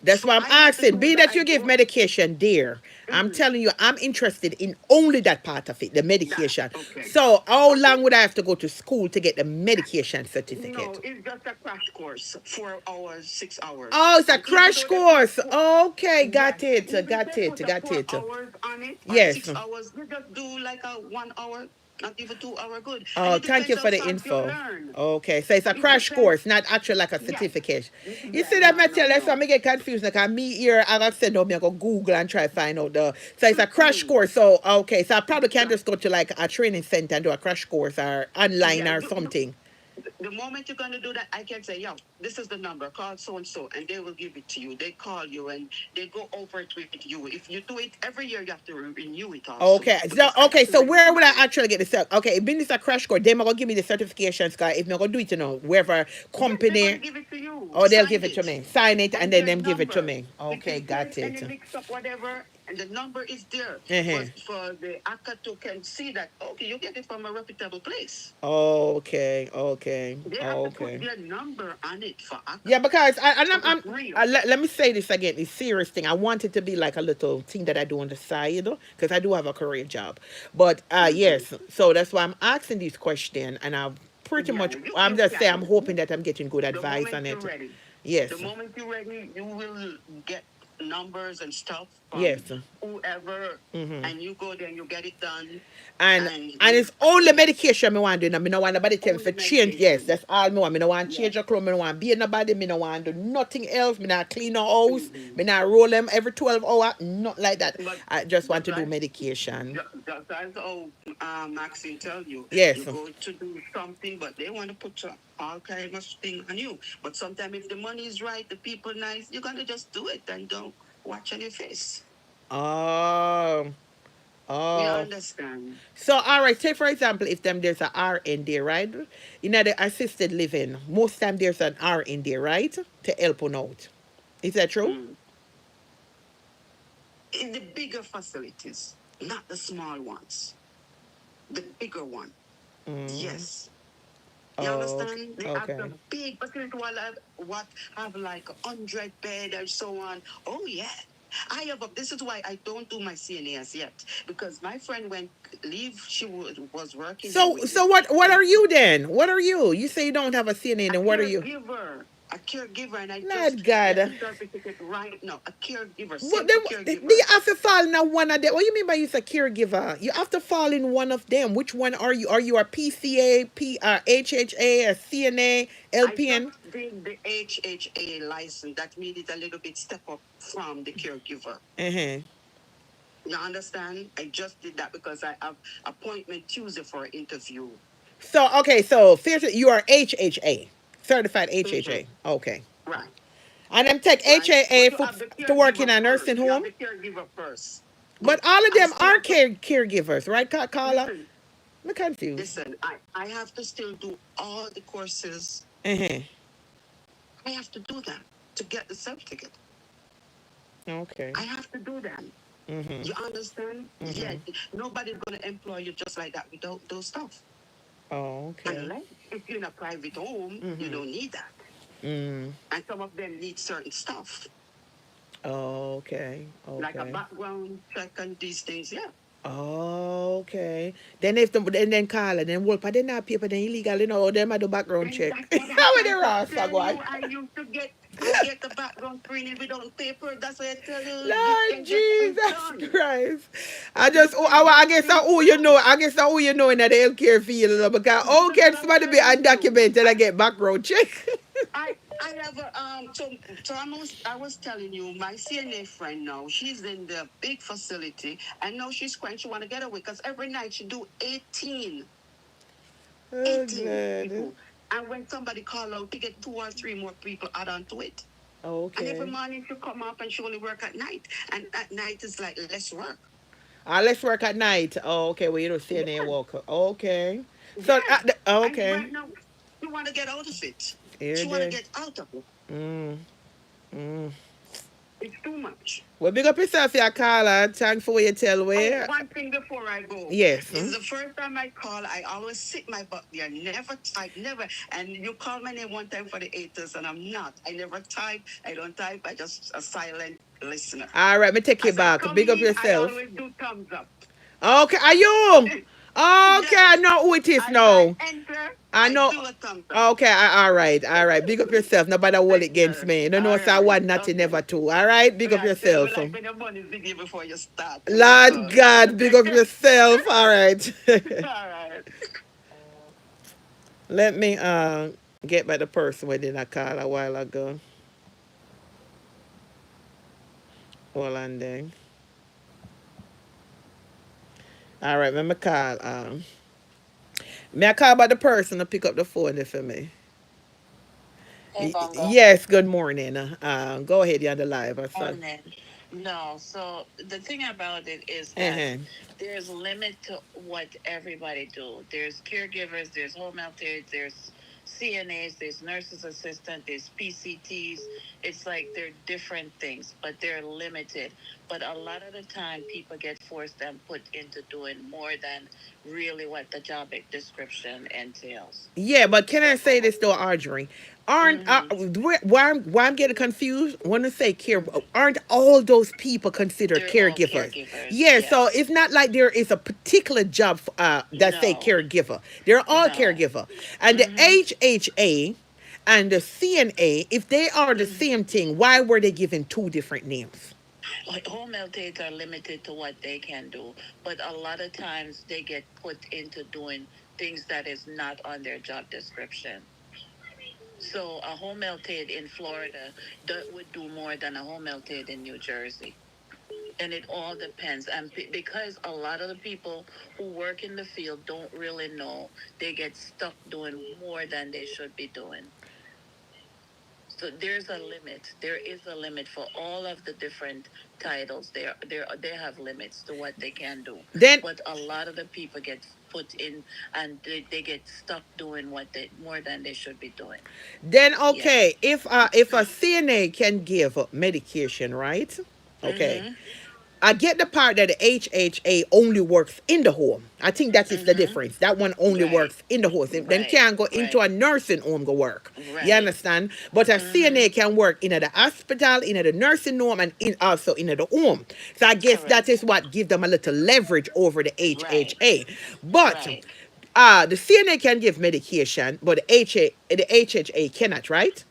That's So why I'm I have to asking. do Be that. that I you give go. medication there. I'm telling you, I'm interested in only that part of it, the That medication. okay. So how Okay. long would I have to go to school to get the medication certificate? No, it's just a crash course. 4 hours, 6 hours. Oh, it's a And even crash though they put course. Okay, yes, got it, even if got they it, put the got four it. hours on it or Yes. 6 hours, you just do like a 1 hour, not even 2 hour good. And Oh, it thank you depends how for the fast you info. learn. Okay, so it's a It crash depends. course, not actually like a Yes. certificate. You Yeah, see that no, no, material? That's why no. I get confused. Like I me here, I got send out me I go Google and try to find out the. So it's a crash Mm-mm. course. So okay, so I probably can't Just, just go to like a training center and do a crash course or online yeah, or something. the moment you're going to do that, I can say, yo, this is the number, call so and so, and they will give it to you. They call you and they go over it with you. If you do it every year, you have to renew it also Okay, so because I have to where renew would I mine. actually get the cert? Okay, if this a crash course, they might gonna give me the certifications. Cause if not gonna do it, wherever Yes, they're going to company, give it to you. or they'll Sign give it to it. me, sign it, and And then their them give it to number. me. If Okay, in case got it. any mix up, whatever, and the number is there Uh-huh. for the ACA to can see that, okay, you get it from a reputable place. Okay, okay, They have to put okay. their number on it for ACA. Yeah, because So it's real. let me say this again. It's serious thing. I want it to be like a little thing that I do on the side because I do have a career job. But Mm-hmm. yes, so that's why I'm asking these questions, and I pretty Yeah, much I'm you just saying I'm can. hoping that I'm getting good The advice moment on you're it. ready. The Yes, moment you're ready, you will get numbers and stuff from yes. whoever, Mm-hmm. and you go there and you get it done, And and and you it's only medication me want to do. I don't want nobody tell me only for change. Yes, medication. that's all me want. Me no want Yeah. change your clothes. Me no want be nobody. Me no want do nothing else. Me not clean no house. Mm-hmm. Me not roll them every 12 hours. Not like that. But I just want just to do like medication. just as Maxine tell you, Yes. you go to do something, but they want to put all kind of thing on you. But sometimes if the money is right, the people nice, you're gonna just do it and don't watch on your face. Oh. You Oh. understand? So all right. Say for example, if there's a R in there, right? In the assisted living, most time there's an R in there, right? To help on out. Is that true? Mm. In the bigger facilities, not the small ones, the bigger one. Mm. Yes. You Oh. understand? They have Okay. the big facility what have like 100 bed and so on. Oh yeah. I have this is why I don't do my CNAs yet. Because my friend went leave, she was working there So with so me. what And are you then? What are you? You say you don't have a CNN, a and what are you? caregiver. a caregiver, and I Lord just get God. the certificate right now. A caregiver, What then, simple do you caregiver. have to fall in one of them? What do you mean by you a caregiver? You have to fall in one of them. Which one are you? Are you a PCA, HHA, a CNA, I just LPN? did the HHA license. That made it a little bit step up from the caregiver. Uh-huh. You understand? I just did that because I have appointment Tuesday for an interview. So okay, so you are HHA, certified Mm-hmm. HHA. Okay. Right, And them take right. But HAA you for, have the to work in caregiver a first. nursing You have home. the caregiver first. But But all of I them still are have to caregivers, right, Carla? listen. I'm confused. Listen, I have to still do all the courses. Uh-huh. I have to do that to get the certificate. Okay. I have to do that. Mm-hmm. You understand? Yeah. Mm-hmm. Nobody's gonna employ you just like that without those stuff. Oh, okay. Unless if you're in a private home, you Mm-hmm. don't need that. Mm. And some of them need certain stuff, Oh, okay. like a Okay. background check and these things. Yeah. Oh, okay. Then if the then Carla, then Wolpa, they not paper, then illegal, them I do background And check. that's what I'm How are trying the to rasta tell go? you. I get the background screening without paper. That's why I tell you you Lord can get things Jesus done. Christ. I You just, can get I guess, things who you know, done. I guess, who you know in the healthcare field, because, This oh, is can what I'm somebody be telling you. undocumented and get background check? I have a I was telling you, my CNA friend now, she's in the big facility, and now she's crying. She want to get away because every night she do 18 Oh, 18 God. people. And when somebody call out, to get 2 or 3 more people add on to it. And every Okay. morning she come up and she only work at night. And at night is like less work. Let's work at night. Oh, okay. Well, you don't see any Yeah, walker. Okay. So, yeah. And okay. right now, she want to get out of it. Here She want to then. get out of it. Mm, mm. It's too much. Well, big up yourself, yeah, Carla. Thanks for what you tell Oh, me. one thing before I go. Yes. This is the first time I call. I always sit my butt there. Never type, never. And you call my name one time for the haters, and I'm not. I never type. I don't type. I just a silent listener. All right, me take you As I back. come Big up in, I yourself. always do thumbs up. Okay, are you? Okay, I Yes. know who it is As I now. enter, I I know. do a thumbs up. Okay, all right, all right. Big up yourself. Nobody will Thank against you. me. No, no, All sir. right. One, nothing, Okay. never two. All right, big up Yeah, I tell you, yourself. like when your money is video before you start. Lord So. God, big up yourself. All right. All right. Let me get by the person we did I call a while ago. Hold on then. All right, let me call. May I call about the person to pick up the phone there for me? Hey, Bongo. Yes, good morning. Go ahead, you're on the live. Morning. No, so the thing about it is that Uh-huh. there's a limit to what everybody do. There's caregivers, there's home health aides, there's CNAs, there's nurses assistant, there's PCTs. It's like they're different things, but they're limited. But a lot of the time, people get forced and put into doing more than really what the job description entails. Yeah, but can I say this though, Audrey? Aren't why I'm getting confused when I say care? Aren't all those people considered They're all caregivers? caregivers. Yeah, so Yes. it's not like there is a particular job that say No. caregiver. They're all No. caregiver, and the HHA and the CNA, if they are the same thing, why were they given two different names? Home health aides are limited to what they can do, but a lot of times they get put into doing things that is not on their job description. So a home health aide in Florida would do more than a home health aide in New Jersey. And it all depends. And because a lot of the people who work in the field don't really know, they get stuck doing more than they should be doing. So there's a limit. There is a limit for all of the different titles. They have limits to what they can do. Then But a lot of the people get put in, and they get stuck doing what they more than they should be doing. okay, if a CNA can give medication, right? Okay. Mm-hmm. I get the part that the HHA only works in the home. I think that is the difference. That one only Right. works in the home. Then Right. can't go into Right. a nursing home go work. You Right. understand? But a CNA can work in the hospital, in the nursing home, and also in the home. So I guess that Correct. is what gives them a little leverage over the Right. HHA. But Right. the CNA can give medication, but the HHA cannot, right?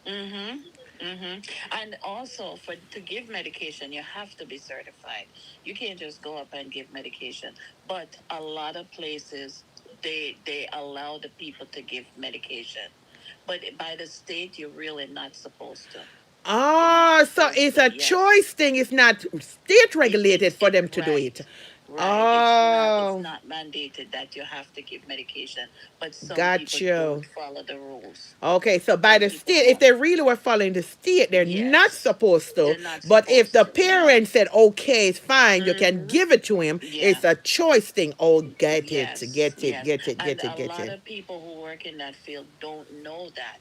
Mm-hmm. Mm-hmm. And also, for to give medication, you have to be certified. You can't just go up and give medication. But a lot of places, they allow the people to give medication, but by the state, you're really not supposed to. You're not Oh, so supposed it's to. a Yes. choice thing. It's not state regulated for It them to do right. it. Right. It's Oh, not mandated that you have to give medication, but some got people you. don't follow the rules. Okay, so by Some the people state, if don't. they really were following the state, they're not Yes. supposed to. They're not But if supposed the to. No. parents said, okay, it's fine, you can Mm-hmm. give it to him, Yeah. it's a choice thing. Oh, get it, Yes. get it, Yes. get it, And get it, a get lot it. of people who work in that field don't know that.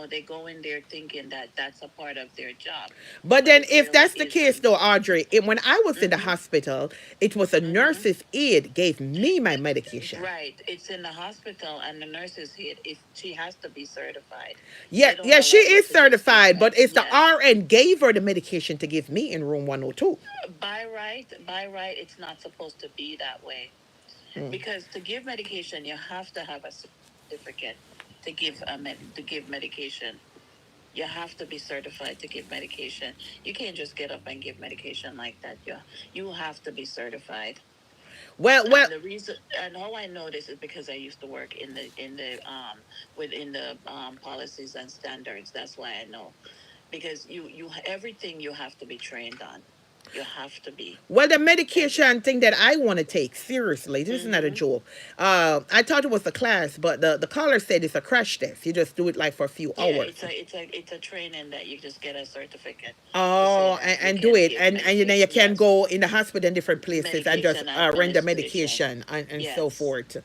They go in there thinking that that's a part of their job, But but then, it if really that's the case, isn't. though, Audrey, when I was in the Mm-hmm. hospital, it was a Mm-hmm. nurse's aide gave me my medication. Right. It's in the hospital, and the nurse's here. If she has to be certified, Yeah, they don't yeah, she allow you is to just give certified, med. but it's the Yes. RN gave her the medication to give me in room 102. By right, it's not supposed to be that way. Mm. Because to give medication, you have to have a certificate to give medication. You have to be certified to give medication. You can't just get up and give medication like that. You have to be certified. Well, And the reason and how I know this is because I used to work in the within the policies and standards. That's why I know, because you everything you have to be trained on. You have to be Well, the every. medication thing that I want to take seriously, this is not a Mm-hmm. joke. I thought it was a class, but the caller said it's a crash test. You just do it like for a few Yeah, hours. it's a training that you just get a certificate to say Oh, that you and do can it, give and then you medication. can Yes, go in the hospital in different places and just medication render administration. medication and so Yes. forth.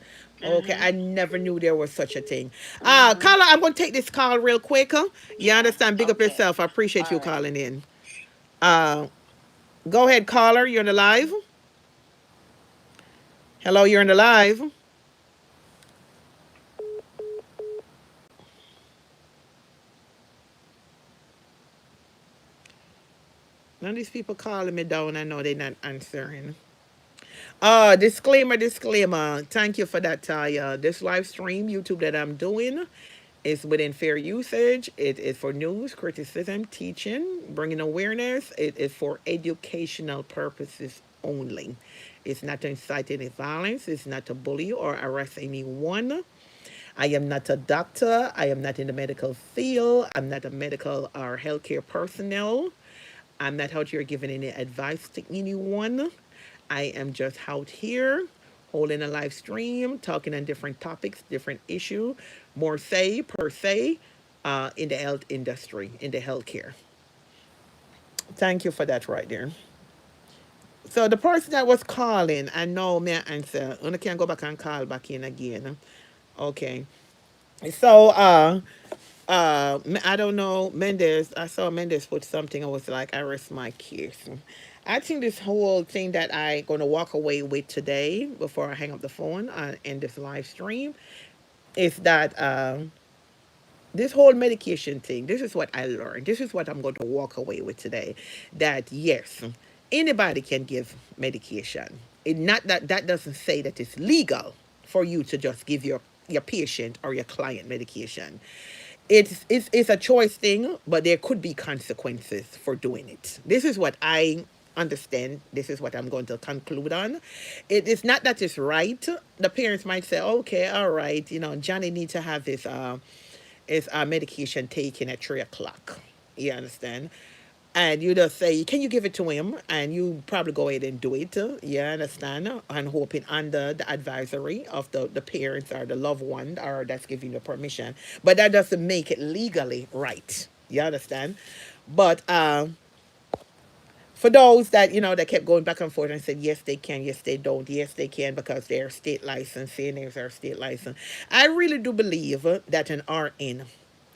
Okay, Mm-hmm. I never knew there was such a thing. Mm-hmm. Carla, I'm going to take this call real quick. Huh? You Yeah. understand? Big up Okay. yourself. I appreciate All you right. calling in. Uh, Go ahead, caller. You're on the live. Hello, you're on the live. None of these people calling me down. I know they're not answering. Disclaimer. Thank you for that, Taya. This live stream, YouTube that I'm doing is within fair usage. It is for news, criticism, teaching, bringing awareness. It is for educational purposes only. It's not to incite any violence. It's not to bully or arrest anyone. I am not a doctor. I am not in the medical field. I'm not a medical or healthcare personnel. I'm not out here giving any advice to anyone. I am just out here holding a live stream, talking on different topics, different issues, more say per se, in the health industry, in the healthcare. Thank you for that right there. So the person that was calling, I know me answer. I can go back and call back in again. Okay. So I don't know, Mendes. I saw Mendes put something. I was like, I rest my case. I think this whole thing that I gonna walk away with today before I hang up the phone and end this live stream is that this whole medication thing. This is what I learned. This is what I'm going to walk away with today. That yes, anybody can give medication. Not that that doesn't say that it's legal for you to just give your patient or your client medication. It's a choice thing, but there could be consequences for doing it. This is what I understand. This is what I'm going to conclude on. It is not that it's right. The parents might say, okay, all right, Johnny needs to have his medication taken at 3 o'clock. You understand? And you just say, can you give it to him? And you probably go ahead and do it. You understand? And hoping under the advisory of the parents or the loved one or that's giving you permission. But that doesn't make it legally right. You understand? But for those that that kept going back and forth and said yes they can, yes they don't, yes they can because they're state licensed, CNAs are state licensed. I really do believe that an RN,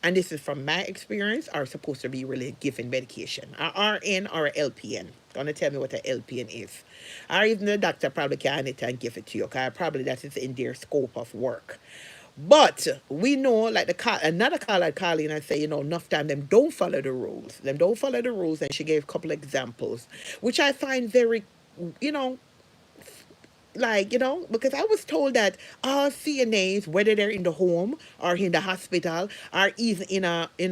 and this is from my experience, are supposed to be really giving medication. A RN or a LPN. Gonna tell me what a LPN is. Or even the doctor probably can it and give it to you. Cause probably that is in their scope of work. But we know, like another caller Colleen, I say, enough time them don't follow the rules. Them don't follow the rules, and she gave a couple examples, which I find very, you know, like, because I was told that all CNAs, whether they're in the home or in the hospital or even in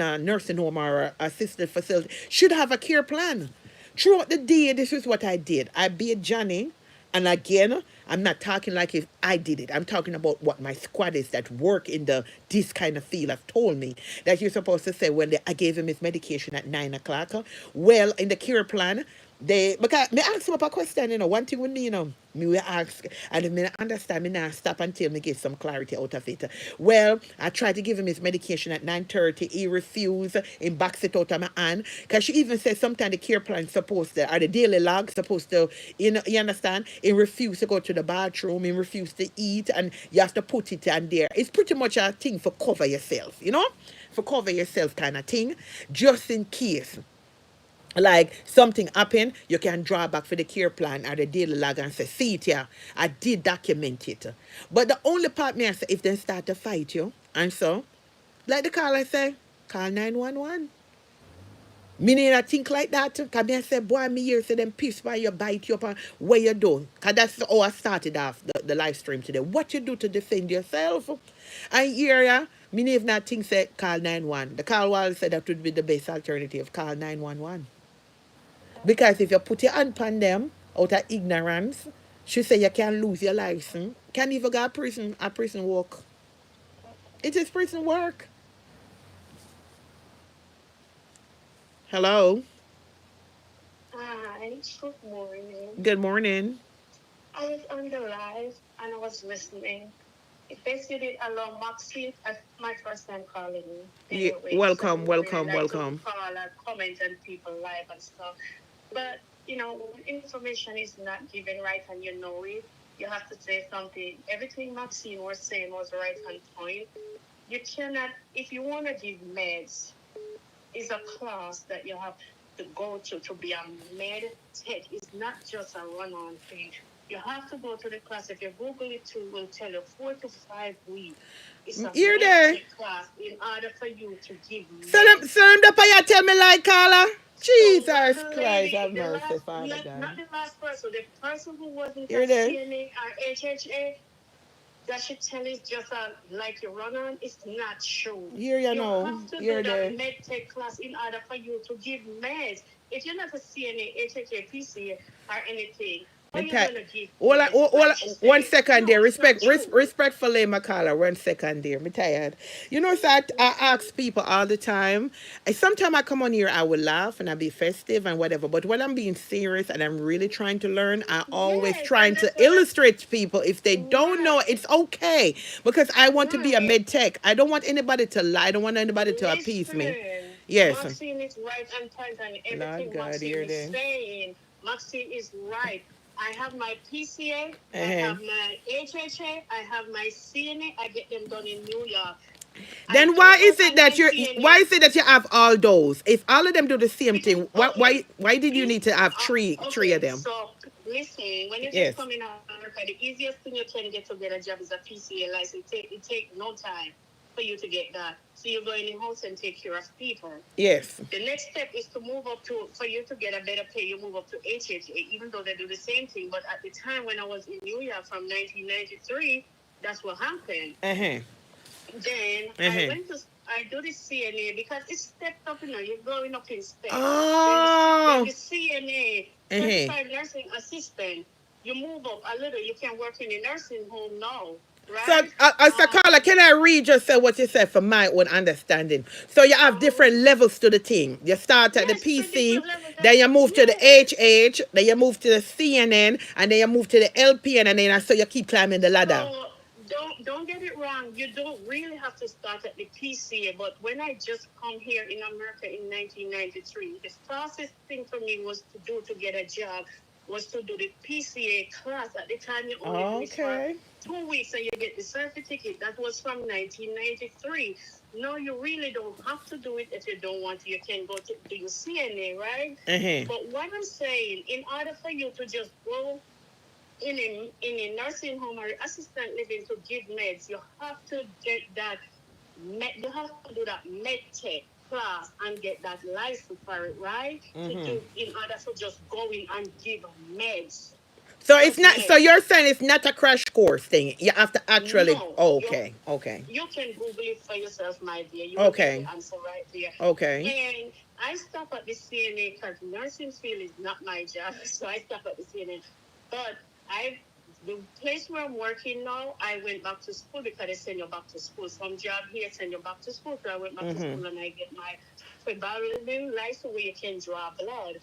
a nursing home or a assisted facility, should have a care plan. Throughout the day, this is what I did. I be Johnny, and again, I'm not talking like if I did it. I'm talking about what my squatters that work in this kind of field have told me, that you're supposed to say when I gave him his medication at 9 o'clock. Well, in the care plan, because me ask him up a question, one thing with me, me will ask, and if me not understand, me now stop until me get some clarity out of it. Well, I tried to give him his medication at 9:30. He refused. He backs it out of my hand. Because she even said sometimes the care plan supposed to, or the daily log supposed to, you understand? He refused to go to the bathroom. He refused to eat, and you have to put it on there. It's pretty much a thing for cover yourself, For cover yourself kind of thing, just in case like something happen, you can draw back for the care plan or the daily log and say, see it here, I did document it. But the only part me I say, if they start to fight you, and so, like the caller say, call 911. Meaning I think like that. Because me I say, boy, me here say them piss why you bite you up and what you do. Because that's how I started off the live stream today. What you do to defend yourself. And here, yeah, me if not think say call 911. The call wall said that would be the best alternative. Call 911. Because if you put your hand on them out of ignorance, she say you can lose your license. Can even go to prison, a prison work. It is prison work. Hello. Hi, good morning. Good morning. I was on the live and I was listening. It basically did allow Maxine as my first time calling you. Yeah, Anyway, so I welcome, would really welcome, like to welcome. call and comment on people live and stuff. But when information is not given right and you know it, you have to say something. Everything Maxine was saying was right on point. You cannot, if you want to give meds, is a class that you have to go to be a med tech. It's not just a run-on thing. You have to go to the class. If you Google it too, will tell you 4 to 5 weeks. It's a You're med there. tech class in order for you to give Send meds. them up here tell me like Carla. So what Jesus the Christ, lady, have the mercy, last, Father not God. the last person, the person who wasn't a You're there. CNA or HHA, that should tell is just like you run on, it's not true. Here you You know. have to You're do there. that med tech class in order for you to give meds. If you're not a CNA, HHA, PCA, or anything, how are you going to give meds? Like she One said, second no, there. it's not true. Respectfully, Makala. 1 second there. Me tired. So I ask people all the time. Sometimes I come on here, I will laugh and I be festive and whatever. But when I'm being serious and I'm really trying to learn, I always Yes, trying and to that's what illustrate to people. If they don't know, right, it's okay. Because I want to be a right. med tech. I don't want anybody to lie. I don't want anybody to appease me. Listen, Yes. Maxine is right on point on Lord everything God, Maxine here is they. saying. Maxine is right. I have my PCA, I Uh-huh. have my HHA, I have my CNA. I get them done in New York. I Then don't work on my why CNA. is it that you have all those? If all of them do the same Because thing, okay, why did you need to have three of okay. them? So listen, when you just Yes. come in America, the easiest thing you can get to get a job is a PCA license. It take no time for you to get that. So you go in the house and take care of people. Yes. The next step is to move up to, for you to get a better pay, you move up to HHA, even though they do the same thing. But at the time when I was in New York from 1993, that's what happened. Uh-huh. Then I do the CNA because it's stepped up, you're going up in steps. Then Oh. the CNA, certified nursing assistant, you move up a little, you can work in a nursing home now, So, right? Carla, can I read just say what you said for my own understanding? So you have different levels to the thing. You start at the Yes, the PC, different level. then you move to the Yes. HH, then you move to the CNN, and then you move to the LPN, and then so you keep climbing the ladder. So don't get it wrong. You don't really have to start at the PCA. But when I just come here in America in 1993, the fastest thing for me was to get a job was to do the PCA class. At the time, you only do it for 2 weeks and you get the certificate. That was from 1993. No, you really don't have to do it if you don't want to. You can go to do your CNA, right? Uh-huh. But what I'm saying, in order for you to just go in a nursing home or assistant living to give meds, you have to get that you have to do that med tech class and get that license for it, right? To do in order to just go in and give meds. So it's not. So Okay. you're saying it's not a crash course thing. You have to actually. No, Oh, okay. Okay. you can Google it for yourself, my dear. You will get Okay. the answer right there. Okay. And I stopped at the CNA because nursing field is not my job, so I stopped at the CNA. But I, the place where I'm working now, I went back to school because they send you back to school. Some job here send you back to school, so I went back to school and I get my phlebotomy license where you can draw blood.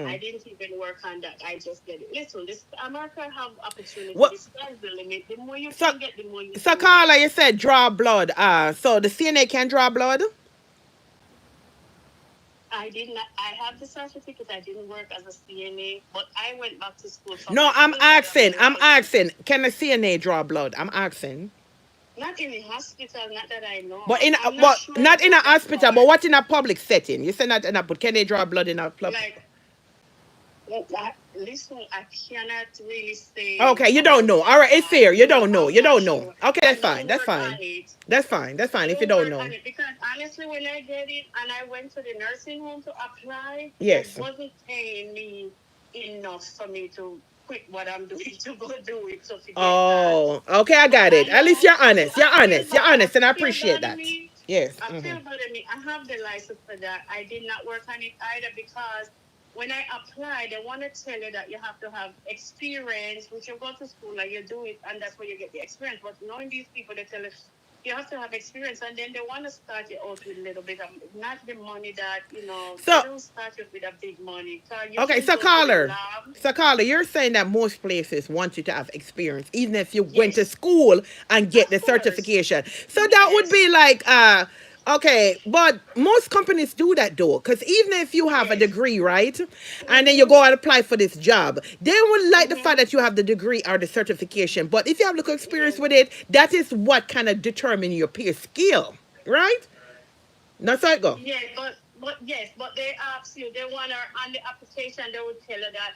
I didn't even work on that. I just get it. Listen, this America have opportunity. What? The sky's the limit. The more you So, can get, the more you so can get. Carla, you said draw blood. So the CNA can draw blood. I did not. I have the certificate. I didn't work as a CNA, but I went back to school for No, my I'm asking. I'm phlebotomy. asking. Can a CNA draw blood? I'm asking. Not in the hospital, not that I know But of. in I'm not what? sure Not in a about that hospital, but part. what in a public setting? You said not in a. But can they draw blood in a public? Like, listen, I cannot really say Okay, you don't about know. All that right, it's part. fair. You No, don't know. I'm You not don't know. sure. Okay, I that's fine. don't That's work on fine. it. That's fine. That's I fine. If you don't don't work know. on it because honestly, when I did it and I went to the nursing home to apply, they Yes. wasn't paying me enough for me to quit what I'm doing to go do it. So to get that, Oh, okay, I but got I it. At least know. you're So honest. You're honest. You're honest, and I I feel appreciate bad of that. me. Yes. I feel bad of me. I have the license for that. I did not work on it either because when I apply, they want to tell you that you have to have experience, which you go to school and you do it, and that's where you get the experience. But knowing these people, they tell you have to have experience, and then they want to start you out with a little bit of not the money that they So don't start you with a big money. So you okay, can so go to the caller, lab. so caller, you're saying that most places want you to have experience, even if you went to Yes, school and get of the course. certification. So that would Yes, be like, okay, but most companies do that though, because even if you have a yes. degree, right, and then you Mhm. go and apply for this job, they would like the fact Mhm. that you have the degree or the certification. But if you have little experience Yes. with it, that is what kind of determine your peer skill, right? That's how it go. Yeah, but yes, but they ask you. They want to on the application. They would tell you that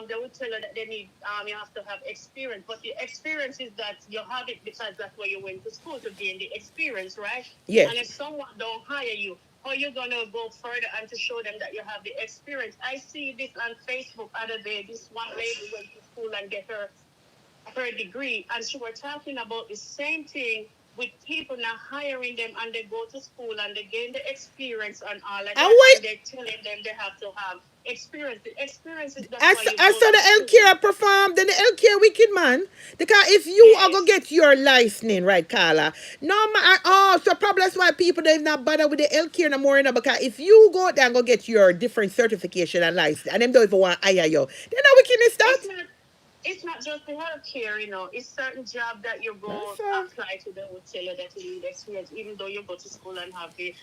they would tell you that they need you have to have experience. But the experience is that you have it because that's where you went to school to gain the experience, right? Yes. And if someone don't hire you, how you gonna go further and to show them that you have the experience? I see this on Facebook other day. This one lady went to school and get her degree, and she were talking about the same thing with people now hiring them, and they go to school and they gain the experience and all of And that, wait, and they're telling them they have to have experience. The experience is that's why as you as go so to the school. healthcare perform, then the healthcare wicked man. Because if you are gonna Yes, get your licensing, right, Carla? No man, oh, so probably that's why people don't not bother with the healthcare no more, you know, because if you go there and go get your different certification and license, and them don't even want to hire you, they know wickedness that. it's not. It's not just the healthcare, It's certain job that you go That's apply to. They will tell you that you need experience, even though you go to school and have the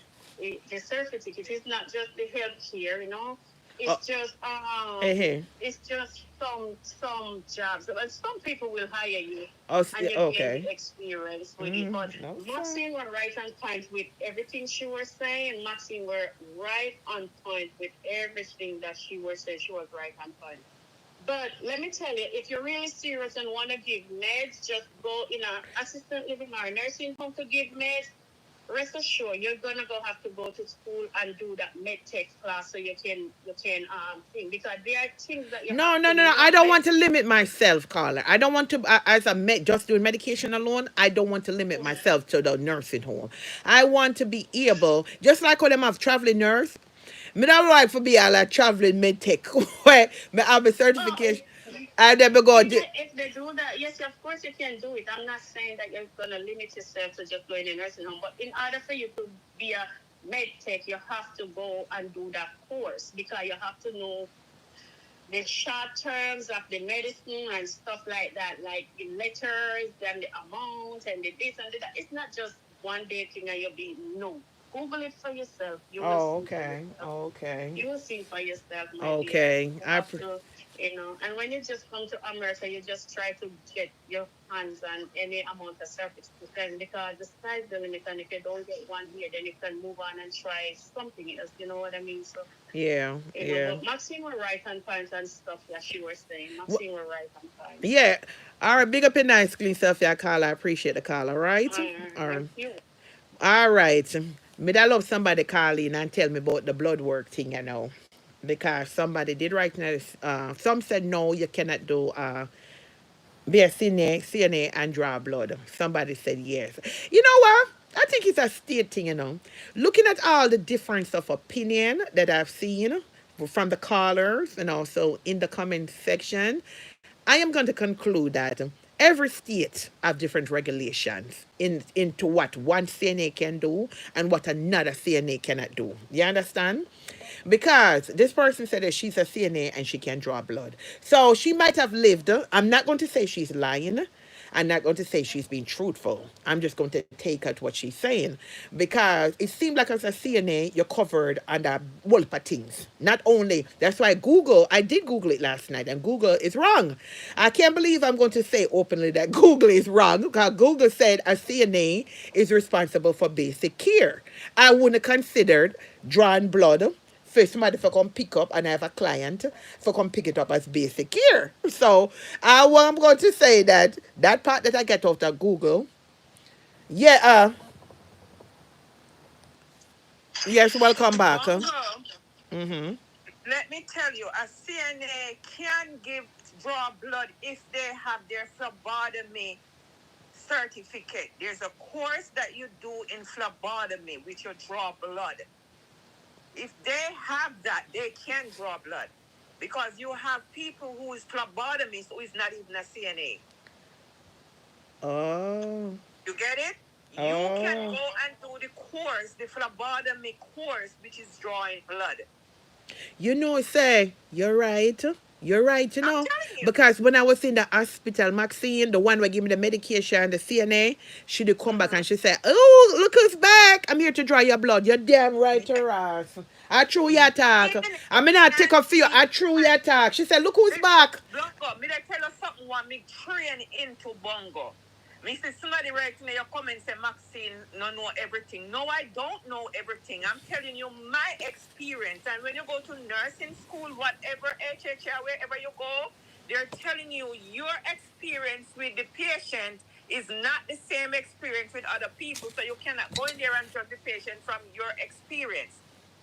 certificate. It's not just the healthcare. oh, It's just eh, it's just some jobs. But some people will hire you oh, and you gain okay. the experience with it. But No, sir. Maxine were right on point with everything she was saying. Maxine were right on point with everything that she was saying. She was right on point. But let me tell you, if you're really serious and want to give meds, just go in a assistant living or a nursing home to give meds. Rest assured, you're gonna have to go to school and do that med tech class so you can think, because there are things that you No, have no, to no, no. know. I don't want to limit myself, caller. I don't want to, as a just doing medication alone, I don't want to limit myself to the nursing home. I want to be able, just like when I'm have traveling nurse, me not like for be a like traveling med tech where me have a Oh, certification. I never go. if they do that, yes, of course you can do it. I'm not saying that you're gonna limit yourself to just going in a nursing home, but in order for you to be a med tech, you have to go and do that course because you have to know the short terms of the medicine and stuff like that, like the letters and the amount and the this and the that. It's not just one day thing and you'll be no. Google it for yourself. You will Oh, see for okay. yourself. Okay. You will see for yourself, my dear. Okay. You have to. And when you just come to America, you just try to get your hands on any amount of certification because the sky's the limit. And if you don't get one here, then you can move on and try something else. You know what I mean? So, Yeah. Yeah. but Maxine were right on point and stuff that she was saying. Maxine were right on point. Yeah. All right. Big up and nice clean stuff, yeah, caller. I appreciate the caller, right? All Thank right. you. All right. Me that love somebody call in and tell me about the blood work thing, you know. because somebody did write in this, some said no, you cannot do be a CNA and draw blood. Somebody said yes. You know what? I think it's a state thing, you know. Looking at all the difference of opinion that I've seen from the callers and also in the comment section, I am going to conclude that every state have different regulations into what one CNA can do and what another CNA cannot do. You understand? Because this person said that she's a CNA and she can draw blood. So she might have lived. I'm not going to say she's lying. I'm not going to say she's being truthful. I'm just going to take out what she's saying because it seemed like as a CNA, you're covered under whole of things. Not only, that's why Google, I did Google it last night and Google is wrong. I can't believe I'm going to say openly that Google is wrong because Google said a CNA is responsible for basic care. I wouldn't have considered drawing blood for somebody for come pick up and I have a client for come pick it up as basic care. So I'm going to say that that part that I get out of Google, yeah, yes, welcome back. Bongo, Mm-hmm. let me tell you, a CNA can give draw blood if they have their phlebotomy certificate. There's a course that you do in phlebotomy with your draw blood. If they have that, they can draw blood. Because you have people who is phlebotomist who is not even a CNA. Oh. You get it? You can go and do the course, the phlebotomy course, which is drawing blood. You know, say, you're right. You're right, you I'm know. telling you. Because when I was in the hospital, Maxine, the one who gave me the medication, the CNA, she did come back and she said, "Oh, look who's back. I'm here to draw your blood." You're damn right, her ass. I threw your talk. I mean, I take up for you. I threw your talk. She said, "Look who's back." Bongo, me they tell you something what me train into Bongo. Me see somebody write me your comments say Maxine no know everything. No, I don't know everything. I'm telling you my experience. And when you go to nursing school, whatever HHR, wherever you go, they're telling you your experience with the patient is not the same experience with other people. So you cannot go in there and judge the patient from your experience.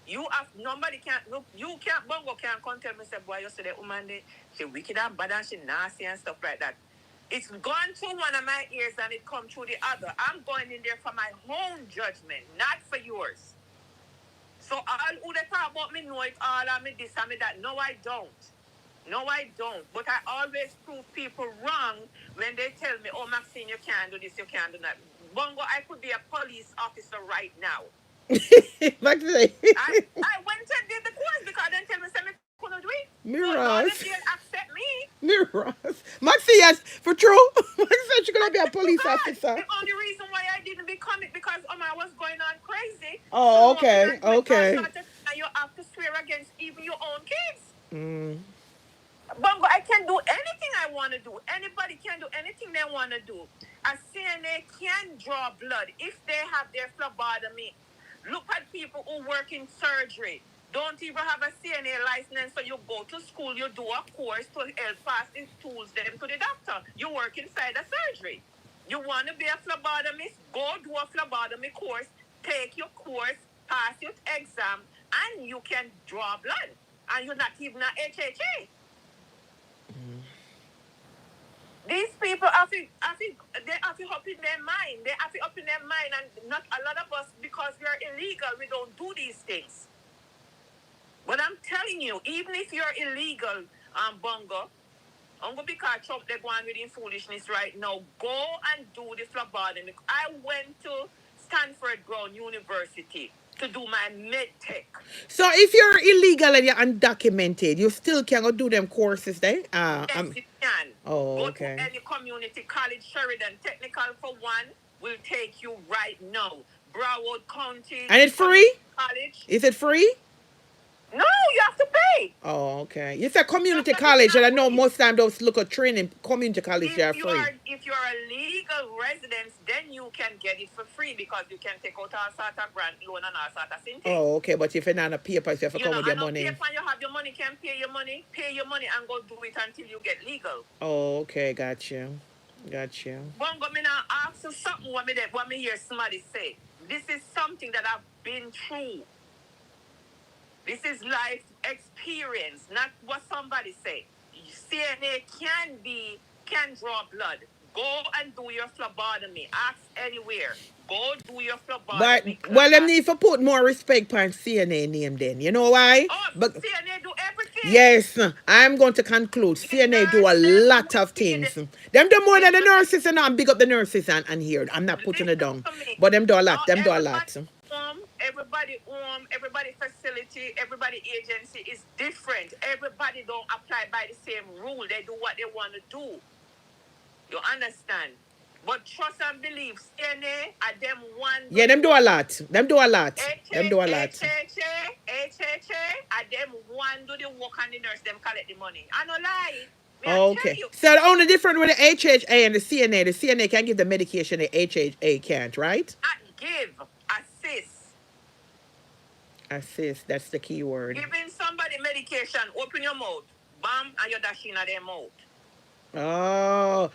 You have nobody can't look. You can't Bongo can't come tell me say boy you say the woman she wicked and bad and she nasty and stuff like that. It's gone through one of my ears and it come through the other. I'm going in there for my own judgment, not for yours. So all who they talk about me know it all and me this and me that. No, I don't. No, I don't. But I always prove people wrong when they tell me, "Oh, Maxine, you can't do this, you can't do that." Bongo, I could be a police officer right now. Maxine. I went and did the course because they tell me something I couldn't do it. So Mirrors. they'll accept me. Mirrors. Maxie, yes, for true. Maxie said she's going to be a police officer. The only reason why I didn't become it because I was going on crazy. Oh, okay, okay. You have to swear against even your own kids. Mm. Bongo, I can do anything I want to do. Anybody can do anything they want to do. A CNA can draw blood if they have their phlebotomy. Look at people who work in surgery. Don't even have a CNA license, so you go to school, you do a course to help pass the tools them to the doctor. You work inside a surgery. You want to be a phlebotomist, go do a phlebotomy course, take your course, pass your exam, and you can draw blood. And you're not even an HHA. These people they have to up in their mind. They have to up in their mind, and not a lot of us, because we are illegal, we don't do these things. But I'm telling you, even if you're illegal, Bongo, I'm going to be caught Trump, they're going with in foolishness right now. Go and do the phlebotomy. I went to Stanford Brown University to do my med tech. So if you're illegal and you're undocumented, you still can go do them courses then? Yes, you can. Oh, okay. Go to any community college, Sheridan Technical for one, will take you right now. Broward County. And it's free? College. Is it free? No, you have to pay. Oh, okay. You said community college, and I know most times those look at training community college are free. If you're a legal resident, then you can get it for free because you can take out all sort of grant loan and all sort of things. Oh, okay. But if you're not on a paper, you have to come with your money. Paper, you have your money, can pay your money and go do it until you get legal. Oh, okay. Got you. Bongo, me now ask you something what me hear somebody say. This is something that I've been through. This is life experience, not what somebody say. CNA can draw blood. Go and do your phlebotomy. Ask anywhere. Go do your But phlebotomy class. well, them need to put more respect on CNA name then. You know why? Oh, but CNA do everything. Yes, I'm going to conclude. CNA do a lot of things. Them do more than the nurses, and I'm big up the nurses and here. I'm not putting it down. But them do a lot. Them do a lot. Everybody facility, everybody agency is different. Everybody don't apply by the same rule. They do what they want to do. You understand? But trust and believe, CNA are them one. Yeah, them do a lot. Them do a lot. Them do a lot. HHA are them one do the work and the nurse them collect the money. I no lie. Okay. So the only difference with the HHA and the CNA can give the medication, the HHA can't, right? Not give, assist. Assist, that's the key word. Giving somebody medication, open your mouth, bam, and you're dashing at their mouth. Oh,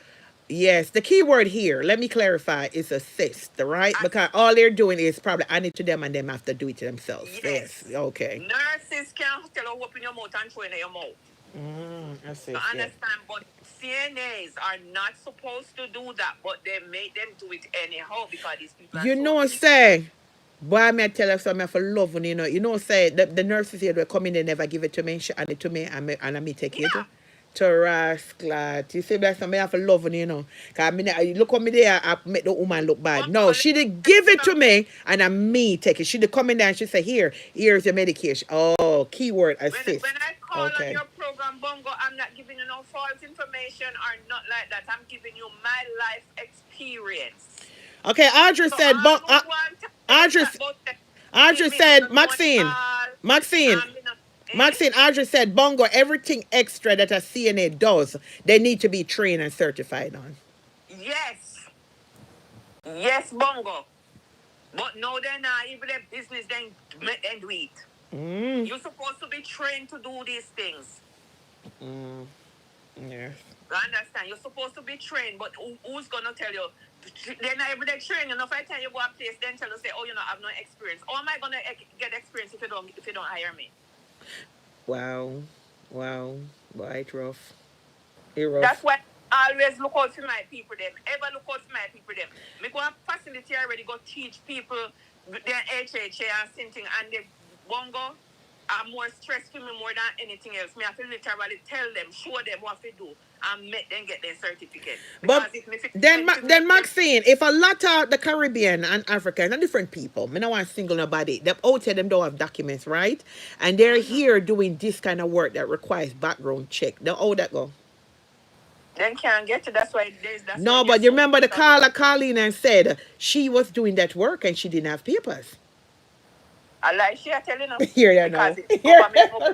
yes. The key word here, let me clarify, is assist, right? Because all they're doing is probably hand it to them and them have to do it to themselves. Yes. Okay. Nurses can't tell you open your mouth and throw in your mouth. Assist, you understand? But CNAs are not supposed to do that, but they make them do it anyhow because these people are you know, say, boy, me tell you something for love, you know, say the nurses here they come in, they never give it to me, she hand it to me, and me take it. To rascal, you see, that's something I have to love, you know. Cause look at me there, I make the woman look bad. No, she did give it to me, and I'm me take it. She did come in there and she say, here's your medication. Oh, keyword assist. When I call on your program, Bongo, I'm not giving you no false information or not like that. I'm giving you my life experience. Okay, Audrey said, Audrey said, Maxine, Audrey said, Bongo, everything extra that a CNA does, they need to be trained and certified on. Yes. Yes, Bongo. But no, they're not. Even their business, then do it. You're supposed to be trained to do these things. Yes. You understand? You're supposed to be trained, but who's going to tell you? They're not every day trained. You know, if I tell you go a place, then tell you, say, oh, you know, I have no experience. How am I going to get experience if you don't hire me? Wow. Boy, it's rough. That's why I always look out for my people them. Ever look out for my people them. Me go a facility already go teach people their HHA and something, and the Bongo are more stressed for me more than anything else. Me have to literally tell them, show them what to do, and make them get their certificate. But then Maxine, if a lot of the Caribbean and African and different people, me no want to single nobody, them out there them don't have documents, right? And they're here doing this kind of work that requires background check. Now how that go? Then can't get it. That's why there's that. No, but you remember the caller calling and said she was doing that work and she didn't have papers. I like she are telling us. Here you know.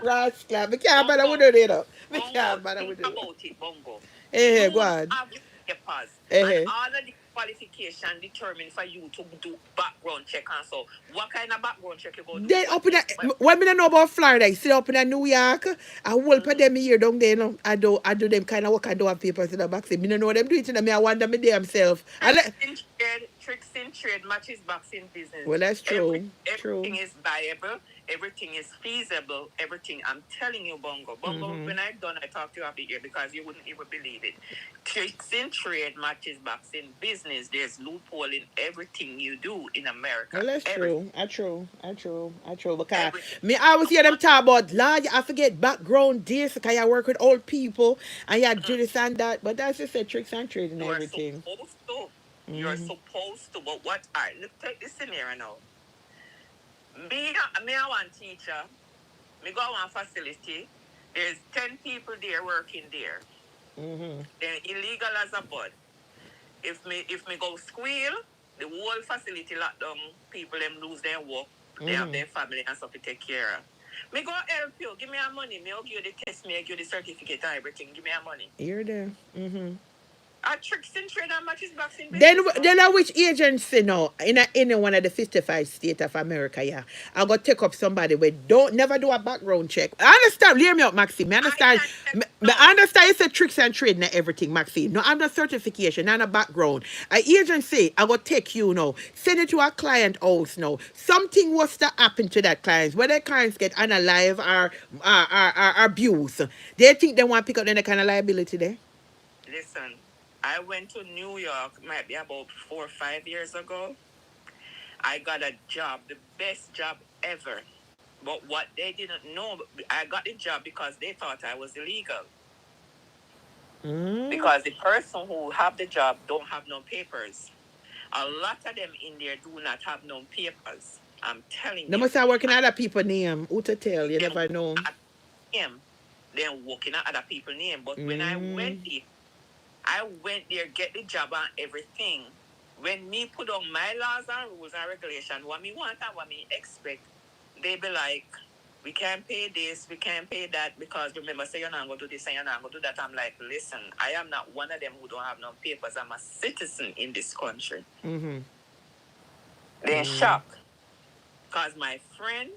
Rascal. Me can't bother with it, you know. Me can't bother with it. About it, Bongo. Hey, go on. Have papers. And all of the qualification determined for you to do background check and so. What kind of background check you go do? They up in that, what me know about Florida, you see up in New York, I whole for them here down there, you know. I do them kind of work, I do have papers in the back. Me don't know what them doing to them, I wonder me damn self. Tricks in trade matches backs in business. Well, that's true. Everything is viable. Everything is feasible. Everything. I'm telling you, Bongo. When I'm done, I talk to you after here because you wouldn't even believe it. Tricks in trade matches backs in business. There's loophole in everything you do in America. Well, that's true. I true. Because I always hear them talk about, Lord, I forget background this, because I work with old people, and you do this and that. But that's just a tricks and trade and everything. You're supposed to, but what? All right, look, take this scenario now. Me, I want teacher. Me go one facility. There's 10 people there working there. They're illegal as a bud. If me go squeal, the whole facility lock down. People them lose their work. They have their family and stuff to take care of. Me go help you. Give me your money. Me give you the test. Me give you the certificate and everything. Give me your money. You're there. A tricks in trade and matches box in Then, business. then which agency now in one of the 55 states of America, yeah, I got take up somebody we don't never do a background check. I understand, hear me out, Maxine. I I understand. can tell I no. understand it's a tricks and trade and everything, Maxine. No, I'm not certification, and a background. A agency, I got take you now, send it to a client house now. Something was to happen to that client, whether clients get unalive or abuse. They think they want to pick up any kind of liability there. Listen, I went to New York, might be about 4 or 5 years ago. I got a job, the best job ever. But what they didn't know, I got the job because they thought I was illegal. Because the person who have the job don't have no papers. A lot of them in there do not have no papers. I'm telling They you. must have working at other people's name. Who to tell? You never know. Him, then working at other people's name. But when I went there, get the job and everything. When me put on my laws and rules and regulations, what me want and what me expect, they be like, we can't pay this, we can't pay that, because remember, say you're not going to do this and you're not going to do that. I'm like, listen, I am not one of them who don't have no papers. I'm a citizen in this country. They're shocked. Because my friend,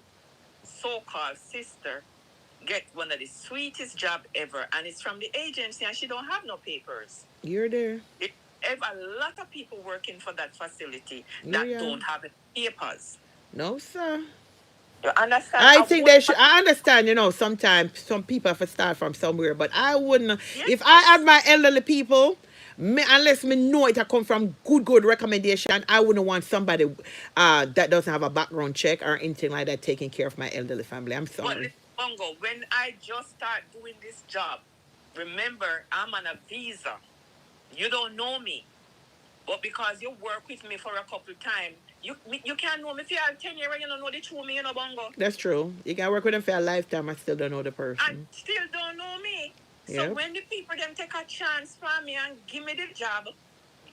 so-called sister, get one of the sweetest job ever, and it's from the agency, and she don't have no papers. You're there. They have a lot of people working for that facility that don't have papers. No, sir. You understand? I think they should. I understand, sometimes some people have to start from somewhere, but I wouldn't. Yes. If I had my elderly people, unless me know it come from good recommendation, I wouldn't want somebody that doesn't have a background check or anything like that taking care of my elderly family. I'm sorry. But Bongo, when I just start doing this job, remember, I'm on a visa. You don't know me. But because you work with me for a couple of times, you can't know me. If you have 10 years and you don't know the true me, Bongo. That's true. You can work with them for a lifetime and still don't know the person. I still don't know me. So when the people them take a chance for me and give me the job,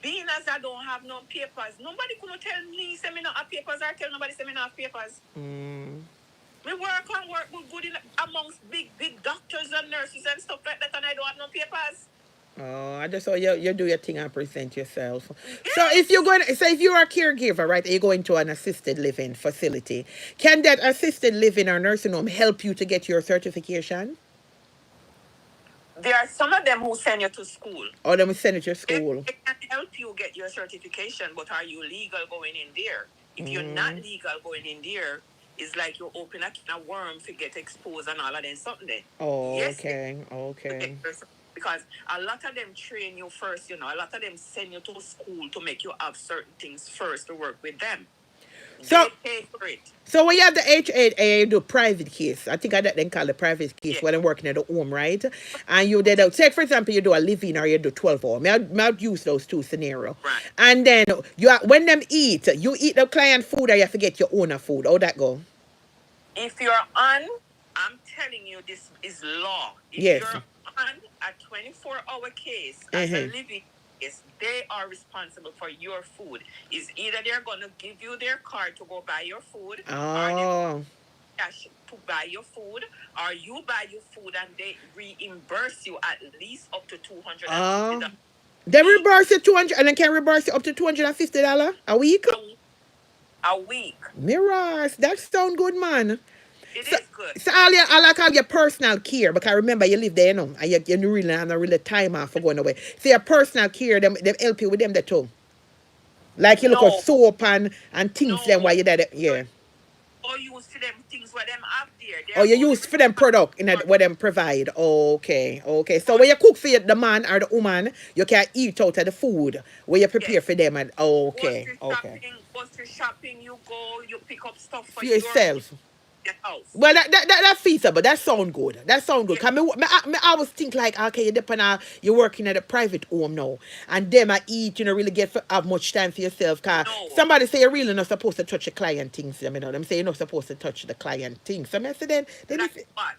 being as I don't have no papers, nobody could tell me say me not have papers or tell nobody say me not have papers. We work good amongst big doctors and nurses and stuff like that, and I don't have no papers. Oh, I just saw you do your thing and present yourself. Yes. So if you're a caregiver, right, and you go into an assisted living facility, can that assisted living or nursing home help you to get your certification? There are some of them who send you to school. Oh, they will send you to school. It can help you get your certification, but are you legal going in there? If you're not legal going in there, it's like you open a can of worms to get exposed and all of them something there. Oh, yes, okay. Because a lot of them train you first, a lot of them send you to school to make you have certain things first to work with them. So, they pay for it. So when you have the H8A, you do private case. I think I then call it private case when I'm working at the home, right? And you did, say for example, you do a live-in or you do 12 hour. May I use those two scenarios. Right. And then when them eat, you eat the client food or you have to get your own food. How that go? If you're on, I'm telling you, this is law. If you're on a 24-hour case as a living case, they are responsible for your food. Is either they're going to give you their card to go buy your food, or cash to buy your food, or you buy your food and they reimburse you at least up to $250. They reimburse you $200 and then can reimburse you up to $250 a week? A week. Mirrors, that sound good, man. It is good. So I like all your personal care, because remember you live there, and you really have no really time off for going away. So your personal care, them help you with them there too. Like you look at soap and things them while you're there. Yeah. Or use for them things where them have there. Oh, you use for them product what them provide. Okay. So when you cook for the man or the woman, you can eat out of the food where you prepare for them. And okay. Grocery shopping, you go, you pick up stuff for yourself. Your house. Well, that's feasible. That sound good. Cause me always think like, okay, you're working at a private home now, and them I eat, you don't really have much time for yourself. Cause somebody say you're really not supposed to touch the client things. Them say you're not supposed to touch the client things. So I say then what?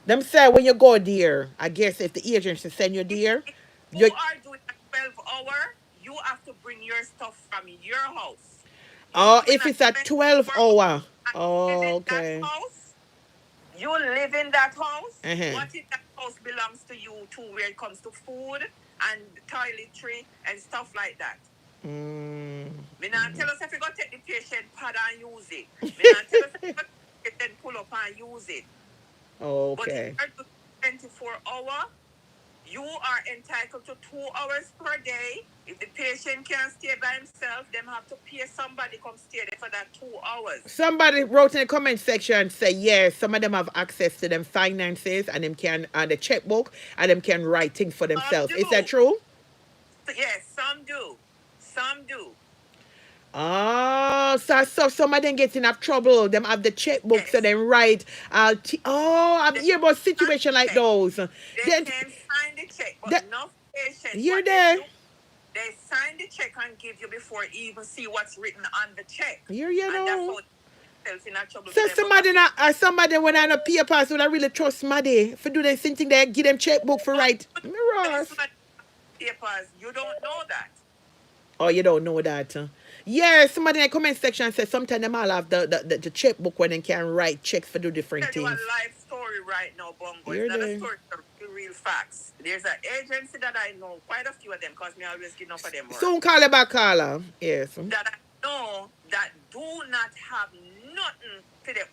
Them say when you go there, I guess if the agency send you there, you are doing a 12-hour, you have to bring your stuff from your house. If it's a 12-hour. Okay. You live in that house. What if that house belongs to you too, where it comes to food, and toiletry and stuff like that. Me not tell us if you go take the patient pad and use it. Me not tell us if you go take it and pull up and use it. Okay. But if you 24-hour, you are entitled to 2 hours per day. If the patient can't stay by himself, them have to pay somebody come stay there for that 2 hours. Somebody wrote in the comment section say yes, some of them have access to them finances and them can the checkbook and them can write things for themselves. Is that true? Yes, some do. Some do. Oh, so some of them get enough trouble. Them have the checkbook, yes. So they write. I'm hear about situation like those. They can sign the check, but no patient. You're there. They sign the check and give you before you even see what's written on the check. You know. That's in trouble. So somebody when I know papers would I really trust somebody for do the same thing they give them checkbook for write. Mirrors. Papers, you don't know that. Oh, you don't know that. Yeah, somebody in the comment section says sometimes them all have the checkbook when they can write checks for do different things. Tell you a live story right now, Bongo. It's not a story, it's real facts. There's an agency that I know, quite a few of them, because me always give enough of them work. Soon call about caller. Yes. That I know that do not have nothing to the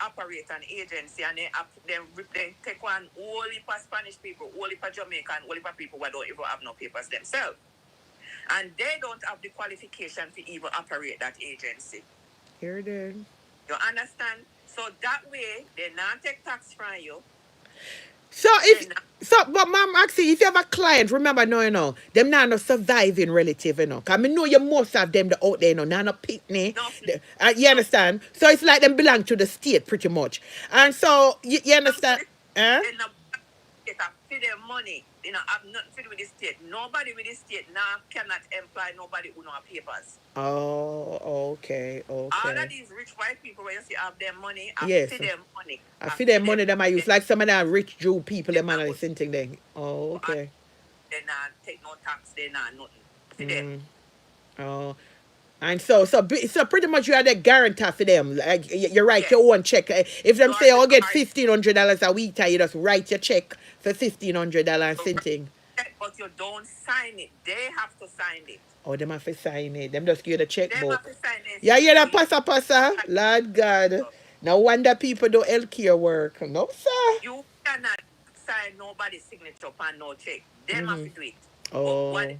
operate an agency, and they take one whole heap of Spanish people, whole heap of Jamaican, whole heap of people who don't even have no papers themselves. And they don't have the qualification to even operate that agency. Here it is. You understand? So that way, they not take tax from you. But mom, actually, if you have a client, remember, no, you know, them not no surviving relative, you know. Because I know you most of them out there, you know, not no picnic. You understand? So it's like them belong to the state pretty much. And so, you understand? They not get their money. You know, have nothing to do with the state. Nobody with the state now cannot employ nobody who don't have papers. Oh, okay. All of these rich white people where you see have their money, I feed them money. I feed them money them I use. Like some of them rich Jew people, them man are sitting there. Oh, okay. They not take no tax, they not nothing. Feed them. Oh. And so pretty much you are the guarantor for them. Like you write your own check. If them say I'll get $1,500 a week, you just write your check for $1,500 and something. But you don't sign it. They have to sign it. Oh, them have to sign it. Them just give you the checkbook. Them have to sign it. Yeah, you're the passa. Lord God. No wonder people do healthcare work. No, sir. You cannot sign nobody's signature on no check. Them have to do it. Oh. But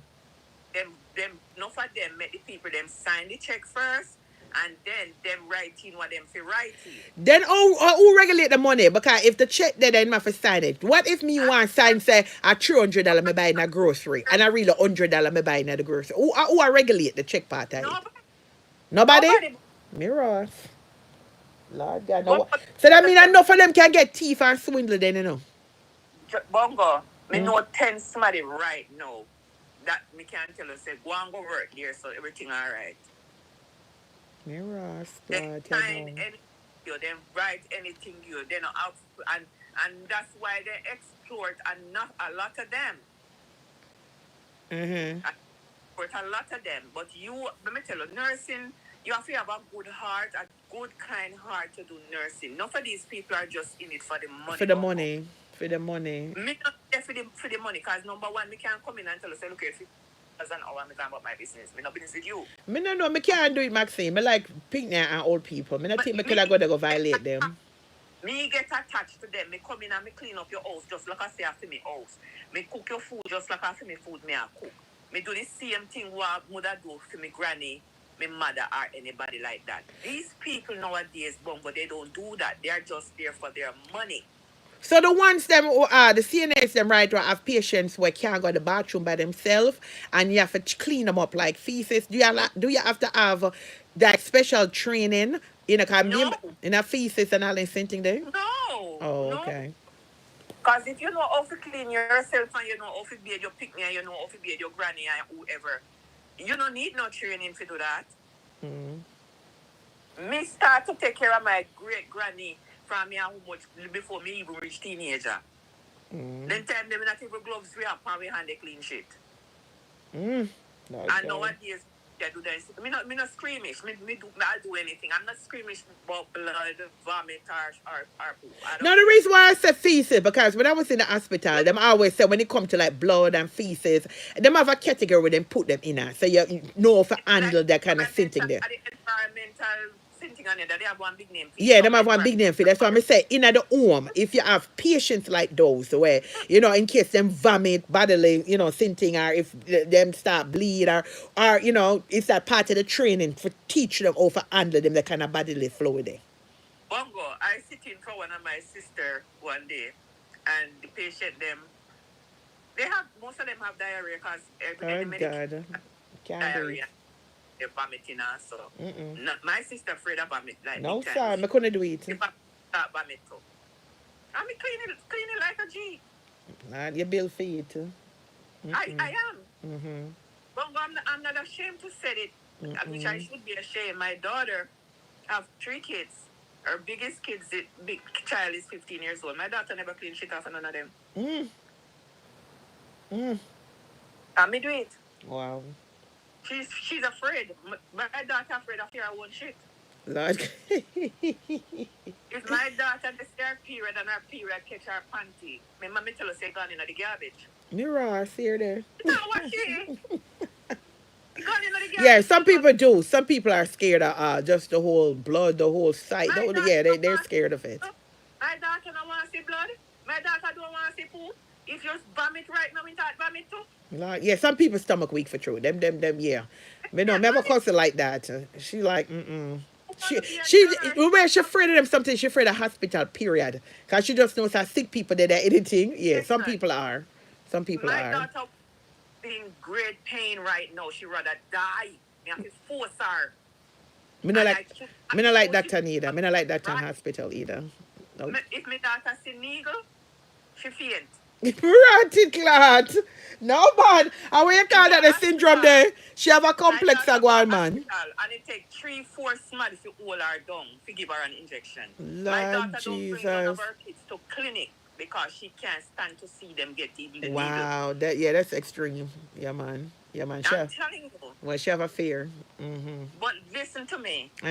them not for them make the people them sign the check first and then them writing what them fi writing. Then who regulate the money? Because if the check there then have to sign it. What if me want sign say a $300 me buy in a grocery and I really $100 me buy in the grocery? Who are regulate the check part of it? Nobody? Mirrors. Lord God. No. So that mean enough of them can get thief and swindle then, you know. Bongo, me know 10 somebody right now that me can tell you say go and go work here so everything all right. Mirrors. They sign anything you, they write anything you, they know out and that's why they exploit a lot of them. Exploit a lot of them. But let me tell you, nursing, you have to have a good heart, a good kind heart to do nursing. None of these people are just in it for the money. For the money. For the money. Me not there for the money, because number one, me can't come in and tell you, say, look, if as an hour, me talk about my business. Me no business with you. Me no know, me can't do it, Maxine. Me like picnic and old people. Me not think me could have go violate them. Me get attached to them. Me come in and me clean up your house just like I say after me house. Me cook your food just like after me food me I cook. Me do the same thing what mother do for me granny, me mother or anybody like that. These people nowadays, Bongo, they don't do that. They are just there for their money. So the ones them the CNAs them right who have patients who can't go to the bathroom by themselves and you have to clean them up like feces. Do you have to have that special training in a feces and all this thing there? No. Oh, okay. Because if you know how to clean yourself and you know how to bathe your pick me and you know how to bathe your granny and whoever, you don't need no training to do that. Me start to take care of my great granny from me how much before me even reach teenager. Then time them not even gloves we have and we hand the clean shit. And nowadays I do that. Me not squeamish. I'll do anything. I'm not squeamish about blood, vomit, or poop. No, the reason why I said feces, because when I was in the hospital, them always say when it come to like blood and feces, them have a category where them put them in. So you know for handle that kind of thing there. The environmental thing on it, they have one big name for it. Yeah, them have one big name for it. That's why I say in the home, if you have patients like those where, in case them vomit bodily, thing, or if them start bleed, or it's that part of the training for teach them how to handle them that kind of bodily fluid there. Bongo, I sit in for one of my sister one day, and the patient most of them have diarrhea because diarrhea. They're vomiting also. No, my sister afraid of vomit like no, sir, I couldn't do it. If I start vomit too. I mean clean it like a G. You build for it too. I am. Bongo, I'm not ashamed to say it, which I should be ashamed. My daughter have 3 kids. Her biggest big child is 15 years old. My daughter never clean shit off of none of them. And me do it. Wow. She's afraid. My daughter afraid of her own shit. Lord. If my daughter gets her period and her period catch her panty, my mommy tell her say gone in the garbage. Mirror, see her there. That's what she yeah, some people do. Some people are scared of just the whole blood, the whole sight. They're scared of it. My daughter don't want to see blood. My daughter don't want to see poop. If you vomit right now, we start vomit too. Yeah, some people's stomach weak for true. Them, yeah. But no, never cause it like that. She like, she's afraid of them something. She's afraid of hospital, period. Because she just knows how sick people that are anything. Yeah, some people are. Some people are. My daughter in great pain right now. She rather die. Me have to force her. Me not like that either. Me not like that in hospital either. Nope. If my daughter see needle, she faint. Rotted clot. No bad. And when you call that the syndrome there, she have a complex agwan, man. And it take 3-4 smads if you hold her down to give her an injection. Lord my daughter Jesus. don't bring one of her kids to clinic because she can't stand to see them get even the needle. Wow, that's extreme. Yeah, man. I'm telling you. Well, she have a fear. But listen to me. We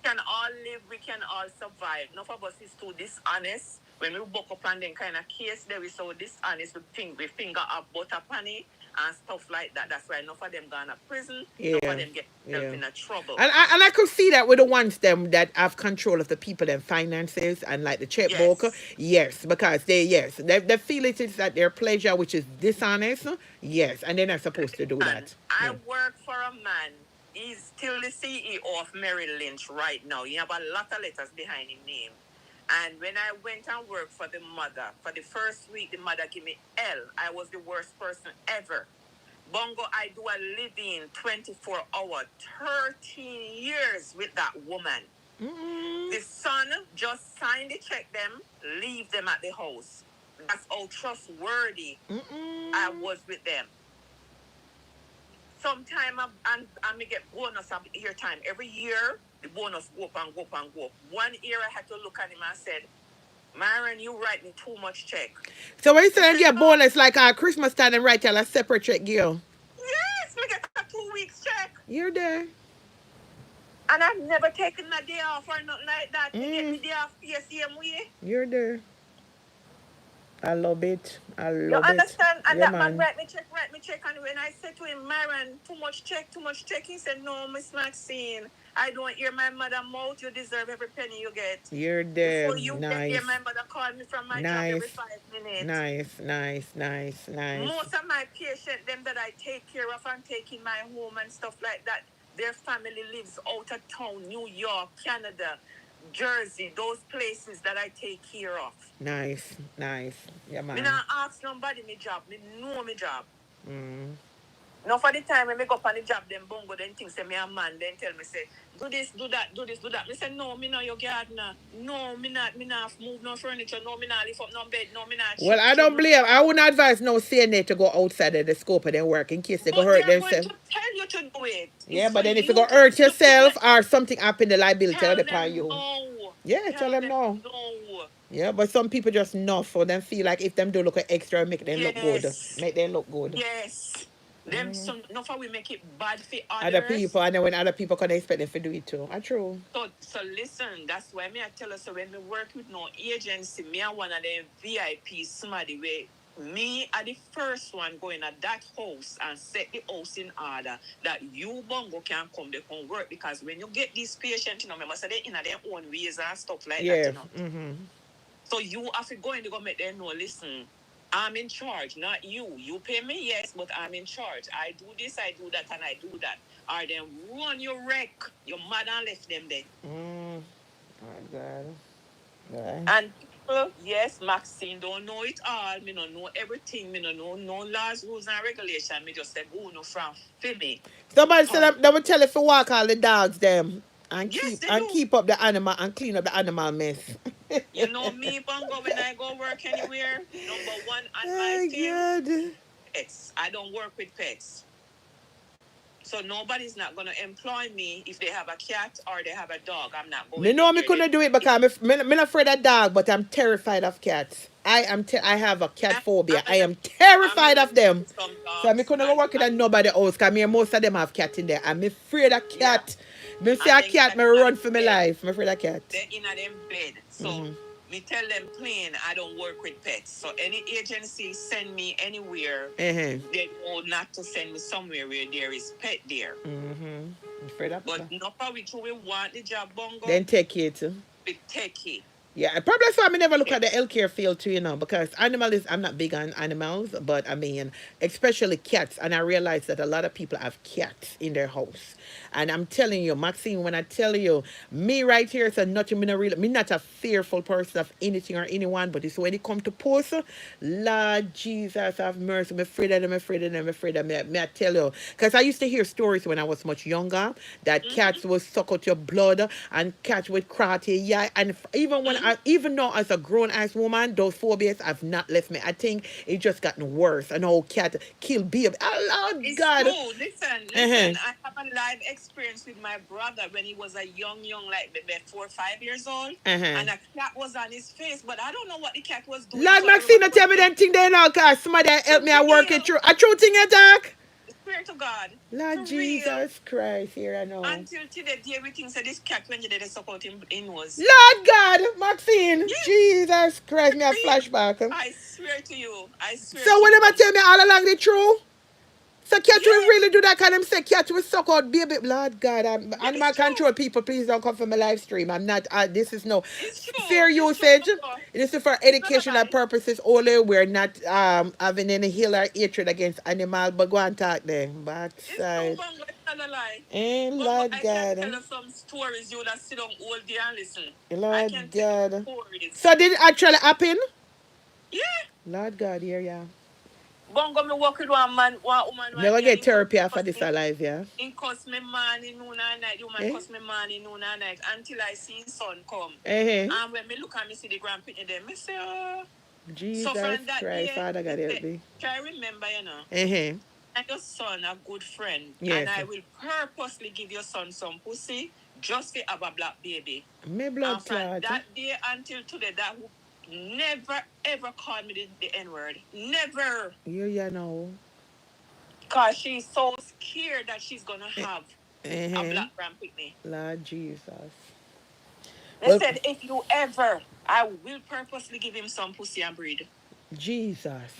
can all live, we can all survive. None of us is too dishonest. When we buck up on them kind of case, there we so dishonest. We finger up butter penny and stuff like that. That's why enough of them gone to prison. Enough of them get in a trouble. And I could see that with the ones them that have control of the people and finances and like the checkbook. Yes, because they feel it is at their pleasure, which is dishonest. Yes, and they're not supposed to do that. I work for a man. He's still the CEO of Merrill Lynch right now. He have a lot of letters behind his name. And when I went and worked for the mother, for the first week, the mother gave me L. I was the worst person ever. Bongo, I do a living 24 hours, 13 years with that woman. The son just signed the check them, leave them at the house. That's how trustworthy I was with them. Sometime I may get bonus of year time. Every year, the bonus go up and go up and go up. One year I had to look at him and said, Myron, you write me too much check. So when you say you get bonus like Christmas time and write you a separate check, girl? Yes, we get a 2 weeks check. You're there. And I've never taken a day off or nothing like that to get me day off the same way. You're there. I love it. You understand? And that man write me check. And when I said to him, Myron, too much check, he said, no, Miss Maxine, I don't hear my mother mouth. You deserve every penny you get. You're there. So you can hear my mother call me from my job every 5 minutes. Nice. Most of my patients, them that I take care of and take in my home and stuff like that, their family lives out of town, New York, Canada, Jersey, those places that I take care of. Nice. Yeah, man. Me not ask nobody me job. Me know me job. Now for the time when me go up on the job, them bongo, then think say me a man, then tell me say, do this, do that. Me say, no, me not your gardener. No, me not move no furniture. No, me not lift up no bed. No, me not. Well, I don't believe. I wouldn't advise no CNA to go outside of the scope of their work in case they go hurt themselves. But tell you to do it. Yeah, but then if you go hurt yourself or something happen, the liability will upon you. No. Yeah, tell them no. No. Yeah, but some people just know for them feel like if them do look extra, make them look good. Make them look good. Yes. Them some enough we make it bad for Other others. people, and then when other people can expect them to do it too. True. So listen, that's why me I tell us, so when we work with no agency, me and one of them VIP somebody where me are the first one going at that house and set the house in order that you bongo can come, they can work, because when you get these patients, you know, remember, so they in their own ways and stuff like that, you know. So you have to go in to go make them know, listen, I'm in charge, not you. You pay me, yes, but I'm in charge. I do this, I do that, and I do that. Or then run your wreck. Your mother left them there. Oh, God. Right. And people, yes, Maxine don't know it all. Me don't know everything. Me don't know no laws, rules, and regulation. Me just say, go no from me. Somebody said they would tell if you walk all the dogs them and Yes, keep up the animal and clean up the animal mess. You know me, Bongo, when I go work anywhere, number one on my team, pets. I don't work with pets. So nobody's not going to employ me if they have a cat or they have a dog. I'm not going. Me know me couldn't do it because I'm afraid of dog, but I'm terrified of cats. I have a cat phobia. I am terrified of them. So I couldn't go work in nobody else because most of them have cat in there. I'm afraid of cat. Me see a cat, me run for my life. I'm afraid of cat. They're in a them bed. So me tell them plain, I don't work with pets. So any agency send me anywhere, they know not to send me somewhere where there is pet there. Afraid of but not probably true we want the job, Bongo. Then take it. We take it. Yeah, probably that's why I never look at the healthcare field too, because I'm not big on animals, but I mean, especially cats. And I realize that a lot of people have cats in their house. And I'm telling you, Maxine, when I tell you, me right here, so nothing, me not a fearful person of anything or anyone, but it's when it come to post, Lord Jesus, have mercy. I'm afraid of them, Me I tell you. Because I used to hear stories when I was much younger that cats will suck out your blood and cats would crawl to your eye. And even now as a grown ass woman, those phobias have not left me. I think it just gotten worse. An old cat kill baby. Oh Lord it's God. True. Listen. I have a live experience with my brother when he was a young, like maybe 4 or 5 years old. And a cat was on his face, but I don't know what the cat was doing. Lord Maxine, tell me that thing there now, cause somebody help me I work it through. A true thing attack. Spirit of God. Lord Jesus Christ, here I know. Until today, everything said this cat when you did suck out in nose. Lord God, Maxine, Jesus Christ, me a flashback. I swear to you, So when them tell me all along the truth? So cat will really do that kind of say cat will suck out baby. Lord God, animal control people, please don't come for my live stream. I'm not, this is no fair usage. This is for educational purposes only. We're not having any hill or hatred against animal, but go and talk them. Backside. And Lord God. I can tell you some stories you would have sit down all day and listen. Lord God. So did it actually happen? Yeah. Lord God, here, yeah. Bongo, me work with one woman. Never get therapy after this alive, yeah. In cost me morning, noon and night. The woman cost me morning, noon and night until I see son come. And when me look and me see the grandpicking there, me say, oh, Jesus so from that Christ, day, Father God help me. Try remember, you know. And your son a good friend. Yes. And I will purposely give your son some pussy just to have a black baby. Me blood and from that day until today, that never ever called me the N-word. Never. You know. Because she's so scared that she's going to have a black grand picnic. Lord Jesus. They said, if you ever, I will purposely give him some pussy and breed. Jesus.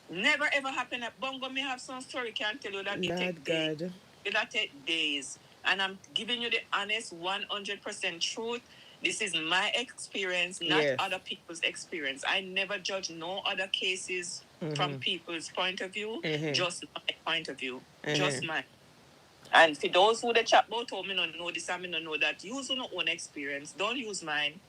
Never ever happened at Bongo. Me have some story can tell you that it take days. It'll take days. And I'm giving you the honest 100% truth. This is my experience, not other people's experience. I never judge no other cases from people's point of view, just my point of view, just mine. And for those who the chat about me don't know this, I don't know that. Use your own experience. Don't use mine.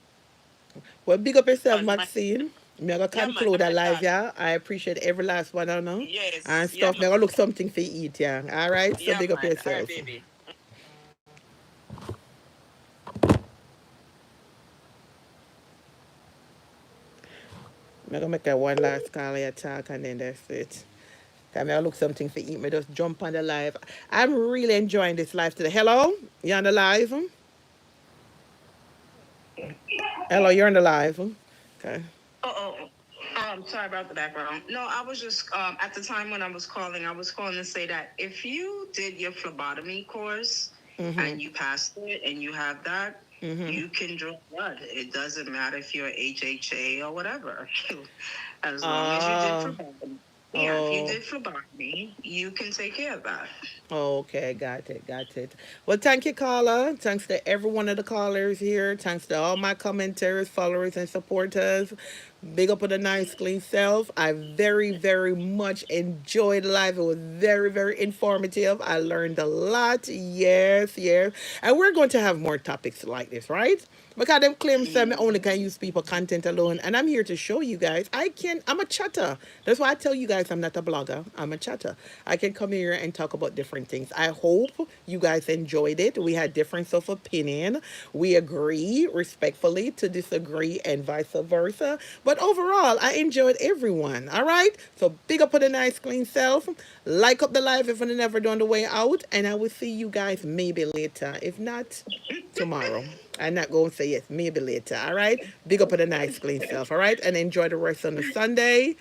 Well, big up yourself, Maxine. I'm going to conclude that live, yeah. I appreciate every last one, I know. Yes. And stuff. I'm going to look something for eat, yeah. All right? So big up yourself. All right, baby. I'm going to make a one last call I talk and then that's it. I'm going to look something for eat. Me just jump on the live. I'm really enjoying this live today. Hello? You on the live? Hello, you're on the live. Okay. Sorry about the background. No, I was just at the time when I was calling to say that if you did your phlebotomy course and you passed it and you have that, you can draw blood. It doesn't matter if you're HHA or whatever, as long as you did phlebotomy. Yeah, if you did phlebotomy, you can take care of that. Okay, got it, got it. Well, thank you, caller. Thanks to every one of the callers here. Thanks to all my commenters, followers, and supporters. Big up on the nice, clean self. I very, very much enjoyed live. It was very, very informative. I learned a lot. Yes, yes. And we're going to have more topics like this, right? Because them claims say me only can use people content alone. And I'm here to show you guys I'm a chatter. That's why I tell you guys I'm not a blogger. I'm a chatter. I can come here and talk about different things. I hope you guys enjoyed it. We had difference of opinion. We agree respectfully to disagree and vice versa. But overall, I enjoyed everyone. All right? So big up on the nice clean self. Like up the live if you're never done the way out. And I will see you guys maybe later. If not, tomorrow. I'm not going to say yes, maybe later. All right? Big up on the nice clean self. All right? And enjoy the rest on the Sunday.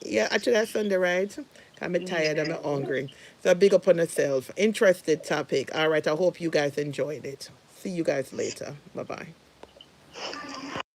Yeah, actually that's Sunday, right? I'm tired, I'm Yeah. hungry. So big up on yourself. Interested topic. All right, I hope you guys enjoyed it. See you guys later. Bye bye.